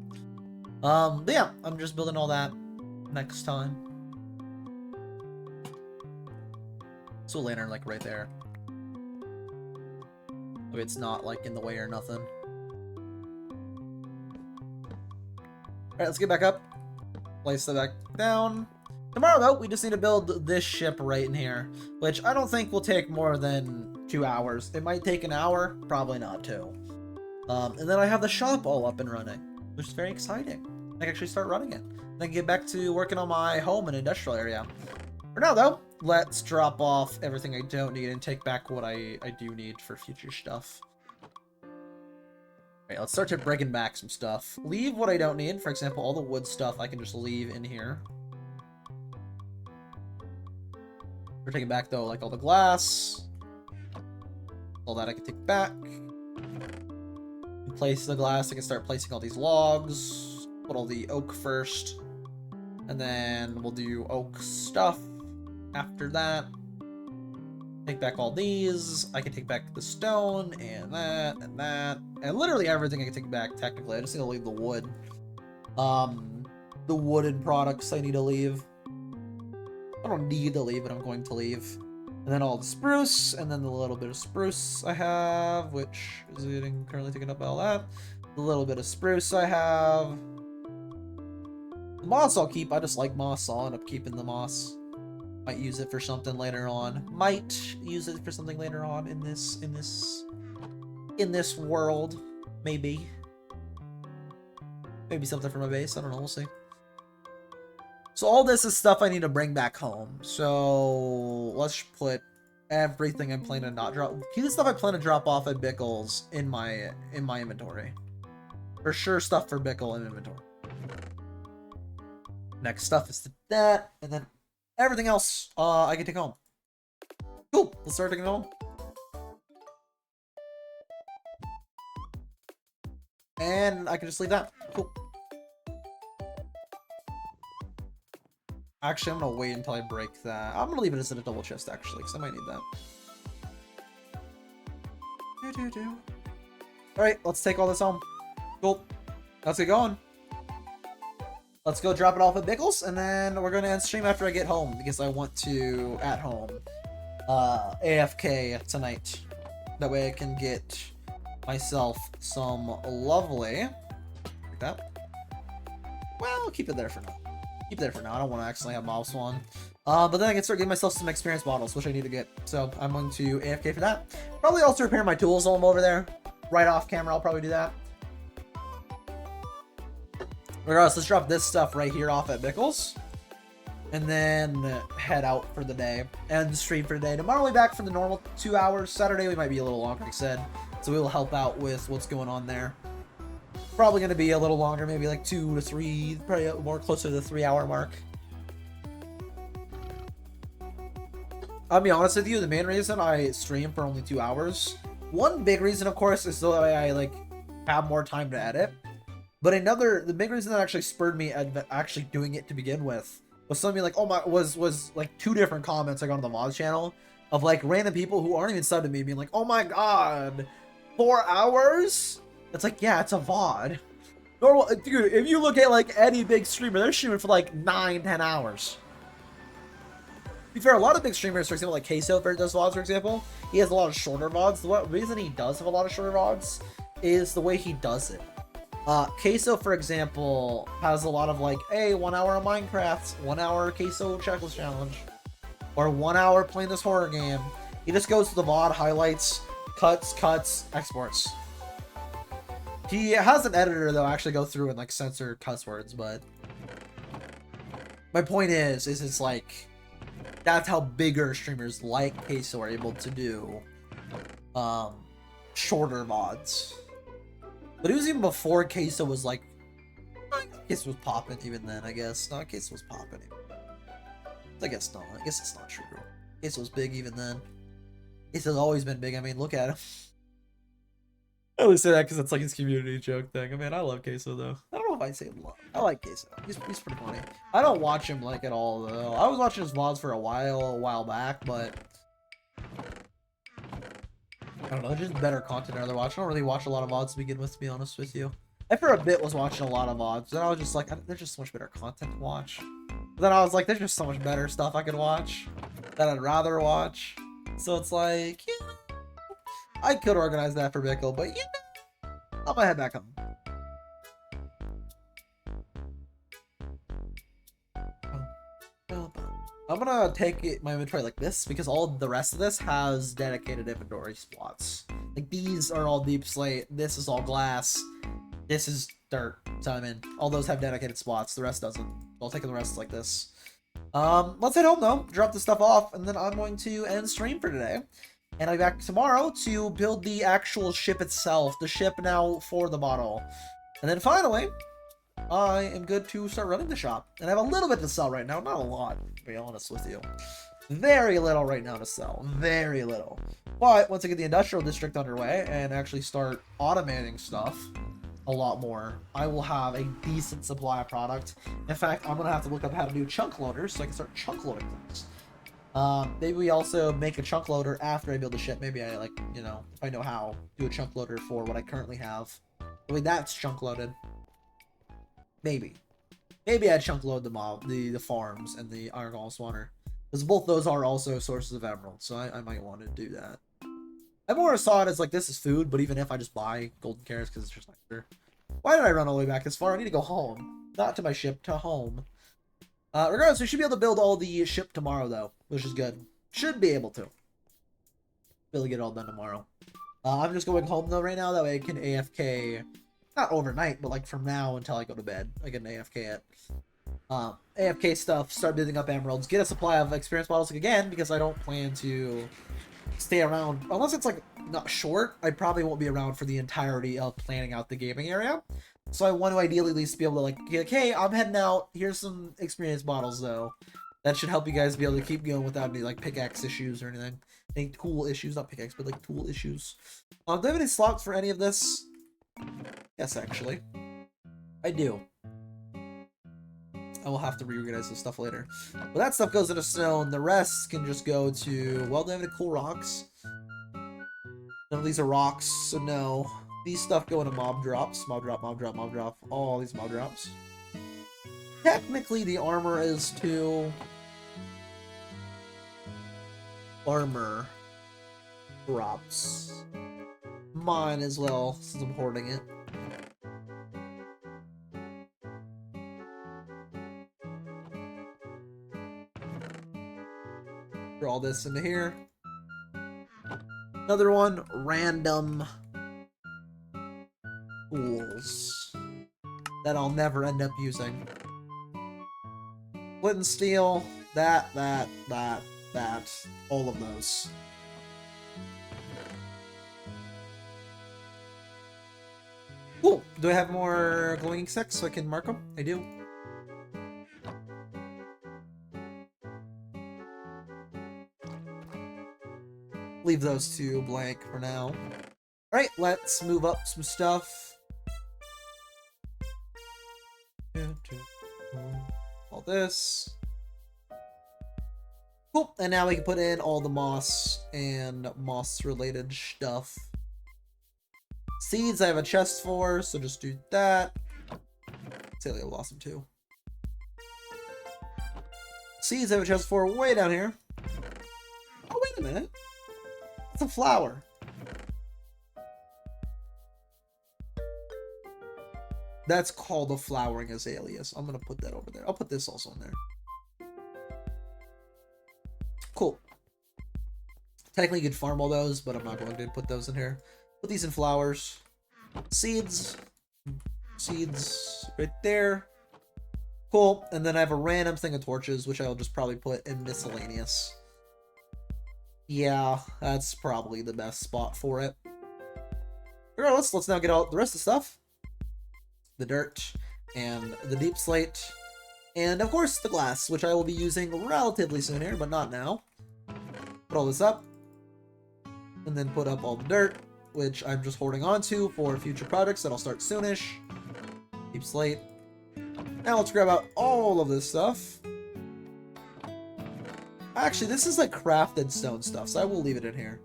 But yeah, I'm just building all that next time. So lantern like right there. Maybe it's not like in the way or nothing. Alright, let's get back up. Place that back down. Tomorrow though, we just need to build this ship right in here, which I don't think will take more than 2 hours. It might take an hour, probably not 2. And then I have the shop all up and running, which is very exciting. I can actually start running it. Then get back to working on my home and industrial area. For now though, let's drop off everything I don't need and take back what I do need for future stuff. Alright, let's start to bringing back some stuff. Leave what I don't need. For example, all the wood stuff I can just leave in here. We're taking back though, like all the glass. All that I can take back. Place the glass, I can start placing all these logs. Put all the oak first. And then we'll do oak stuff after that. Take back all these. I can take back the stone and that and that. And literally everything I can take back technically. I just need to leave the wood. The wooden products I need to leave. I don't need to leave, but I'm going to leave. And then all the spruce, and then the little bit of spruce I have, which is getting currently taken up by all that. The little bit of spruce I have. The moss I'll keep. I just like moss, so I'll end up keeping the moss. Might use it for something later on. Might use it for something later on in this world. Maybe. Maybe something for my base. I don't know. We'll see. So all this is stuff I need to bring back home. So let's put everything I'm planning to not drop. Keep the stuff I plan to drop off at Bickle's in my inventory. For sure, stuff for Bickle in inventory. Next stuff is that, and then everything else I can take home. Cool. Let's start taking it home. And I can just leave that. Cool. Actually, I'm gonna wait until I break that. I'm gonna leave it as a double chest, actually, because I might need that. Alright, let's take all this home. Cool. Let's get going. Let's go drop it off at Bickle's, and then we're gonna end stream after I get home, because I want to, at home, AFK tonight. That way I can get myself some lovely... Like that. Well, I'll keep it there for now. Keep it there for now. I don't want to accidentally have mouse one. But then I can start getting myself some experience models, which I need to get. So I'm going to AFK for that. Probably also repair my tools while I'm over there. Right off camera, I'll probably do that. Regardless, let's drop this stuff right here off at Bickles. And then head out for the day. And stream for the day. Tomorrow we'll be back for the normal 2 hours. Saturday we might be a little longer, like I said. So we will help out with what's going on there. Probably going to be a little longer, maybe like 2 to 3, probably more closer to the 3-hour mark. I'll be honest with you, the main reason I stream for only 2 hours, one big reason, of course, is so that I like have more time to edit. But the big reason that actually spurred me at actually doing it to begin with was something like, oh my, was like 2 different comments I got on the VOD channel of like random people who aren't even subbed to me being like, oh my god, 4 hours? It's like, yeah, it's a VOD. Normal, dude, if you look at like any big streamer, they're streaming for like 9-10 hours. To be fair, a lot of big streamers, for example, like Queso does VODs, for example, he has a lot of shorter VODs. The reason he does have a lot of shorter VODs is the way he does it. Queso, for example, has a lot of like, hey, 1 hour of Minecraft, 1 hour Queso checklist challenge, or 1 hour playing this horror game. He just goes to the VOD, highlights, cuts, exports. He has an editor though, actually go through and like censor cuss words, but my point is it's like that's how bigger streamers like Queso are able to do shorter VODs. But it was even before Queso was like, Queso was popping even then, I guess. No, Queso was popping. I guess not. I guess it's not true. Queso was big even then. Queso's always been big. I mean, look at him. I only say that because it's like his community joke thing. I mean, I love Queso though. I don't know if I say love. I like Queso. He's pretty funny. I don't watch him like at all though. I was watching his VODs for a while back, but I don't know, just better content I'd rather watch. I don't really watch a lot of VODs to begin with, to be honest with you. I for a bit was watching a lot of VODs, then I was just like, there's just so much better content to watch. But then I was like, there's just so much better stuff I could watch that I'd rather watch. So it's like, yeah, I could organize that for Bickle, but you know, I'm gonna head back home. I'm gonna take my inventory like this because all the rest of this has dedicated inventory spots. Like these are all deep slate, this is all glass, this is dirt. So I mean, all those have dedicated spots, the rest doesn't. I'll take the rest like this. Let's head home though, drop this stuff off, and then I'm going to end stream for today. And I'll be back tomorrow to build the actual ship itself, the ship now for the model. And then finally, I am good to start running the shop. And I have a little bit to sell right now, not a lot, to be honest with you. Very little right now to sell, very little. But once I get the industrial district underway and actually start automating stuff a lot more, I will have a decent supply of product. In fact, I'm gonna have to look up how to do chunk loaders so I can start chunk loading things. Maybe we also make a chunk loader after I build the ship. Maybe I like, you know, if I know how, do a chunk loader for what I currently have. The way that's chunk loaded. Maybe I chunk load the farms and the iron golem spawner, because both those are also sources of emeralds, so I might want to do that. I more saw it as like, this is food, but even if I just buy golden carrots because it's just nicer. Why did I run all the way back this far? I need to go home, not to my ship, to home. Regardless, we should be able to build all the ship tomorrow though, which is good. Should be able to. Really get it all done tomorrow. I'm just going home though right now, that way I can AFK. Not overnight, but like from now until I go to bed, I can AFK it. AFK stuff, start building up emeralds, get a supply of experience bottles again, because I don't plan to stay around, unless it's like not short, I probably won't be around for the entirety of planning out the gaming area. So I want to ideally at least be able to like, hey, I'm heading out, here's some experience bottles though. That should help you guys be able to keep going without any like pickaxe issues or anything. Any tool issues, not pickaxe, but like tool issues. Do I have any slots for any of this? Yes, actually. I do. I will have to reorganize this stuff later. But that stuff goes into stone. The rest can just go to... Well, do I have any cool rocks? None of these are rocks, so no. These stuff go into mob drops. Mob drop, mob drop, mob drop. All these mob drops. Technically, the armor is to... Armor drops. Mine as well, since I'm hoarding it. Throw all this into here. Another one, random tools. that I'll never end up using. Flint and steel, that, all of those. Cool. Do I have more glowing insects so I can mark them? I do. Leave those two blank for now. Alright, let's move up some stuff. All this. Cool, and now we can put in all the moss and moss-related stuff. Seeds I have a chest for, so just do that. Celia Blossom too. Seeds I have a chest for way down here. Oh, wait a minute. It's a flower. That's called a flowering azaleas. I'm gonna put that over there. I'll put this also in there. Cool. Technically you could farm all those, but I'm not going to put those in here. Put these in flowers. Seeds. Seeds right there. Cool. And then I have a random thing of torches, which I'll just probably put in miscellaneous. Yeah, that's probably the best spot for it. Regardless, let's now get out the rest of the stuff. The dirt, and the deep slate, and of course the glass, which I will be using relatively soon here, but not now. Put all this up, and then put up all the dirt, which I'm just holding on to for future projects that I'll start soonish. Deep slate. Now let's grab out all of this stuff. Actually, this is like crafted stone stuff, so I will leave it in here.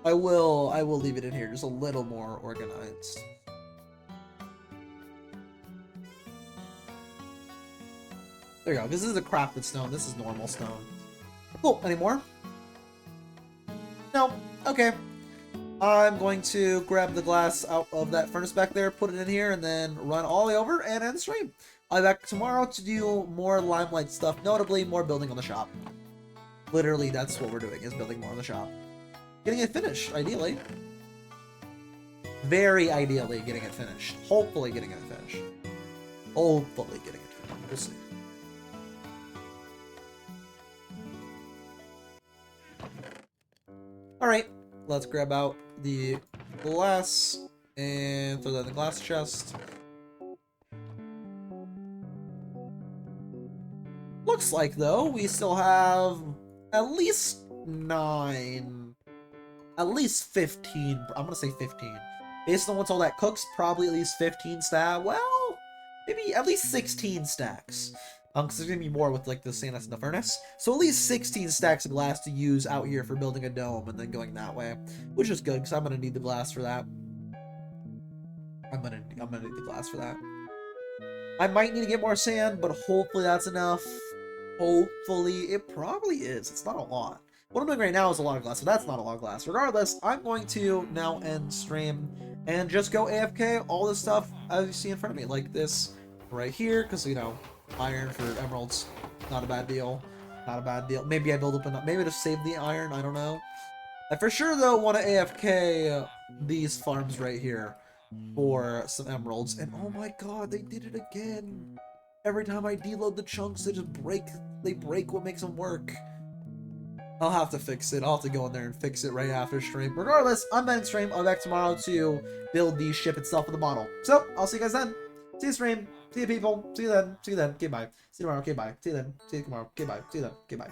I will leave it in here, just a little more organized. There you go. This is a crafted stone. This is normal stone. Cool. Any more? No. Okay. I'm going to grab the glass out of that furnace back there, put it in here, and then run all the way over and end stream. I'll be back tomorrow to do more Limelight stuff, notably more building on the shop. Literally, that's what we're doing, is building more on the shop. Getting it finished, ideally. Very ideally getting it finished. Hopefully getting it finished. Hopefully getting it finished. We'll see. Alright, let's grab out the glass and throw that in the glass chest. Looks like, though, we still have at least 9, at least 15, I'm gonna say 15. Based on once all that cooks, probably at least 15 stacks, well, maybe at least 16 stacks. Because there's gonna be more with like the sand that's in the furnace. So at least 16 stacks of glass to use out here for building a dome and then going that way. Which is good, because I'm gonna need the glass for that. I'm gonna need the glass for that. I might need to get more sand, but hopefully that's enough. Hopefully it probably is. It's not a lot. What I'm doing right now is a lot of glass, so that's not a lot of glass. Regardless, I'm going to now end stream and just go AFK all this stuff as you see in front of me. Like this right here, because, you know, iron for emeralds, not a bad deal. Not a bad deal. Maybe I build up enough. Maybe to save the iron. I don't know. I for sure though want to AFK these farms right here for some emeralds. And oh my god, they did it again. Every time I deload the chunks, they just break. They break what makes them work. I'll have to fix it. I'll have to go in there and fix it right after stream. Regardless, I'm ending stream. I'll be back tomorrow to build the ship itself in the model. So I'll see you guys then. See you stream. See you people. See you then. See you then. Okay, bye. See you tomorrow. Okay, bye. See you then. See you tomorrow. Okay, bye. See you then. Okay, bye.